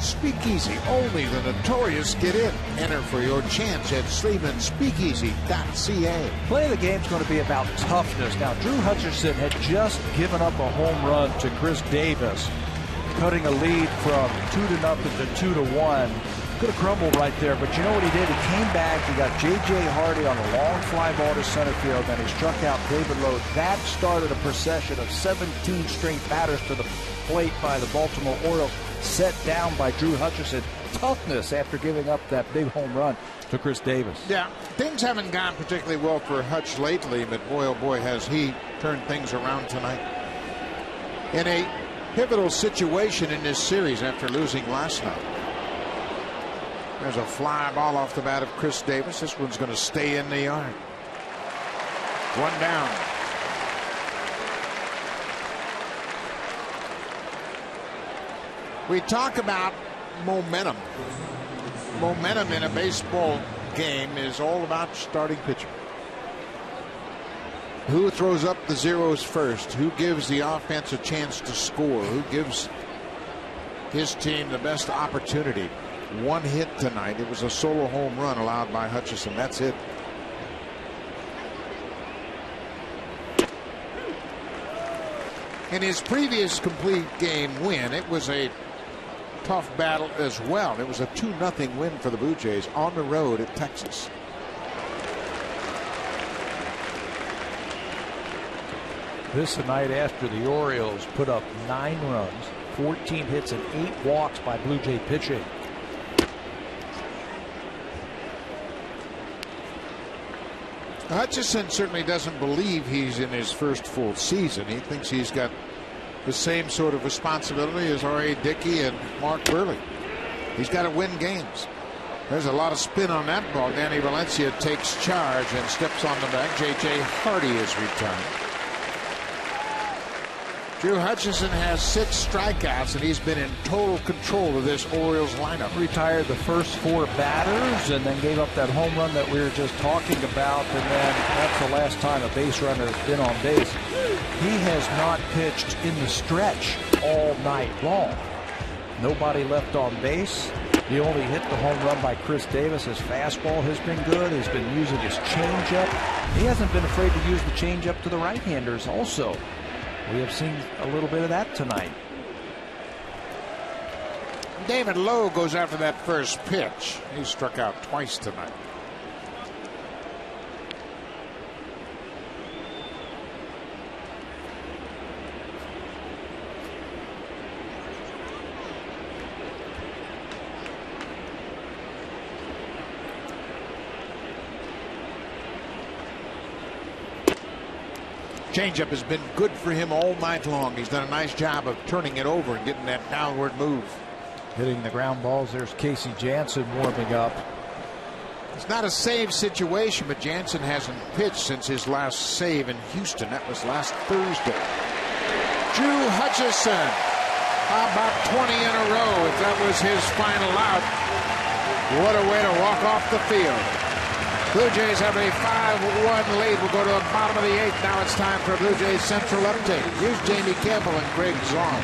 Speakeasy. Only the notorious get in. Enter for your chance at SleemanSpeakeasy.ca. Play of the game is going to be about toughness. Now, Drew Hutchison had just given up a home run to Chris Davis, cutting a lead from 2-0 to 2-1. Could have crumbled right there, but you know what he did? He came back. He got J.J. Hardy on a long fly ball to center field, and he struck out David Lowe. That started a procession of 17 straight batters to the plate by the Baltimore Orioles, set down by Drew Hutchison. Toughness after giving up that big home run to Chris Davis. Yeah, things haven't gone particularly well for Hutch lately, but boy, oh boy, has he turned things around tonight. In a pivotal situation in this series after losing last night. There's a fly ball off the bat of Chris Davis. This one's going to stay in the yard. One down. We talk about momentum. Momentum in a baseball game is all about starting pitcher. Who throws up the zeros first? Who gives the offense a chance to score? Who gives his team the best opportunity? One hit tonight. It was a solo home run allowed by Hutchison. That's it. In his previous complete game win, it was a tough battle as well. It was a 2-0 win for the Blue Jays on the road at Texas. This the night after the Orioles put up 9 runs, 14 hits, and 8 walks by Blue Jay pitching. Hutchison certainly doesn't believe he's in his first full season. He thinks he's got the same sort of responsibility as R.A. Dickey and Mark Burley. He's got to win games. There's a lot of spin on that ball. Danny Valencia takes charge and steps on the back. J.J. Hardy is returned. Drew Hutchison has 6 strikeouts, and he's been in total control of this Orioles lineup. Retired the first 4 batters and then gave up that home run that we were just talking about, and then that's the last time a base runner has been on base. He has not pitched in the stretch all night long. Nobody left on base. He only hit the home run by Chris Davis. His fastball has been good. He's been using his changeup. He hasn't been afraid to use the changeup to the right-handers also. We have seen a little bit of that tonight. David Lowe goes after that first pitch. He struck out twice tonight. Changeup has been good for him all night long. He's done a nice job of turning it over and getting that downward move. Hitting the ground balls. There's Casey Jansen warming up. It's not a save situation, but Jansen hasn't pitched since his last save in Houston. That was last Thursday. Drew Hutchison. How about 20 in a row if that was his final out? What a way to walk off the field. Blue Jays have a 5-1 lead. We'll go to the bottom of the 8th. Now it's time for a Blue Jays Central update. Here's Jamie Campbell and Greg Zahn.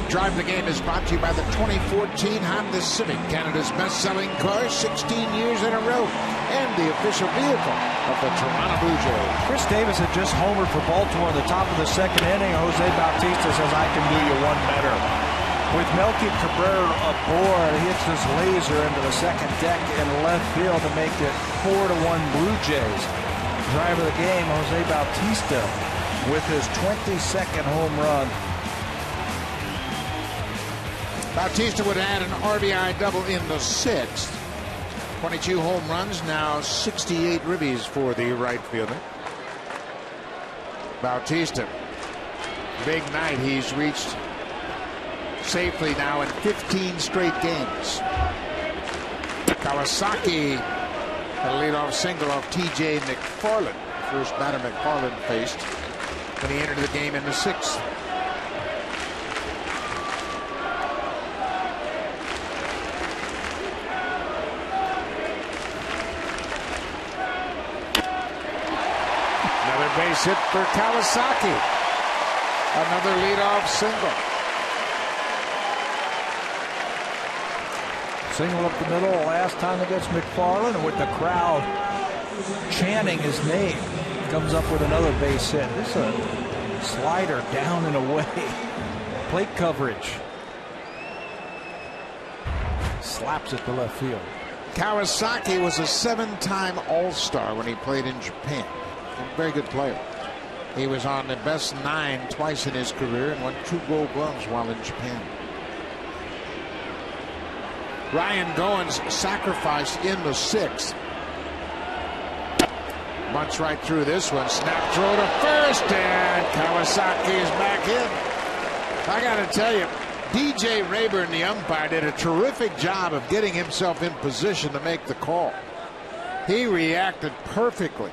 Drive the Game is brought to you by the 2014 Honda Civic, Canada's best-selling car 16 years in a row, and the official vehicle of the Toronto Blue Jays. Chris Davis had just homered for Baltimore at the top of the 2nd inning. Jose Bautista says, "I can do you one better." With Melky Cabrera aboard, he hits this laser into the second deck in left field to make it 4-1 Blue Jays. Driver of the game, Jose Bautista, with his 22nd home run. Bautista would add an RBI double in the 6th. 22 home runs, now 68 ribbies for the right fielder. Bautista, big night. He's reached safely now in 15 straight games. Kawasaki, a leadoff single off T.J. McFarland. First batter McFarland faced when he entered the game in the 6th. Base hit for Kawasaki. Another leadoff single. Single up the middle last time against McFarland, and with the crowd chanting his name, comes up with another base hit. This is a slider down and away. Plate coverage. Slaps it to left field. Kawasaki was a 7-time All-Star when he played in Japan. A very good player. He was on the best 9 twice in his career and won 2 Gold Gloves while in Japan. Ryan Goins sacrificed in the 6th. Bunts right through this one. Snap throw to first, and Kawasaki is back in. I got to tell you, DJ Rayburn, the umpire, did a terrific job of getting himself in position to make the call. He reacted perfectly.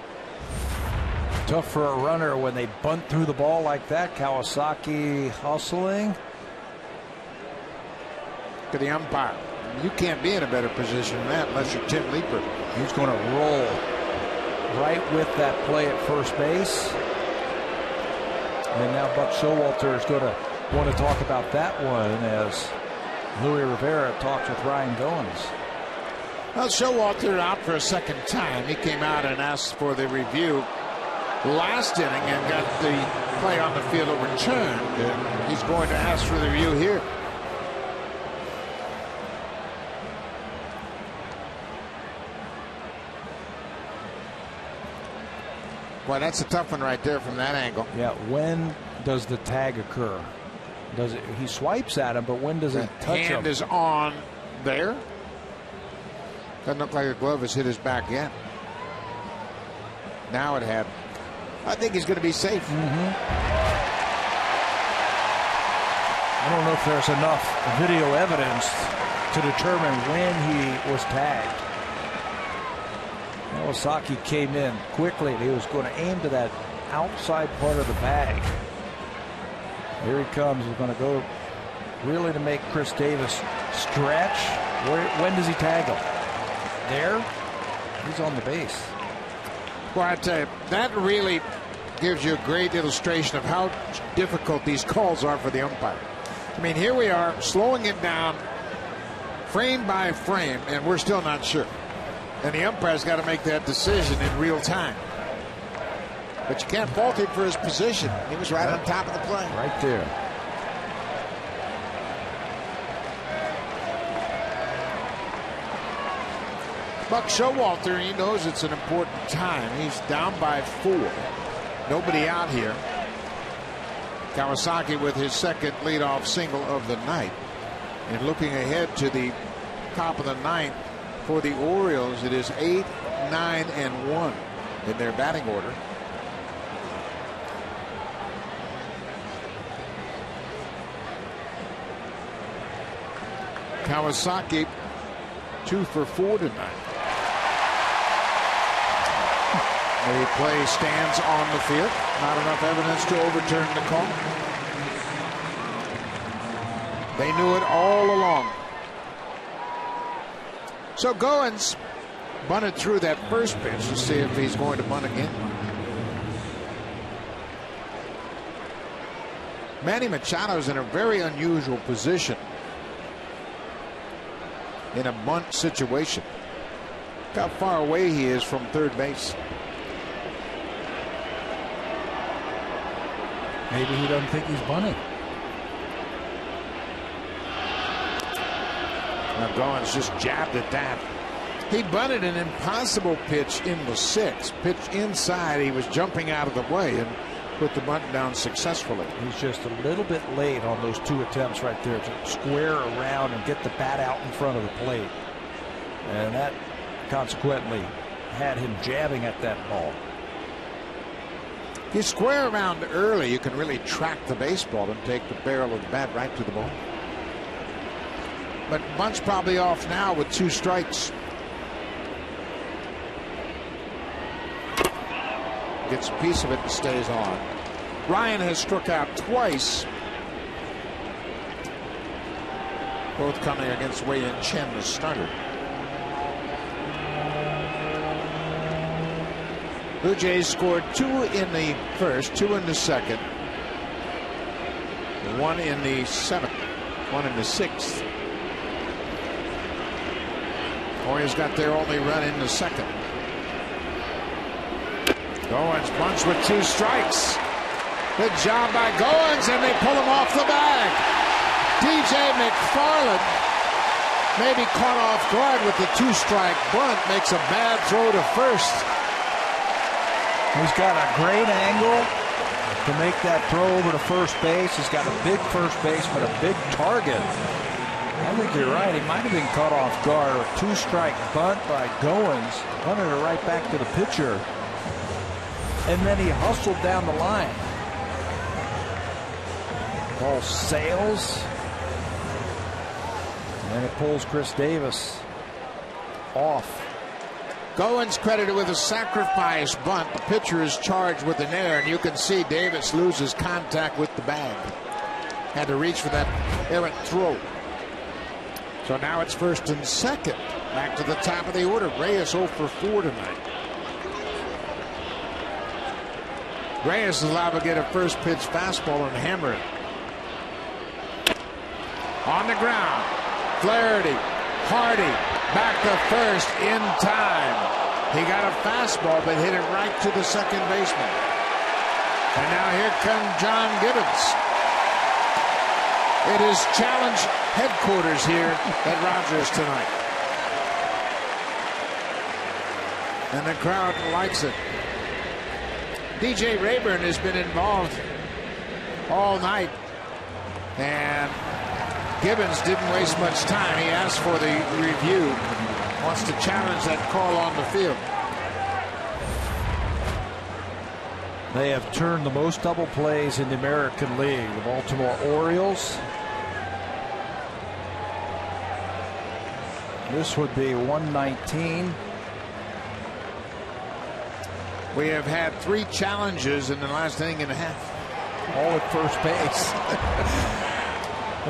Tough for a runner when they bunt through the ball like that. Kawasaki hustling. Look at the umpire. You can't be in a better position than that unless you're Tim Leeper. He's going to roll right with that play at first base. And now Buck Showalter is going to want to talk about that one as Louis Rivera talks with Ryan Goins. Well, Showalter out for a second time. He came out and asked for the review last inning and got the play on the field overturned. And he's going to ask for the review here. Well, that's a tough one right there from that angle. Yeah, when does the tag occur? Does it? He swipes at him, but when does it touch him? Hand is on there. Doesn't look like a glove has hit his back yet. Now it had. I think he's going to be safe. I don't know if there's enough video evidence to determine when he was tagged. Kawasaki came in quickly, and he was going to aim to that outside part of the bag. Here he comes. He's going to go really to make Chris Davis stretch. When does he tag him? There? He's on the base. Well, I tell you, that really gives you a great illustration of how difficult these calls are for the umpire. I mean, here we are slowing it down frame by frame, and we're still not sure. And the umpire's got to make that decision in real time. But you can't fault him for his position. He was right on top of the play. Right there. Buck Showalter, he knows it's an important time. He's down by 4. Nobody out here. Kawasaki with his second leadoff single of the night. And looking ahead to the top of the 9th for the Orioles, it is 8, 9, and 1 in their batting order. Kawasaki 2 for 4 tonight. The play stands on the field. Not enough evidence to overturn the call. They knew it all along. So Goins bunted through that first pitch to see if he's going to bunt again. Manny Machado's in a very unusual position in a bunt situation. Look how far away he is from third base. Maybe he doesn't think he's bunting. Now Goins just jabbed at that. He bunted an impossible pitch in the 6th. Pitch inside. He was jumping out of the way and put the bunt down successfully. He's just a little bit late on those 2 attempts right there to square around and get the bat out in front of the plate. And that consequently had him jabbing at that ball. If you square around early, you can really track the baseball and take the barrel of the bat right to the ball. But bunt's probably off now with 2 strikes. Gets a piece of it and stays on. Ryan has struck out twice. Both coming against Wei-Yin Chen, the starter. Blue Jays scored 2 in the first, 2 in the second, 1 in the 7th, 1 in the 6th. Orioles got their only run in the second. Goins bunts with 2 strikes. Good job by Goins, and they pull him off the bag. DJ McFarland, maybe caught off guard with the 2-strike bunt, makes a bad throw to first. He's got a great angle to make that throw over to first base. He's got a big first baseman, a big target. I think you're right. He might have been caught off guard. A 2-strike bunt by Goins, punted it right back to the pitcher. And then he hustled down the line. Ball sails. And it pulls Chris Davis off. Goins credited with a sacrifice bunt. The pitcher is charged with an error, and you can see Davis loses contact with the bag. Had to reach for that errant throw. So now it's first and second. Back to the top of the order. Reyes 0 for 4 tonight. Reyes is allowed to get a first pitch fastball and hammer it. On the ground. Flaherty. Hardy. Back to first in time. He got a fastball but hit it right to the second baseman. And now here comes John Gibbons. It is challenge headquarters here at Rogers tonight. And the crowd likes it. DJ Rayburn has been involved all night, and Gibbons didn't waste much time. He asked for the review, wants to challenge that call on the field. They have turned the most double plays in the American League. The Baltimore Orioles. This would be 119. We have had 3 challenges in the last inning and a half. All at first base.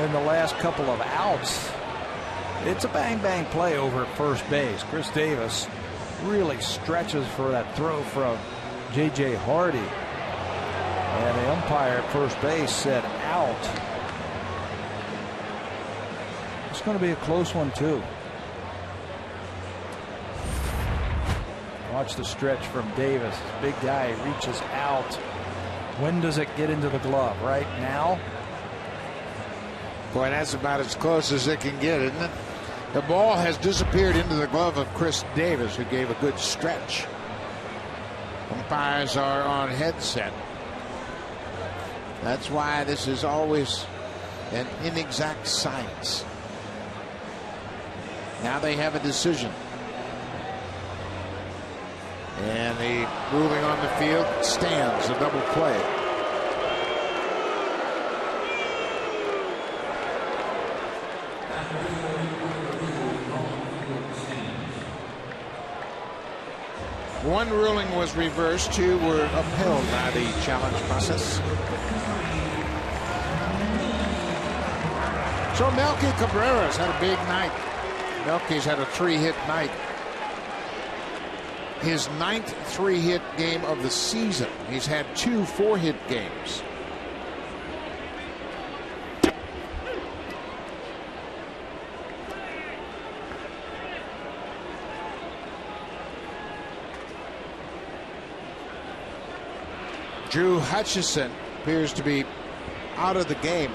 In the last couple of outs. It's a bang-bang play over at first base. Chris Davis really stretches for that throw from J.J. Hardy. And the umpire at first base said out. It's going to be a close one, too. Watch the stretch from Davis. Big guy reaches out. When does it get into the glove? Right now? Boy, that's about as close as it can get, isn't it? The ball has disappeared into the glove of Chris Davis, who gave a good stretch. Umpires are on headset. That's why this is always an inexact science. Now they have a decision. And the ruling on the field stands, a double play. One ruling was reversed, 2 were upheld by the challenge process. So Melky Cabrera's had a big night. Melky's had a 3-hit night. His 9th 3-hit game of the season. He's had 2 4-hit games. Drew Hutchison appears to be out of the game.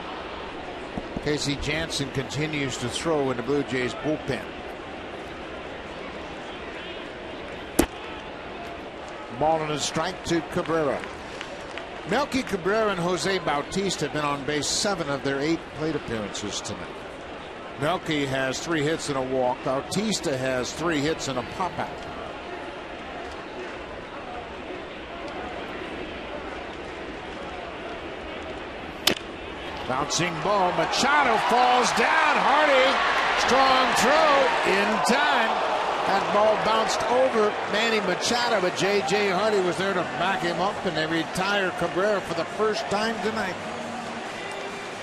Casey Jansen continues to throw in the Blue Jays bullpen. Ball and a strike to Cabrera. Melky Cabrera and Jose Bautista have been on base 7 of their 8 plate appearances tonight. Melky has 3 hits and a walk. Bautista has 3 hits and a pop out. Bouncing ball. Machado falls down. Hardy. Strong throw in time. That ball bounced over Manny Machado, but J.J. Hardy was there to back him up, and they retire Cabrera for the first time tonight.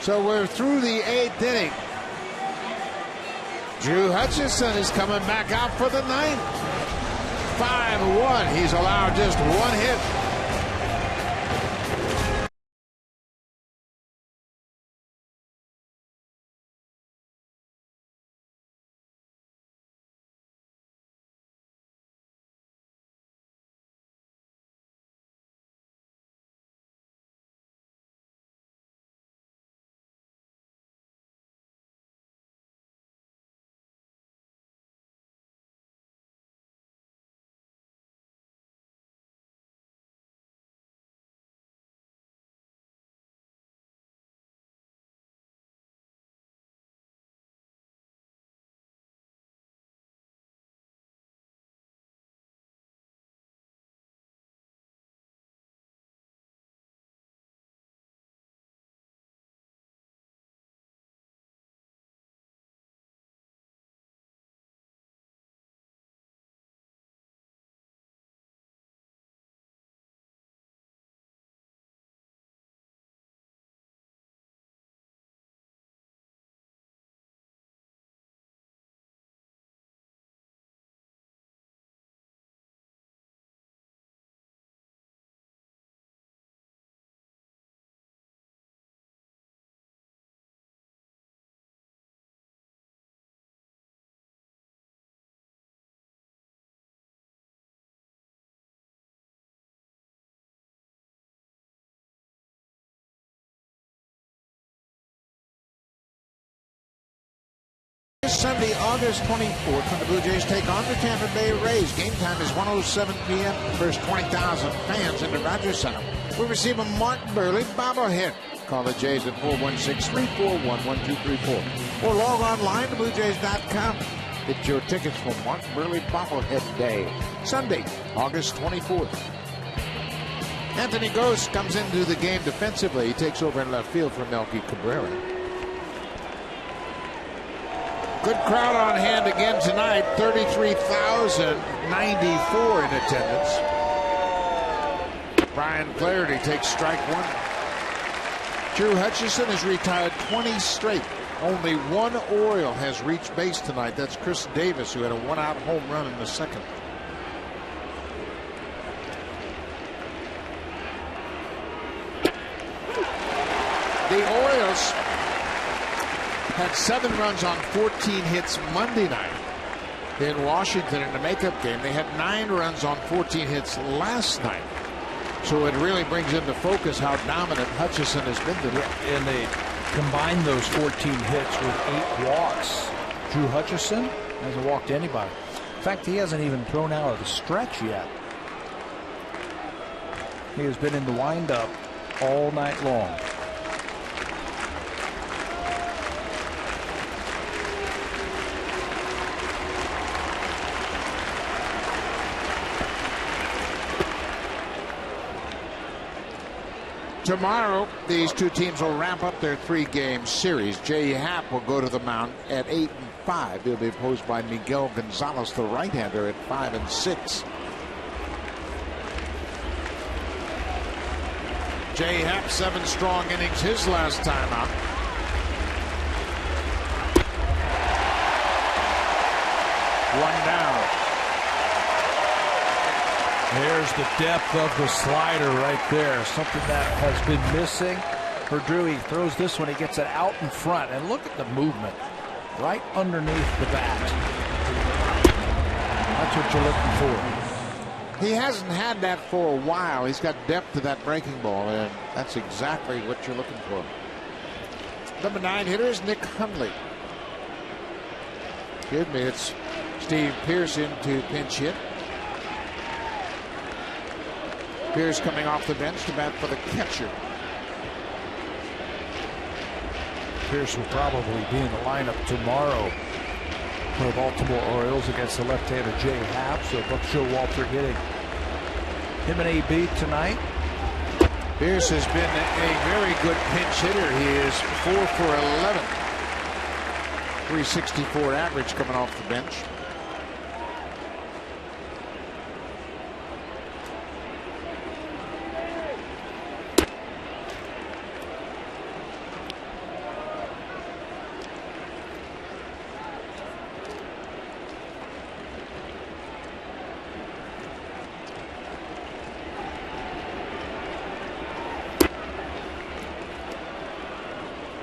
So we're through the 8th inning. Drew Hutchison is coming back out for the 9th. 5-1. He's allowed just 1 hit. This Sunday, August 24th, when the Blue Jays take on the Tampa Bay Rays. Game time is 1:07 p.m. First 20,000 fans into Rogers Center. We receive a Mark Burley bobblehead. Call the Jays at 416-341-1234. Or log online to BlueJays.com. Get your tickets for Mark Burley bobblehead day. Sunday, August 24th. Anthony Ghost comes into the game defensively. He takes over in left field for Melky Cabrera. Good crowd on hand again tonight. 33,094 in attendance. Brian Flaherty takes strike one. Drew Hutchison has retired 20 straight. Only one Oriole has reached base tonight. That's Chris Davis, who had a one-out home run in the second. The Orioles had 7 runs on 14 hits Monday night in Washington in the makeup game. They had 9 runs on 14 hits last night. So it really brings into focus how dominant Hutchison has been today. And they combined those 14 hits with 8 walks. Drew Hutchison hasn't walked anybody. In fact, he hasn't even thrown out of the stretch yet. He has been in the windup all night long. Tomorrow, these two teams will wrap up their 3-game series. Jay Happ will go to the mound at 8-5. He'll be opposed by Miguel Gonzalez, the right-hander, at 5-6. Jay Happ, 7 strong innings his last time out. One down. There's the depth of the slider right there. Something that has been missing for Drew. He throws this one. He gets it out in front. And look at the movement right underneath the bat. That's what you're looking for. He hasn't had that for a while. He's got depth to that breaking ball, and that's exactly what you're looking for. Number 9 hitter is Nick Hundley. Excuse me, it's Steve Pearce into pinch hit. Pearce coming off the bench to bat for the catcher. Pearce will probably be in the lineup tomorrow for the Baltimore Orioles against the left-hander Jay Happ. So Buck Showalter getting him an AB tonight. Pearce has been a very good pinch hitter. He is 4 for 11. 364 average coming off the bench.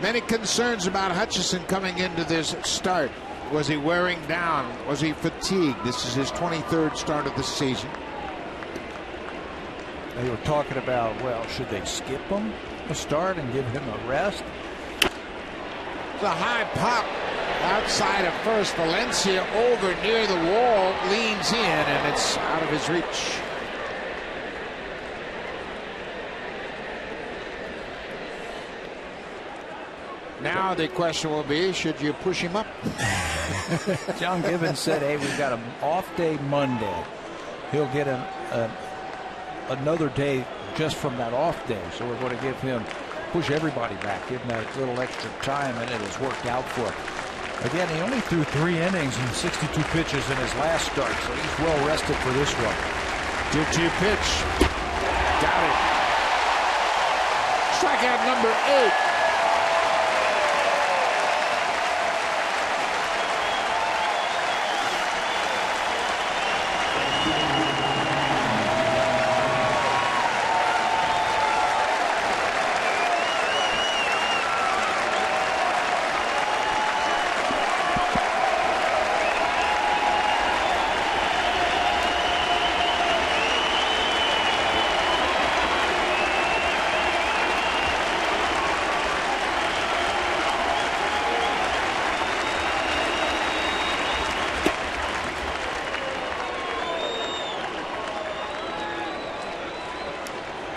Many concerns about Hutchison coming into this start. Was he wearing down? Was he fatigued? This is his 23rd start of the season. They were talking about, well, should they skip him a start and give him a rest? It's a high pop outside of first. Valencia over near the wall, leans in, and it's out of his reach. Now the question will be, should you push him up? John Gibbons said, hey, we've got an off day Monday. He'll get another day just from that off day. So we're going to give him, push everybody back, give him that little extra time, and it has worked out for him. Again, he only threw 3 innings and 62 pitches in his last start, so he's well rested for this one. 2-2 pitch. Got it. Strikeout number 8.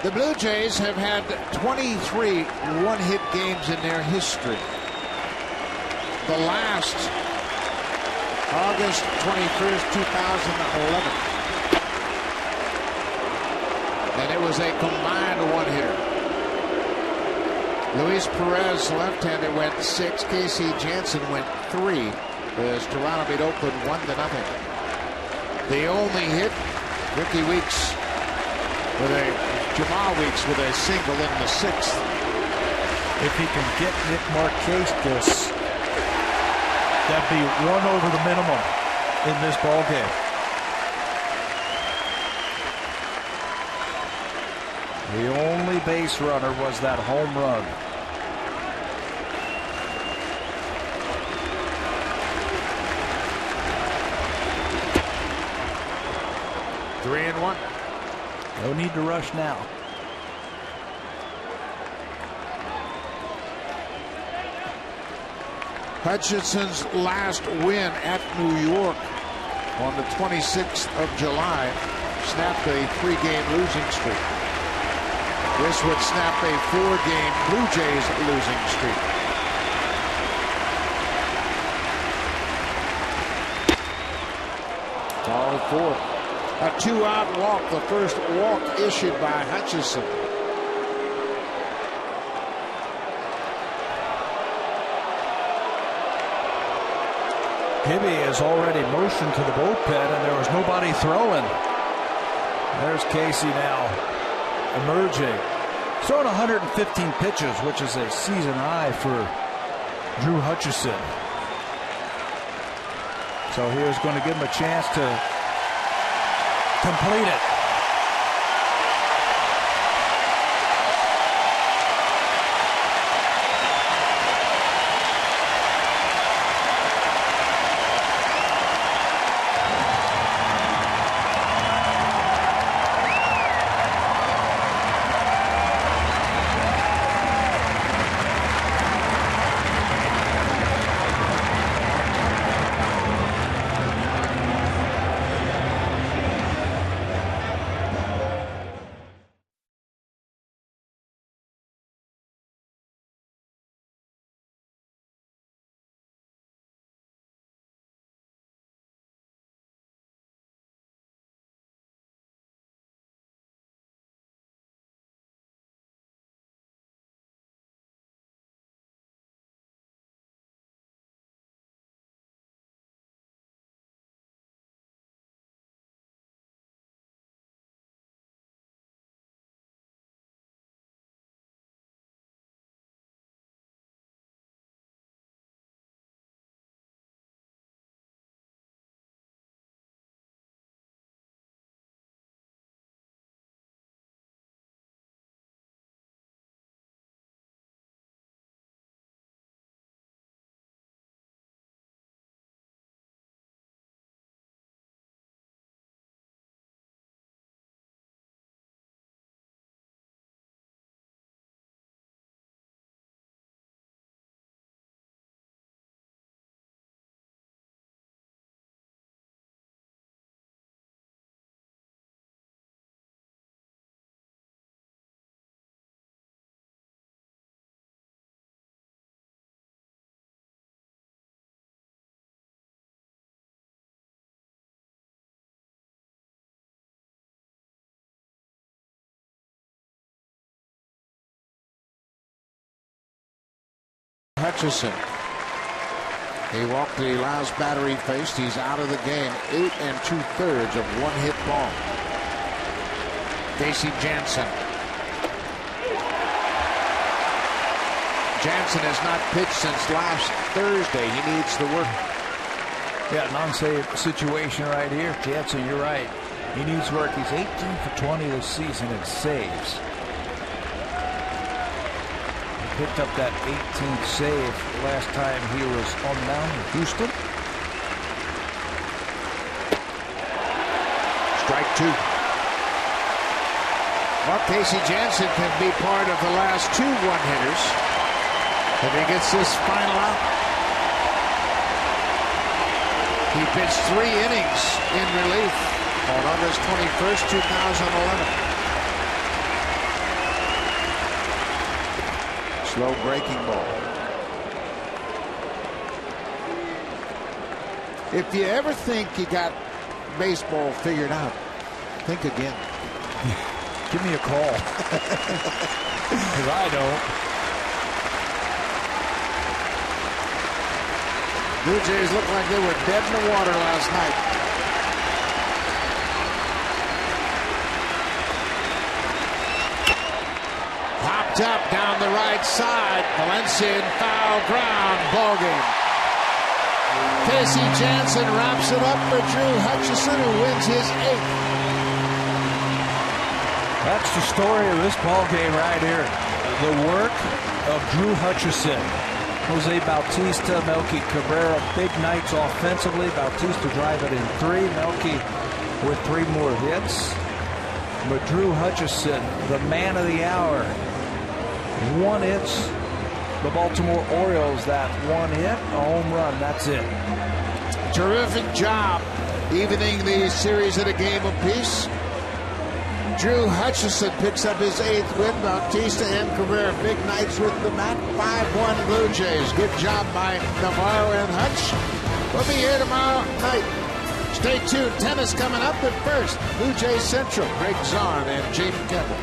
The Blue Jays have had 23 one-hit games in their history. The last, August 21st, 2011. And it was a combined one-hitter. Luis Perez, left-hander, went 6. Casey Janssen went 3. As Toronto beat Oakland 1-0. The only hit, Ricky Weeks Jamal Weeks with a single in the 6th. If he can get Nick Markakis, that'd be 1 over the minimum in this ball game. The only base runner was that home run. Three and 1. No need to rush now. Hutchinson's last win at New York on the 26th of July snapped a 3-game losing streak. This would snap a 4-game Blue Jays losing streak. Ball 4. A 2-out walk, the first walk issued by Hutchinson. Gibby has already motioned to the bullpen, and there was nobody throwing. There's Casey now emerging. Throwing 115 pitches, which is a season high for Drew Hutchison. So here's going to give him a chance to complete it. Hutchison. He walked the last batter he faced. He's out of the game. 8 2/3 of one-hit ball. Casey Janssen. Janssen has not pitched since last Thursday. He needs the work. Yeah, non-save situation right here. Janssen, you're right. He needs work. He's 18 for 20 this season in saves. Picked up that 18th save last time he was on the mound in Houston. Strike 2. Well, Casey Janssen can be part of the last 2 one-hitters if he gets this final out. He pitched 3 innings in relief on August 21st, 2011. Slow breaking ball. If you ever think you got baseball figured out, think again. Give me a call. Because I don't. Blue Jays looked like they were dead in the water last night. Popped up down the right side. Valencia in foul ground. Ball game. Casey Jansen wraps it up for Drew Hutchison, who wins his 8th. That's the story of this ball game right here. The work of Drew Hutchison. Jose Bautista, Melky Cabrera, big nights offensively. Bautista driving in 3. Melky with 3 more hits. But Drew Hutchison, the man of the hour. 1 hit. The Baltimore Orioles, that 1 hit, a home run, that's it. Terrific job evening the series at a game apiece. Drew Hutchison picks up his 8th win. Bautista and Cabrera, big nights with the mat. 5-1 Blue Jays. Good job by Navarro and Hutch. We'll be here tomorrow night. Stay tuned. Tennis coming up, but first, Blue Jays Central. Greg Zarn and Jamie Campbell.